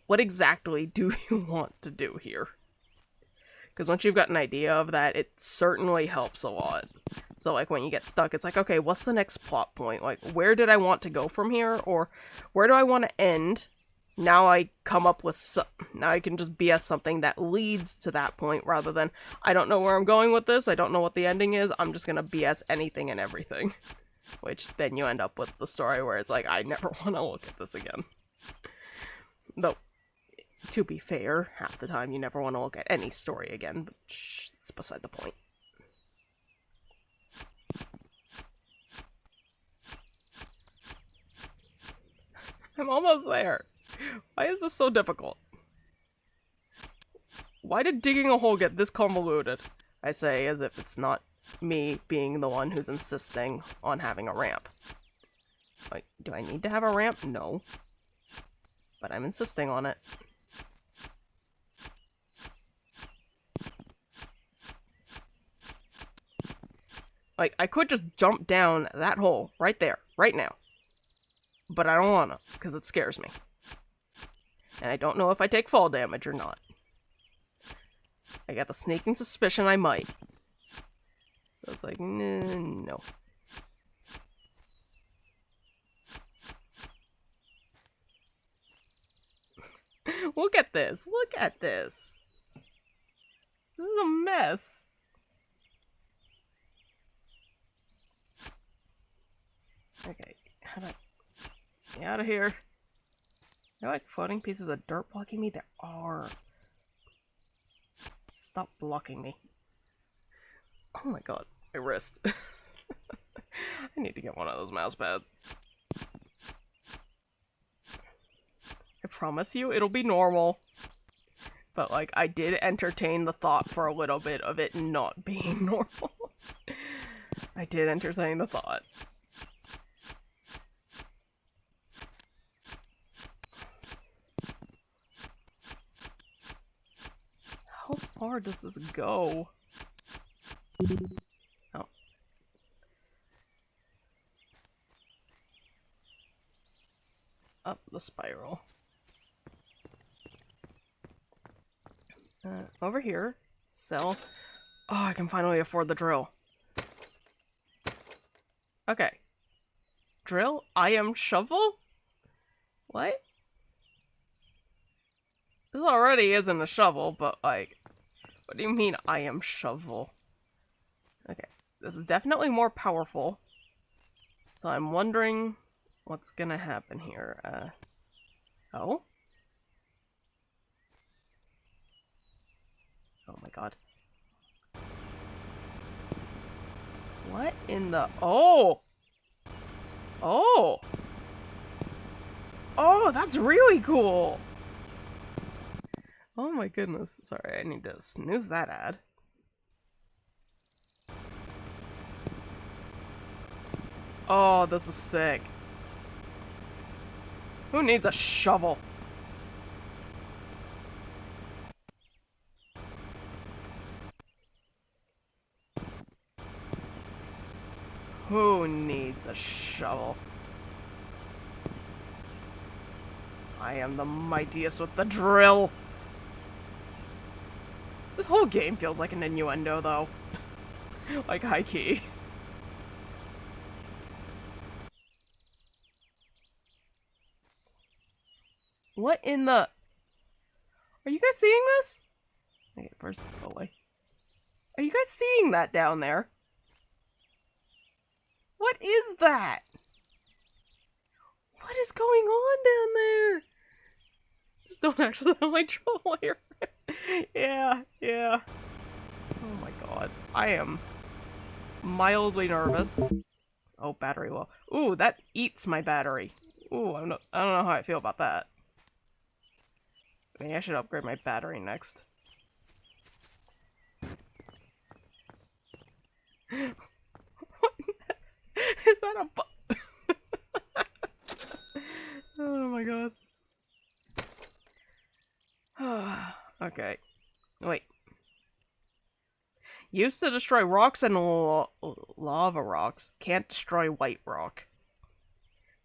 what exactly do you want to do here? Because once you've got an idea of that, it certainly helps a lot. So like when you get stuck, it's like, okay, what's the next plot point? Like, where did I want to go from here? Or where do I want to end? Now I come up with now I can just BS something that leads to that point rather than, I don't know where I'm going with this, I don't know what the ending is, I'm just gonna BS anything and everything. Which then you end up with the story where it's like, I never want to look at this again. Though, to be fair, half the time you never want to look at any story again, but that's beside the point. I'm almost there. Why is this so difficult? Why did digging a hole get this convoluted? I say as if it's not me being the one who's insisting on having a ramp. Like, do I need to have a ramp? No. But I'm insisting on it. Like, I could just jump down that hole right there, right now. But I don't want to, because it scares me. And I don't know if I take fall damage or not. I got the sneaking suspicion I might. So it's like, no. Look at this. Look at this. This is a mess. Okay, how do I get out of here? Are there like floating pieces of dirt blocking me? There are. Stop blocking me. Oh my god, my wrist. I need to get one of those mouse pads. I promise you, it'll be normal. But, like, I did entertain the thought for a little bit of it not being normal. I did entertain the thought. How far does this go? Oh. Up the spiral. Over here. Sell. Oh, I can finally afford the drill. Okay. Drill? I am shovel? What? This already isn't a shovel, but like, what do you mean I am shovel? Okay, this is definitely more powerful. So I'm wondering what's gonna happen here. Oh? Oh my god. What in the... Oh! Oh! Oh, that's really cool! Oh my goodness. Sorry, I need to snooze that ad. Oh, this is sick. Who needs a shovel? Who needs a shovel? I am the mightiest with the drill. This whole game feels like an innuendo, though. Like, high-key. What in the... Are you guys seeing this? Okay, first, go away. Are you guys seeing that down there? What is that? What is going on down there? Just don't accidentally troll while you're... Yeah. Oh my god. I am mildly nervous. Oh, battery low. Ooh, that eats my battery. Ooh, I don't know how I feel about that. Maybe I should upgrade my battery next. Is that a oh my god. Okay. Wait. Used to destroy rocks and lava rocks. Can't destroy white rock.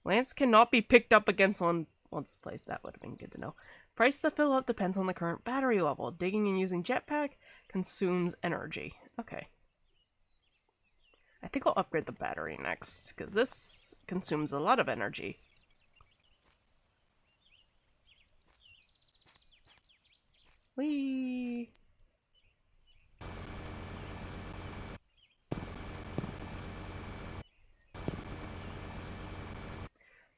Lamps cannot be picked up against once placed. That would have been good to know. Price to fill up depends on the current battery level. Digging and using jetpack consumes energy. Okay. I think I'll upgrade the battery next, because this consumes a lot of energy. Whee!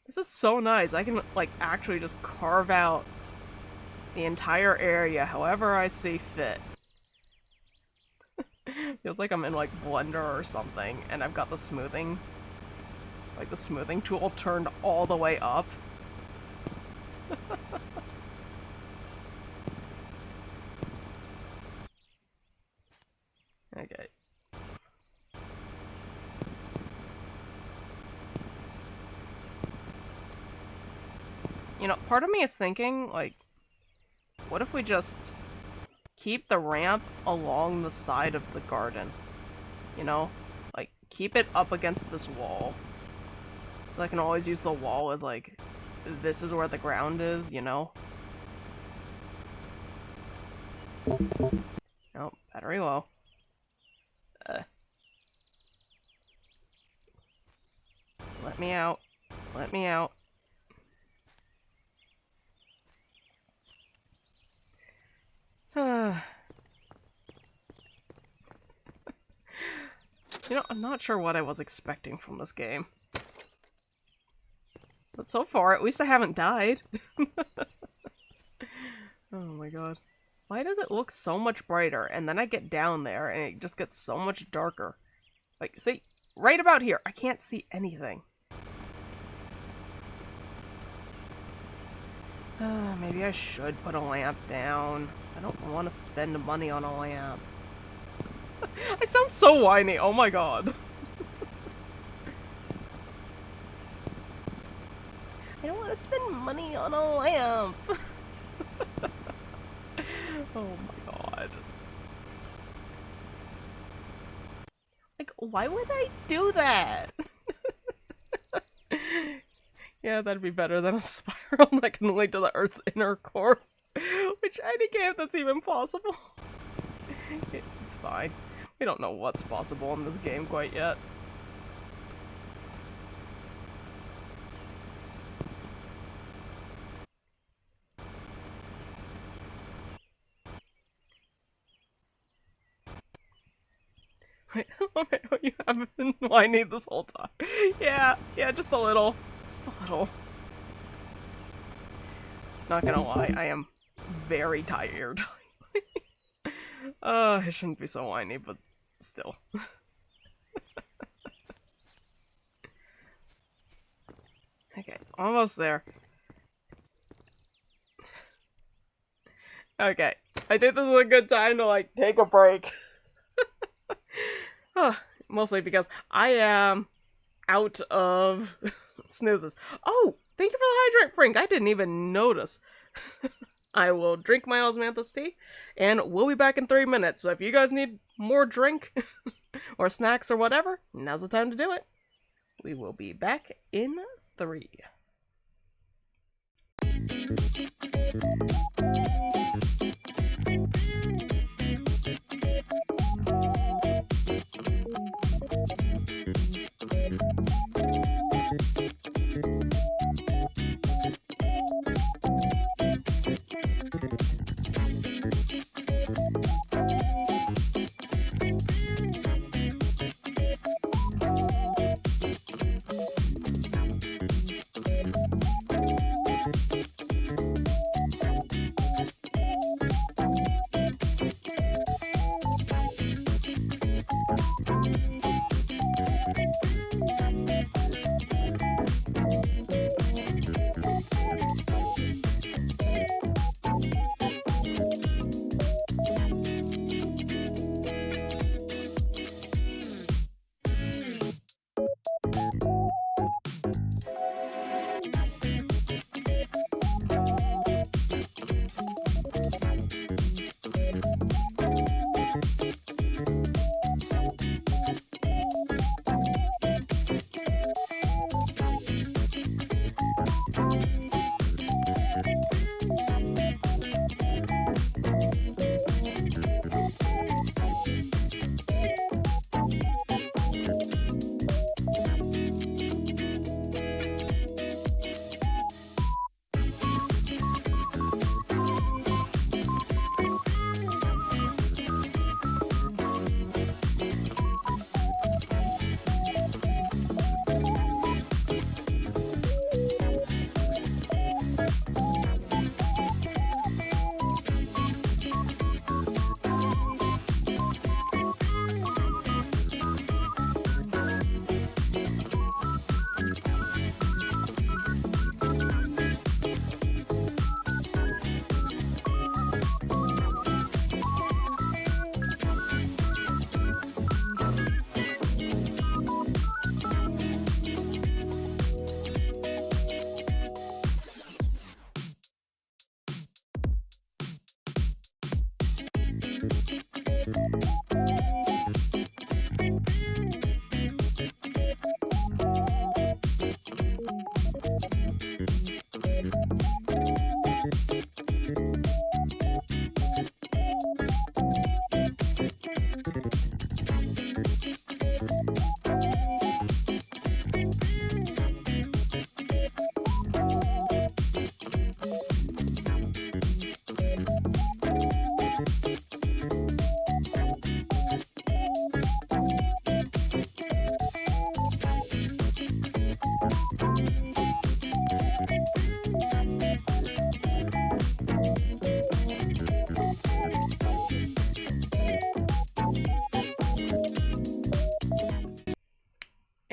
This is so nice. I can, like, actually just carve out the entire area however I see fit. Feels like I'm in, like, Blender or something, and I've got the smoothing, like, the smoothing tool turned all the way up. Okay. You know, part of me is thinking, like, what if we just keep the ramp along the side of the garden? You know? Like, keep it up against this wall. So I can always use the wall as, like, this is where the ground is, you know? Nope, battery low. Let me out. Let me out. You know, I'm not sure what I was expecting from this game. But so far, at least I haven't died. Oh my god. Why does it look so much brighter? And then I get down there and it just gets so much darker. Like, see, right about here, I can't see anything. Maybe I should put a lamp down. I don't want to spend money on a lamp. I sound so whiny, oh my god. I don't want to spend money on a lamp. Oh my god. Like, why would I do that? Yeah, that'd be better than a spiral that can lead to the Earth's inner core. Which any game that's even possible. It's fine. We don't know what's possible in this game quite yet. Wait, you haven't been whiny this whole time. Yeah, just a little. Just a little. Not gonna lie, I am very tired. I shouldn't be so whiny, but still. Okay, almost there. Okay, I think this is a good time to, like, take a break. Mostly because I am out of snoozes. Oh, thank you for the hydrant, Frank. I didn't even notice. I will drink my osmanthus tea, and we'll be back in 3 minutes. So if you guys need more drink, or snacks or whatever, now's the time to do it. We will be back in 3.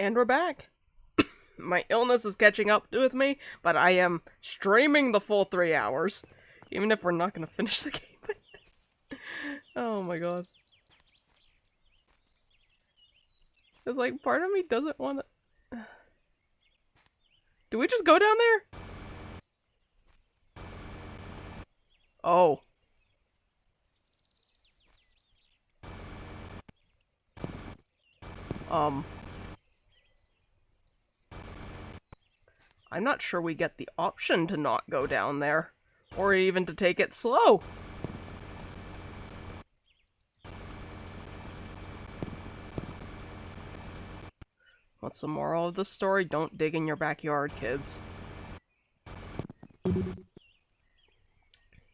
And we're back. My illness is catching up with me, but I am streaming the full 3 hours. Even if we're not gonna finish the game. Oh my god. It's like, part of me doesn't want to... Do we just go down there? Oh. I'm not sure we get the option to not go down there. Or even to take it slow. What's the moral of the story? Don't dig in your backyard, kids.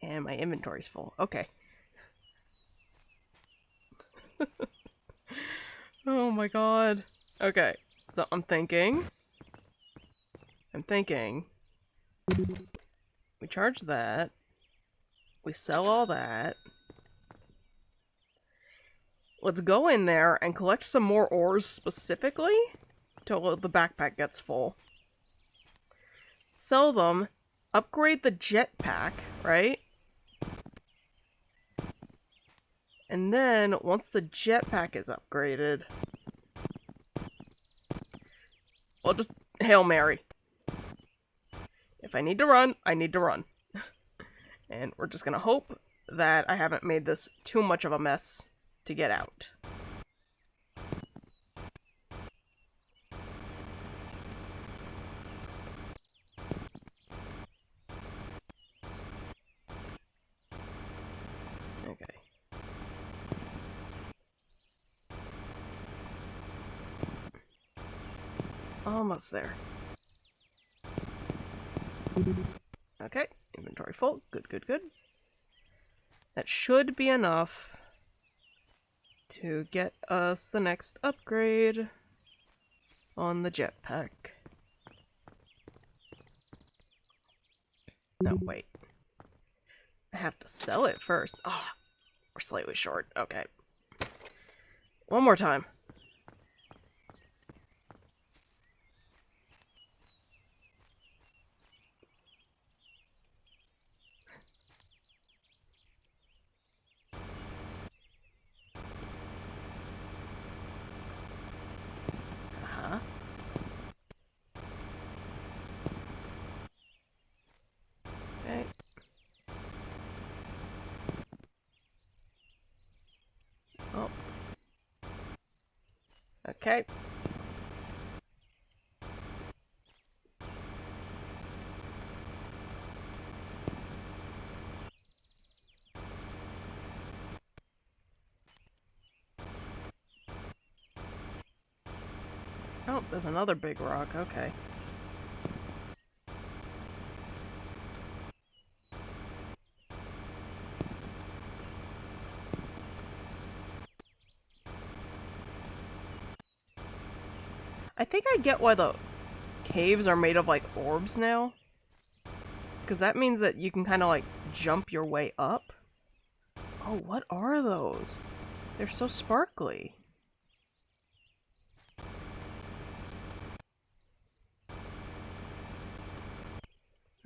And my inventory's full. Okay. Oh my god. Okay, so I'm thinking... We charge that. We sell all that. Let's go in there and collect some more ores specifically till the backpack gets full. Sell them. Upgrade the jetpack, right? And then, once the jetpack is upgraded... We'll just Hail Mary. If I need to run, I need to run. And we're just gonna hope that I haven't made this too much of a mess to get out. Okay. Almost there. Okay, inventory full. Good, good, good. That should be enough to get us the next upgrade on the jetpack. No, wait. I have to sell it first. Ah, we're slightly short. Okay. One more time. Okay. Oh. Okay. Oh, there's another big rock. Okay. I think I get why the caves are made of, like, orbs now. Because that means that you can kind of, like, jump your way up. Oh, what are those? They're so sparkly.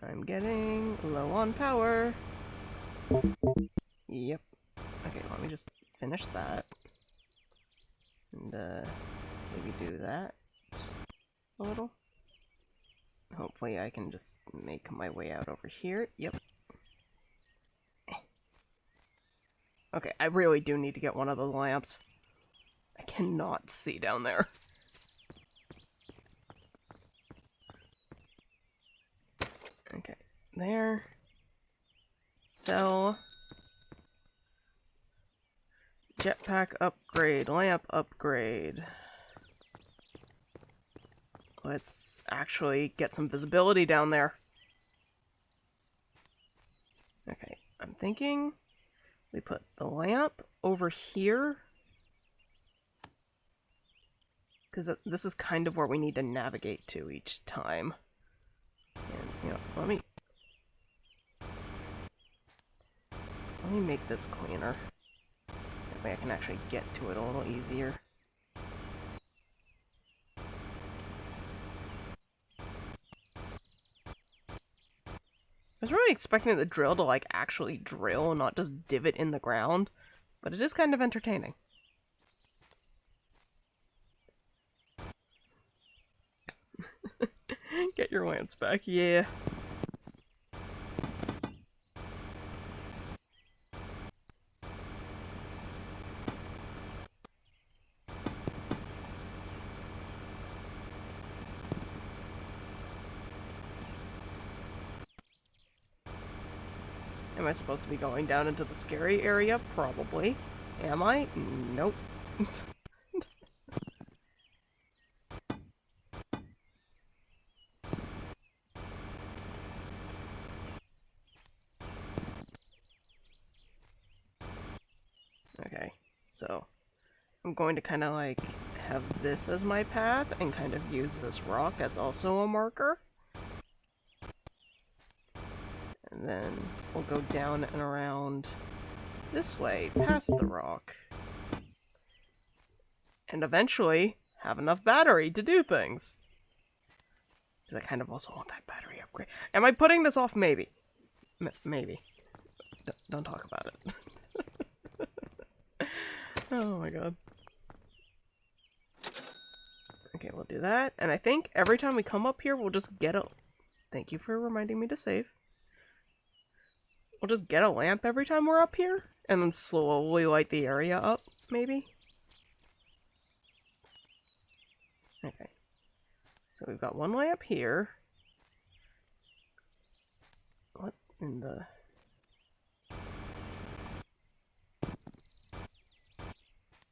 I'm getting low on power. Yep. Okay, let me just finish that. And, maybe do that a little. Hopefully I can just make my way out over here. Yep. Okay, I really do need to get one of those lamps. I cannot see down there. Okay, there. Sell. Jetpack upgrade. Lamp upgrade. Let's actually get some visibility down there. Okay, I'm thinking we put the lamp over here. Because this is kind of where we need to navigate to each time. And, you know, let me make this cleaner. That way I can actually get to it a little easier. was really expecting the drill to, like, actually drill and not just divot in the ground, but it is kind of entertaining. Get your lance back, yeah. Am I supposed to be going down into the scary area? Probably. Am I? Nope. Okay, so I'm going to kind of like have this as my path and kind of use this rock as also a marker. And then we'll go down and around this way, past the rock. And eventually have enough battery to do things. Because I kind of also want that battery upgrade. Am I putting this off? Maybe. Maybe. Don't talk about it. Oh my god. Okay, we'll do that. And I think every time we come up here, we'll just get a... Thank you for reminding me to save. We'll just get a lamp every time we're up here. And then slowly light the area up, maybe? Okay. So we've got one lamp here. What in the...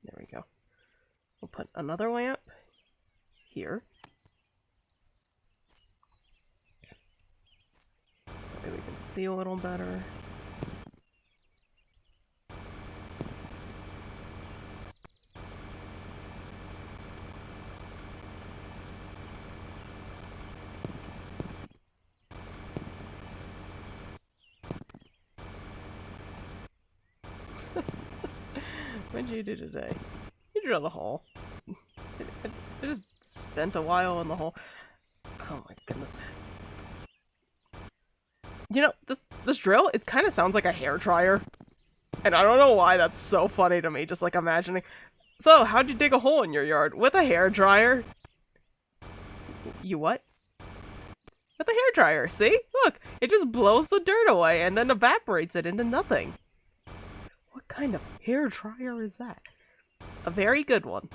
There we go. We'll put another lamp here. That way we can see a little better. What did you do today? You drilled a hole. I just spent a while in the hole. Oh my goodness. You know, this drill, it kind of sounds like a hair dryer. And I don't know why that's so funny to me, just like imagining. So, how'd you dig a hole in your yard? With a hair dryer? You what? With a hair dryer, see? Look, it just blows the dirt away and then evaporates it into nothing. What kind of hair dryer is that? A very good one.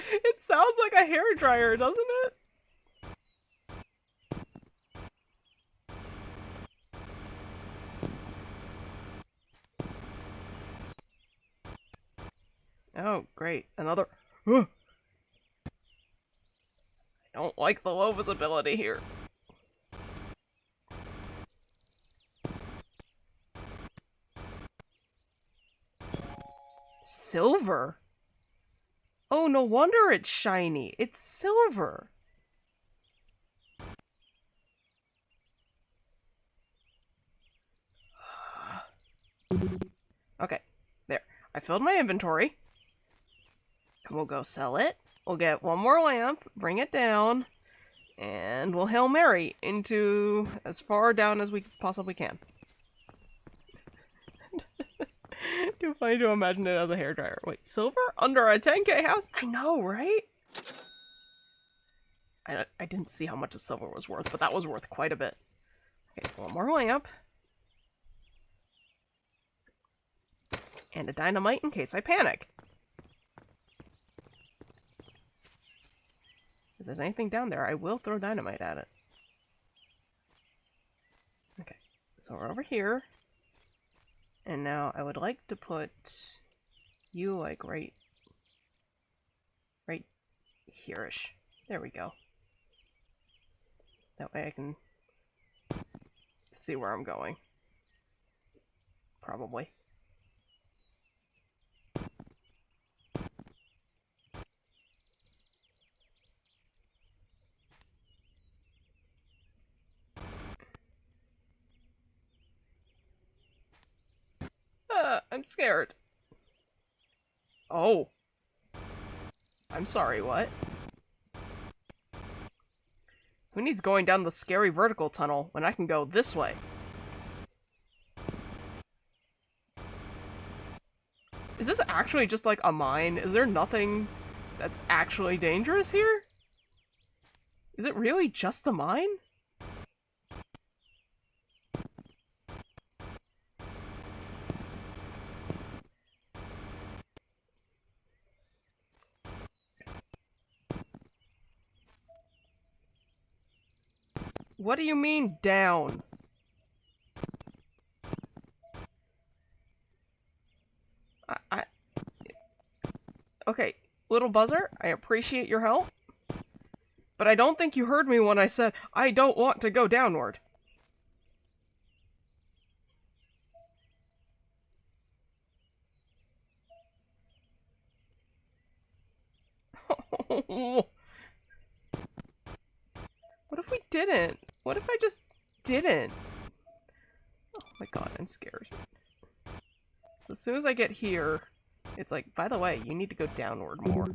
It sounds like a hair dryer, doesn't it? Oh, great. Another... I don't like the low visibility here. Silver? Oh, no wonder it's shiny. It's silver. Okay, there. I filled my inventory. We'll go sell it. We'll get one more lamp, bring it down, and we'll Hail Mary into as far down as we possibly can. Too funny to imagine it as a hairdryer. Wait, silver under a 10K house? I know, right? I didn't see how much the silver was worth, but that was worth quite a bit. Okay, one more lamp. And a dynamite in case I panic. If there's anything down there, I will throw dynamite at it. Okay, so we're over here. And now I would like to put you like right here-ish. There we go. That way I can see where I'm going. Probably. I'm scared. Oh. I'm sorry, what? Who needs going down the scary vertical tunnel when I can go this way? Is this actually just like a mine? Is there nothing that's actually dangerous here? Is it really just a mine? What do you mean, down? Okay, little buzzer, I appreciate your help. But I don't think you heard me when I said, I don't want to go downward. What if we didn't? What if I just didn't? Oh my god, I'm scared. As soon as I get here, it's like, by the way, you need to go downward more.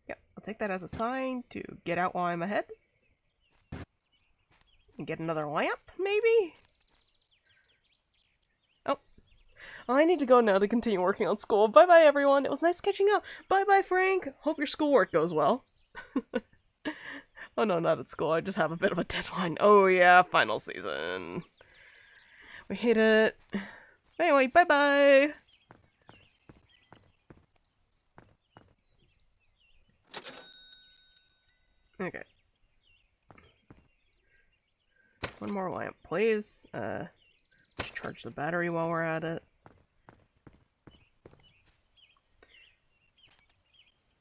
Yep, I'll take that as a sign to get out while I'm ahead. And get another lamp, maybe? Oh. I need to go now to continue working on school. Bye-bye, everyone. It was nice catching up. Bye-bye, Frank. Hope your schoolwork goes well. Oh no, not at school. I just have a bit of a deadline. Oh yeah, final season. We hate it. Anyway, bye-bye. Okay. One more lamp, please. Let's charge the battery while we're at it.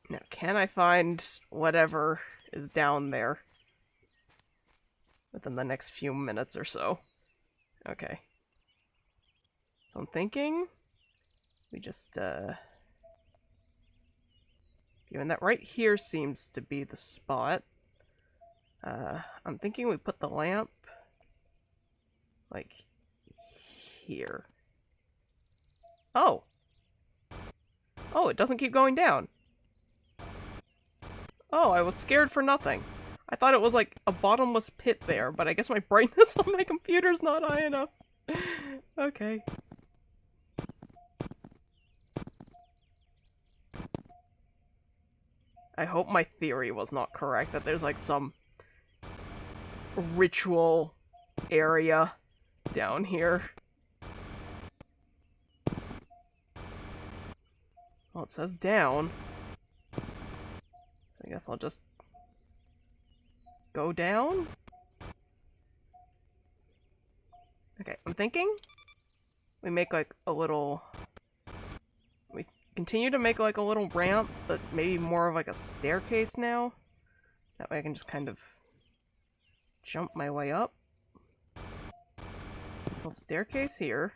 Now, can I find whatever is down there within the next few minutes or so? Okay. So I'm thinking we just, given that right here seems to be the spot, I'm thinking we put the lamp, like, here. Oh! Oh, it doesn't keep going down. Oh, I was scared for nothing. I thought it was like a bottomless pit there, but I guess my brightness on my computer's not high enough. Okay. I hope my theory was not correct, that there's like some ritual area down here. Well, it says down. So I guess I'll just go down? Okay, I'm thinking we make like a little... We continue to make like a little ramp, but maybe more of like a staircase now. That way I can just kind of jump my way up. Little staircase here.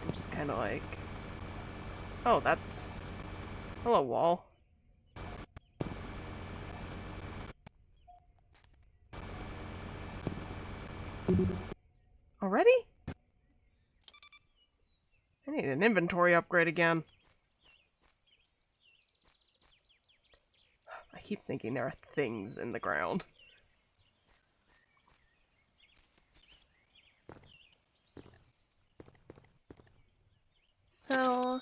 And just kind of like... Oh, that's... Hello, wall. Already? I need an inventory upgrade again. I keep thinking there are things in the ground. So...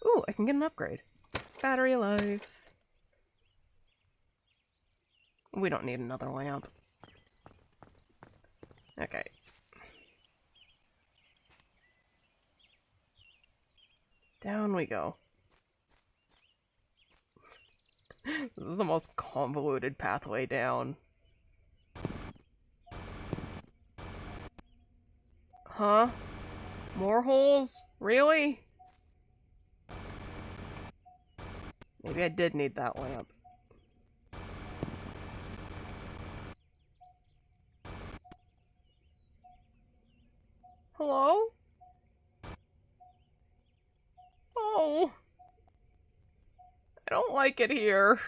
Ooh, I can get an upgrade. Battery life. We don't need another lamp. Okay. Down we go. This is the most convoluted pathway down. Huh? More holes? Really? Maybe I did need that lamp. Hello? Oh. I don't like it here.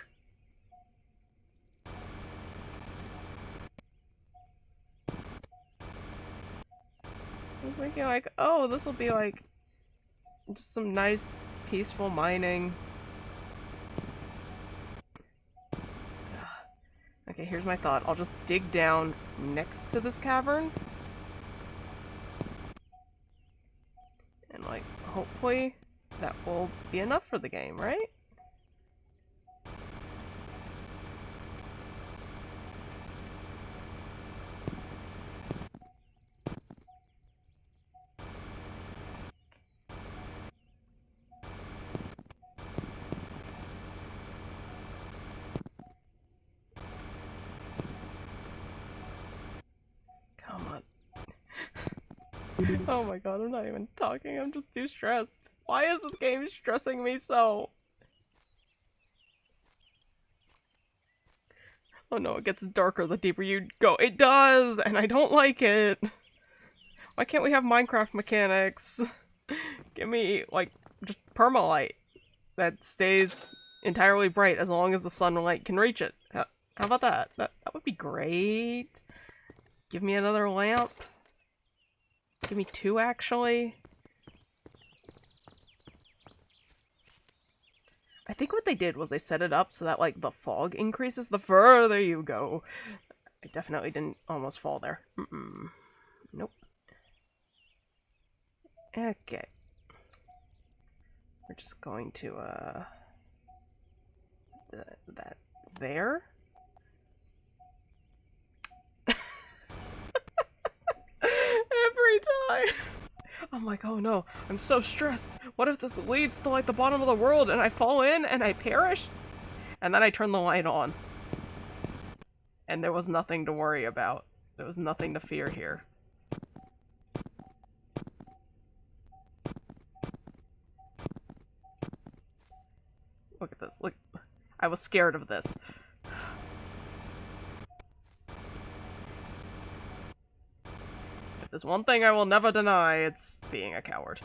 I was thinking like, oh, this will be like just some nice, peaceful mining. Okay, here's my thought. I'll just dig down next to this cavern. And like, hopefully that will be enough for the game, right? Come on. Oh my god, I'm not even talking, I'm just too stressed. Why is this game stressing me so? Oh no, it gets darker the deeper you go. It does! And I don't like it! Why can't we have Minecraft mechanics? Give me, like, just permalite that stays entirely bright as long as the sunlight can reach it. How about that? That would be great. Give me another lamp. Give me 2, actually. I think what they did was they set it up so that, like, the fog increases the further you go. I definitely didn't almost fall there. Nope. Okay. We're just going to, that there? Every time! I'm like, oh no, I'm so stressed. What if this leads to like the bottom of the world and I fall in and I perish? And then I turn the light on. And there was nothing to worry about. There was nothing to fear here. Look at this, look. I was scared of this. If there's one thing I will never deny, it's being a coward.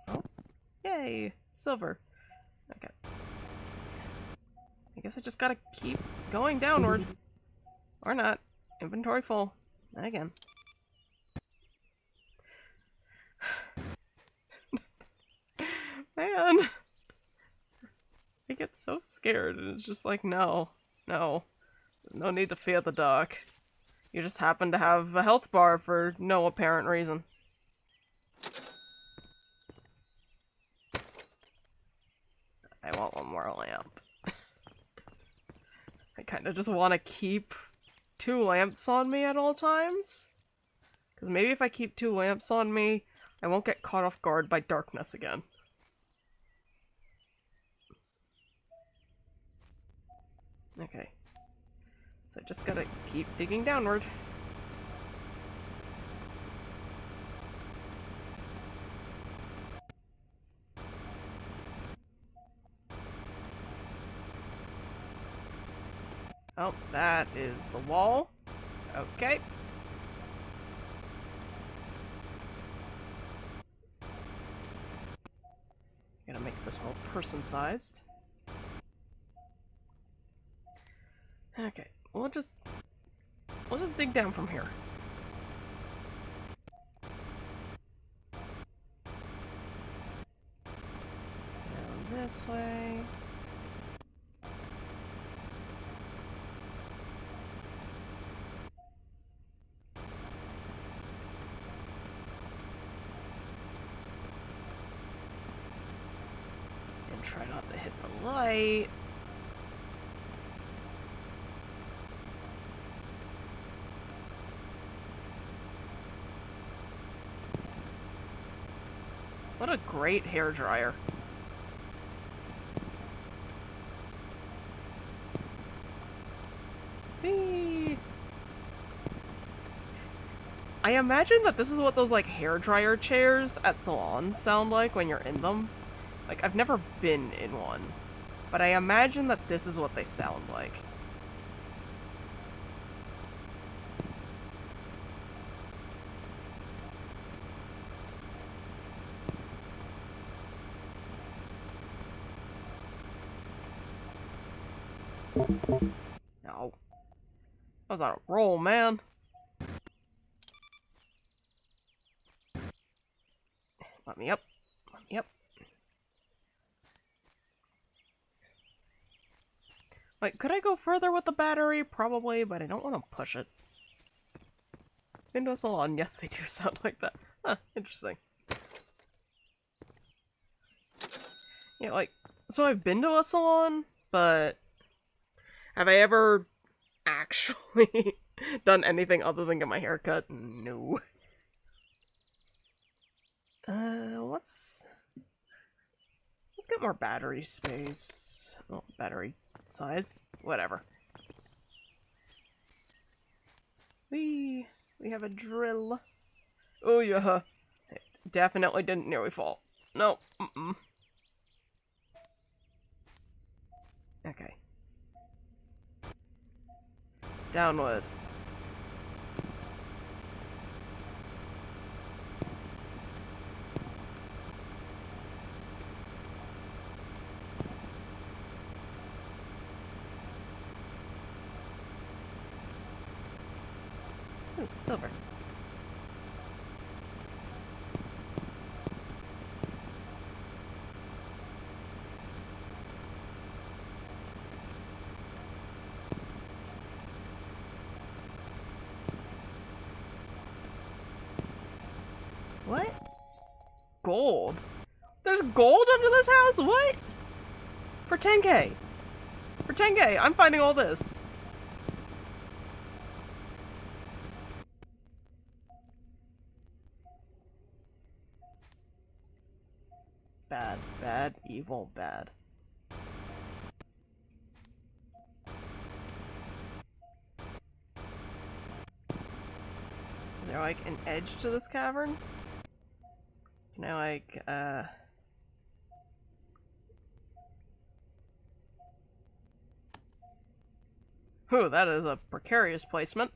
Oh, yay! Silver. Okay. I guess I just gotta keep going downward. Or not. Inventory full. Again. Man! I get so scared and it's just like, no. No. There's no need to fear the dark. You just happen to have a health bar for no apparent reason. I want one more lamp. I kinda just want to keep 2 lamps on me at all times. Because maybe if I keep 2 lamps on me, I won't get caught off guard by darkness again. Okay. So I just gotta keep digging downward. Oh, that is the wall. Okay. Gonna make this whole person-sized. Okay, we'll just dig down from here. Down this way. And try not to hit the light. What a great hairdryer. Whee! I imagine that this is what those like hairdryer chairs at salons sound like when you're in them. Like, I've never been in one, but I imagine that this is what they sound like. No. I was on a roll, man. Let me up. Let me up. Wait, could I go further with the battery? Probably, but I don't want to push it. Window salon. Yes, they do sound like that. Huh, interesting. Yeah, like, so I've been to a salon, but have I ever actually done anything other than get my hair cut? No. Let's get more battery space. Oh, battery size. Whatever. We have a drill. Oh yeah. It definitely didn't nearly fall. No. Mm-mm. Okay. Downward. Ooh, silver. What? Gold? There's gold under this house? What? For 10k. For 10k, I'm finding all this. Bad, bad, evil, bad. Is there like an edge to this cavern? Can I like, Whew, that is a precarious placement.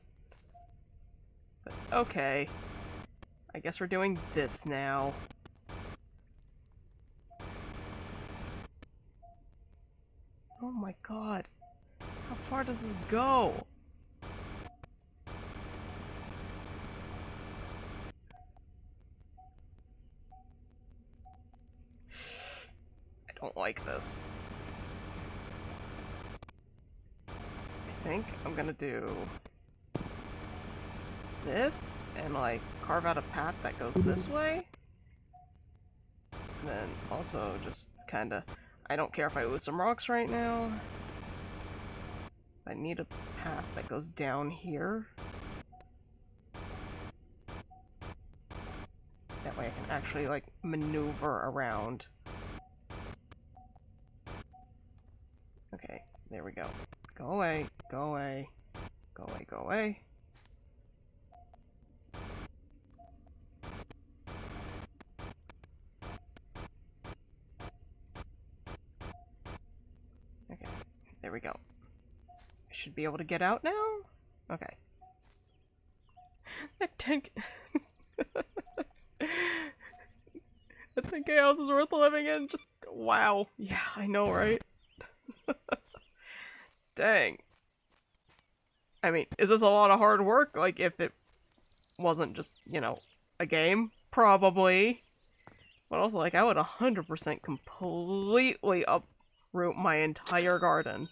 But okay. I guess we're doing this now. Oh my god. How far does this go? I don't like this. I think I'm gonna do this and like carve out a path that goes this way. And then also just kinda, I don't care if I lose some rocks right now. I need a path that goes down here. That way I can actually like maneuver around. Okay, there we go. Go away, go away, go away, go away. Okay, there we go. I should be able to get out now? Okay. That 10k... that 10k house is worth living in? Just, wow. Yeah, I know, right? Dang. I mean, is this a lot of hard work? Like, if it wasn't just, you know, a game? Probably. But also, like, I would 100% completely uproot my entire garden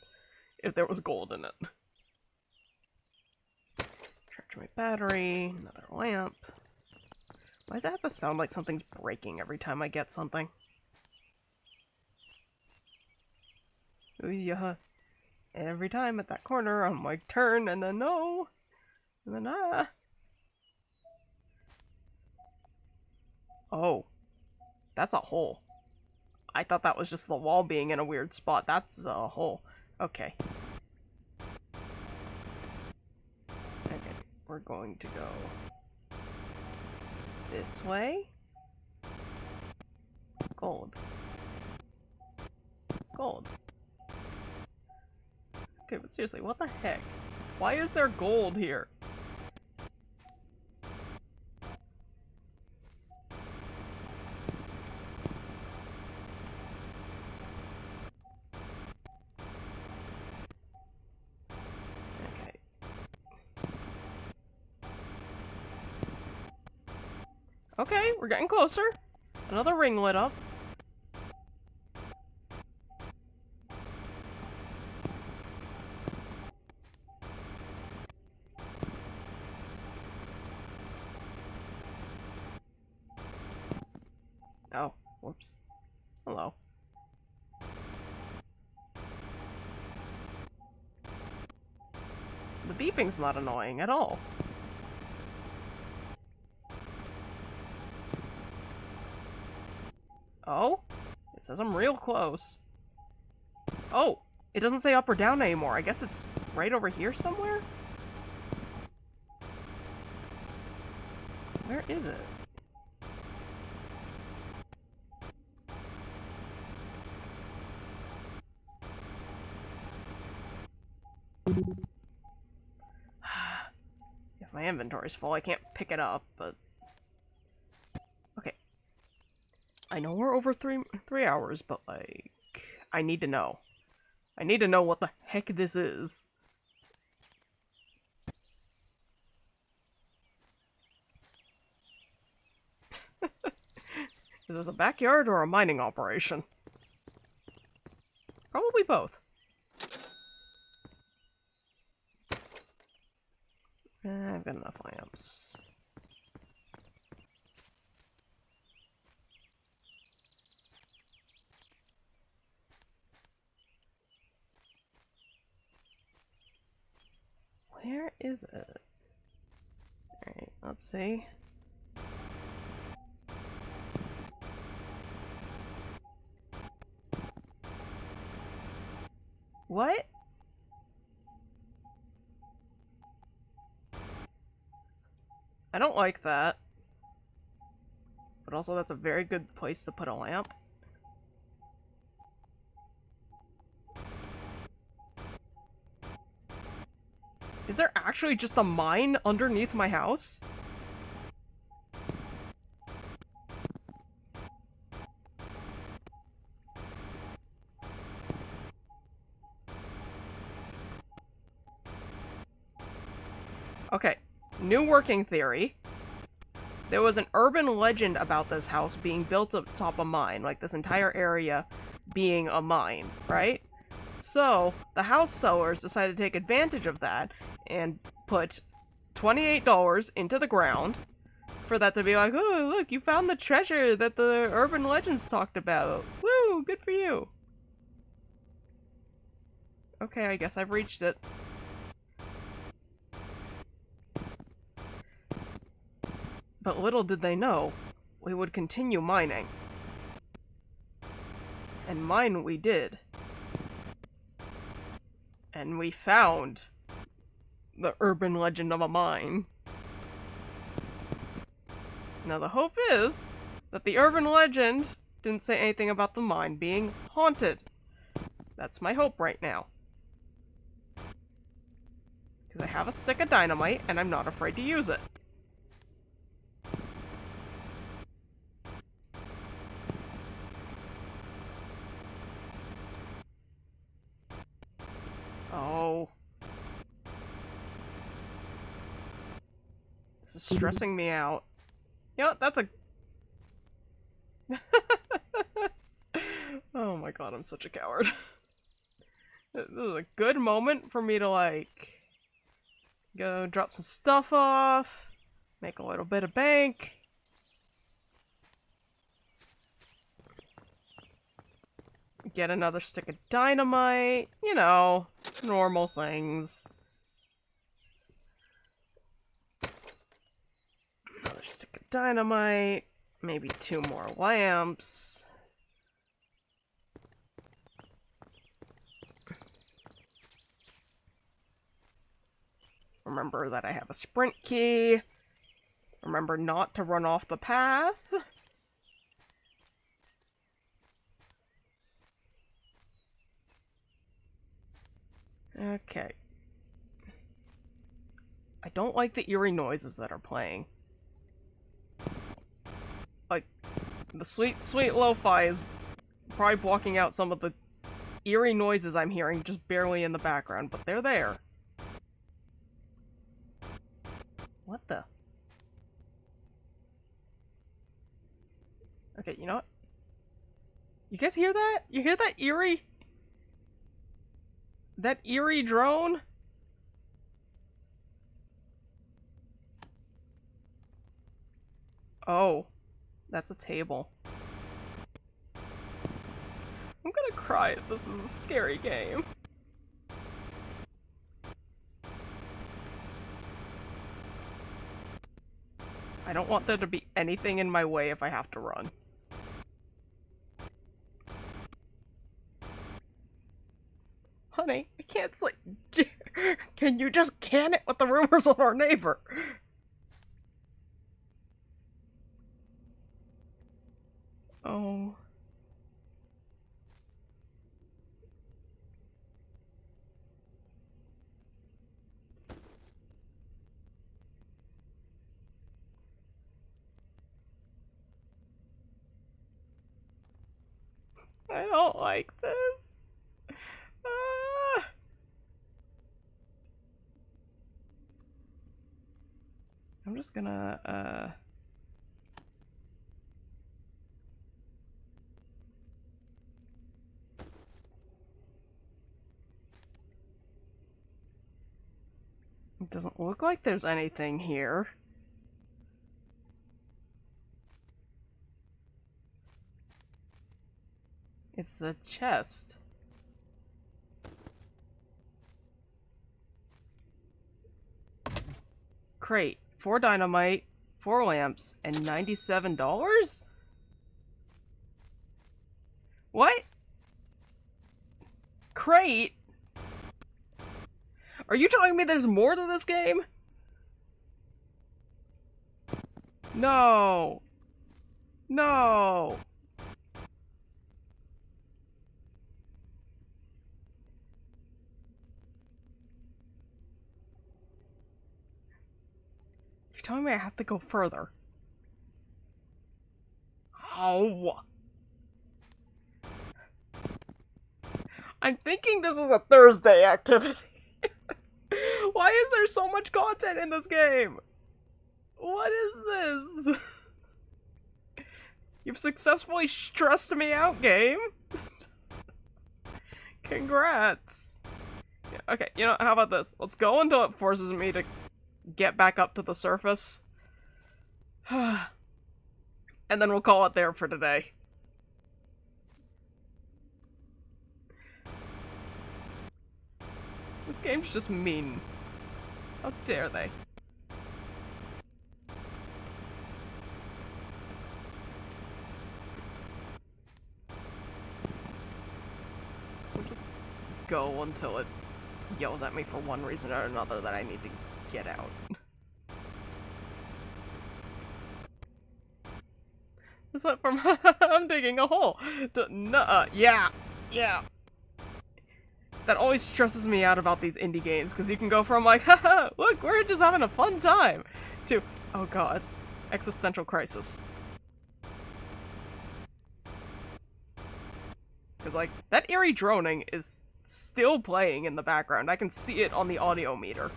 if there was gold in it. Charge my battery, another lamp. Why does that have to sound like something's breaking every time I get something? Ooh, yeah. Every time at that corner, I'm like, turn, and then no. And then, ah. Oh. That's a hole. I thought that was just the wall being in a weird spot. That's a hole. Okay. Okay. We're going to go this way. Gold. Gold. Okay, but seriously, what the heck? Why is there gold here? Okay, we're getting closer. Another ring lit up. Oh, whoops. Hello. The beeping's not annoying at all. Oh? It says I'm real close. Oh! It doesn't say up or down anymore. I guess it's right over here somewhere? Where is it? If my inventory's full, I can't pick it up, but... Okay. I know we're over three hours, but, like... I need to know. I need to know what the heck this is. Is this a backyard or a mining operation? Probably both. I've got enough lamps. Where is it? Alright, let's see. What? I don't like that. But also that's a very good place to put a lamp. Is there actually just a mine underneath my house? Okay, new working theory. There was an urban legend about this house being built atop a mine, like this entire area being a mine, right? So, the house sellers decided to take advantage of that and put $28 into the ground for that to be like, oh, look, you found the treasure that the urban legends talked about. Woo, good for you. Okay, I guess I've reached it. But little did they know, we would continue mining. And mine we did. And we found the urban legend of a mine. Now the hope is that the urban legend didn't say anything about the mine being haunted. That's my hope right now. Because I have a stick of dynamite and I'm not afraid to use it. Oh. This is stressing me out. You know what? That's a... Oh my god, I'm such a coward. This is a good moment for me to, like, go drop some stuff off, make a little bit of bank. Get another stick of dynamite, you know, normal things. Another stick of dynamite, maybe 2 more lamps. Remember that I have a sprint key. Remember not to run off the path. Okay. I don't like the eerie noises that are playing. Like, the sweet, sweet lo-fi is probably blocking out some of the eerie noises I'm hearing just barely in the background, but they're there. What the? Okay, you know what? You guys hear that? You hear that eerie? That eerie drone? Oh, that's a table. I'm gonna cry if this is a scary game. I don't want there to be anything in my way if I have to run. Honey, I can't sleep. Can you just can it with the rumors of our neighbor? Oh. I don't like this. Ah. I'm just gonna, It doesn't look like there's anything here. It's a chest. Crate. 4 dynamite, 4 lamps, and $97? What? Crate? Are you telling me there's more to this game? No. No. You're telling me I have to go further. Oh. I'm thinking this is a Thursday activity. Why is there so much content in this game? What is this? You've successfully stressed me out, game. Congrats. Yeah, okay, you know, how about this? Let's go until it forces me to get back up to the surface. And then we'll call it there for today. This game's just mean. How dare they? We'll just go until it yells at me for one reason or another that I need to get out. This went from I'm digging a hole to yeah. That always stresses me out about these indie games, because you can go from like, haha, look, we're just having a fun time, to, oh god, existential crisis. Because, like, that eerie droning is still playing in the background. I can see it on the audio meter.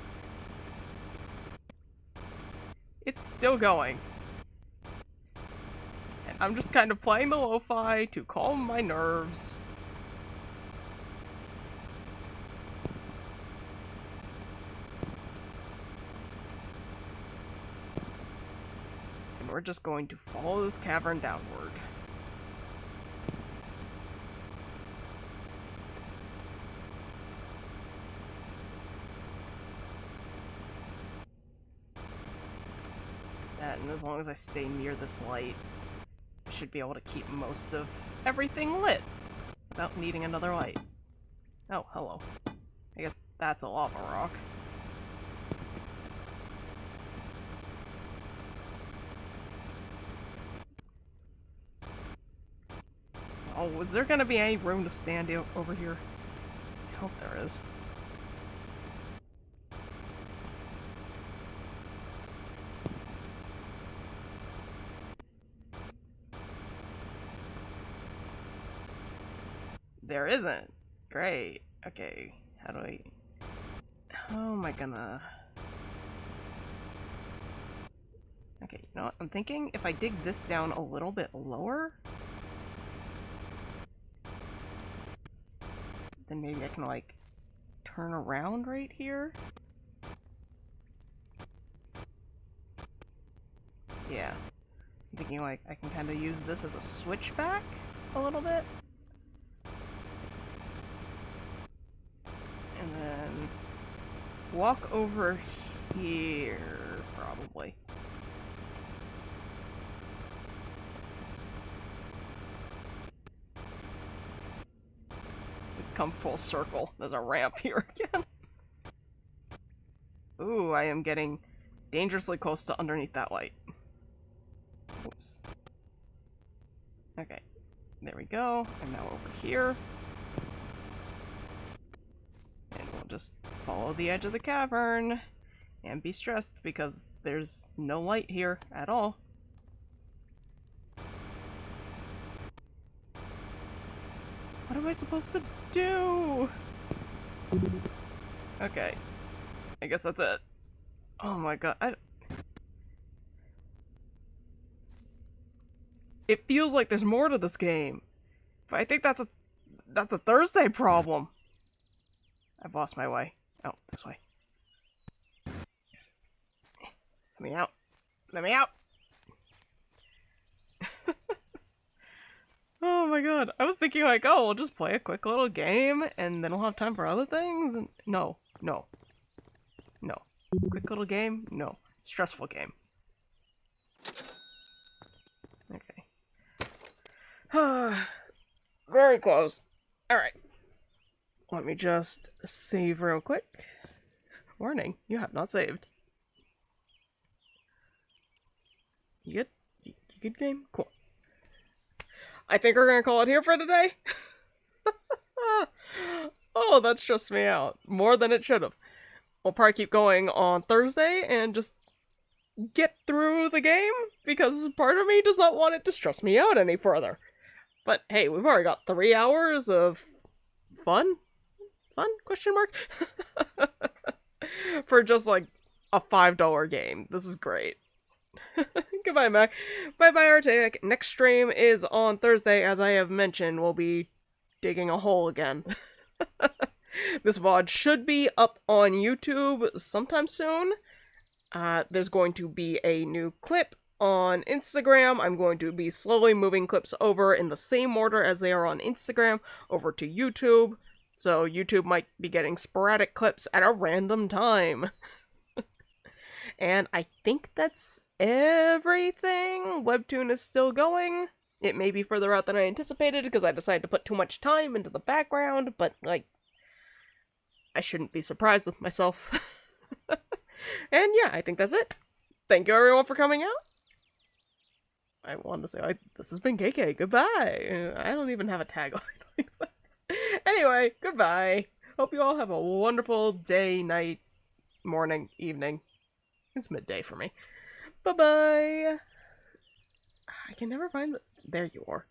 It's still going. And I'm just kind of playing the lo-fi to calm my nerves. And we're just going to follow this cavern downward. And as long as I stay near this light, I should be able to keep most of everything lit without needing another light. Oh, hello. I guess that's a lava rock. Oh, was there gonna be any room to stand over here? I hope there is. There isn't. Great. Okay. How do I... How am I gonna... Okay, you know what? I'm thinking if I dig this down a little bit lower, then maybe I can, like, turn around right here. Yeah. I'm thinking, like, I can kind of use this as a switchback a little bit. And then walk over here, probably. It's come full circle. There's a ramp here again. Ooh, I am getting dangerously close to underneath that light. Oops. Okay, there we go. I'm now over here. And we'll just follow the edge of the cavern and be stressed because there's no light here at all. What am I supposed to do? Okay. I guess that's it. Oh my god. It feels like there's more to this game. But I think that's a Thursday problem. I've lost my way. Oh, this way. Let me out. Let me out. Oh my god. I was thinking like, oh, we'll just play a quick little game and then we'll have time for other things. And no. Quick little game? No. Stressful game. Okay. Very close. Alright. Let me just save real quick. Warning, you have not saved. You good? You good, game? Cool. I think we're gonna call it here for today. Oh, that stressed me out. More than it should have. We'll probably keep going on Thursday and just get through the game because part of me does not want it to stress me out any further. But hey, we've already got 3 hours of fun? Fun? Question mark? For just like a $5 game. This is great. Goodbye, Mac. Bye-bye, Archaic. Next stream is on Thursday. As I have mentioned, we'll be digging a hole again. This VOD should be up on YouTube sometime soon. There's going to be a new clip on Instagram. I'm going to be slowly moving clips over in the same order as they are on Instagram over to YouTube. So YouTube might be getting sporadic clips at a random time. And I think that's everything. Webtoon is still going. It may be further out than I anticipated because I decided to put too much time into the background, but, like, I shouldn't be surprised with myself. And yeah, I think that's it. Thank you everyone for coming out. I wanted to say, like, this has been KK. Goodbye. I don't even have a tagline. Anyway, goodbye. Hope you all have a wonderful day, night, morning, evening. It's midday for me. Bye-bye. I can never find the... There you are.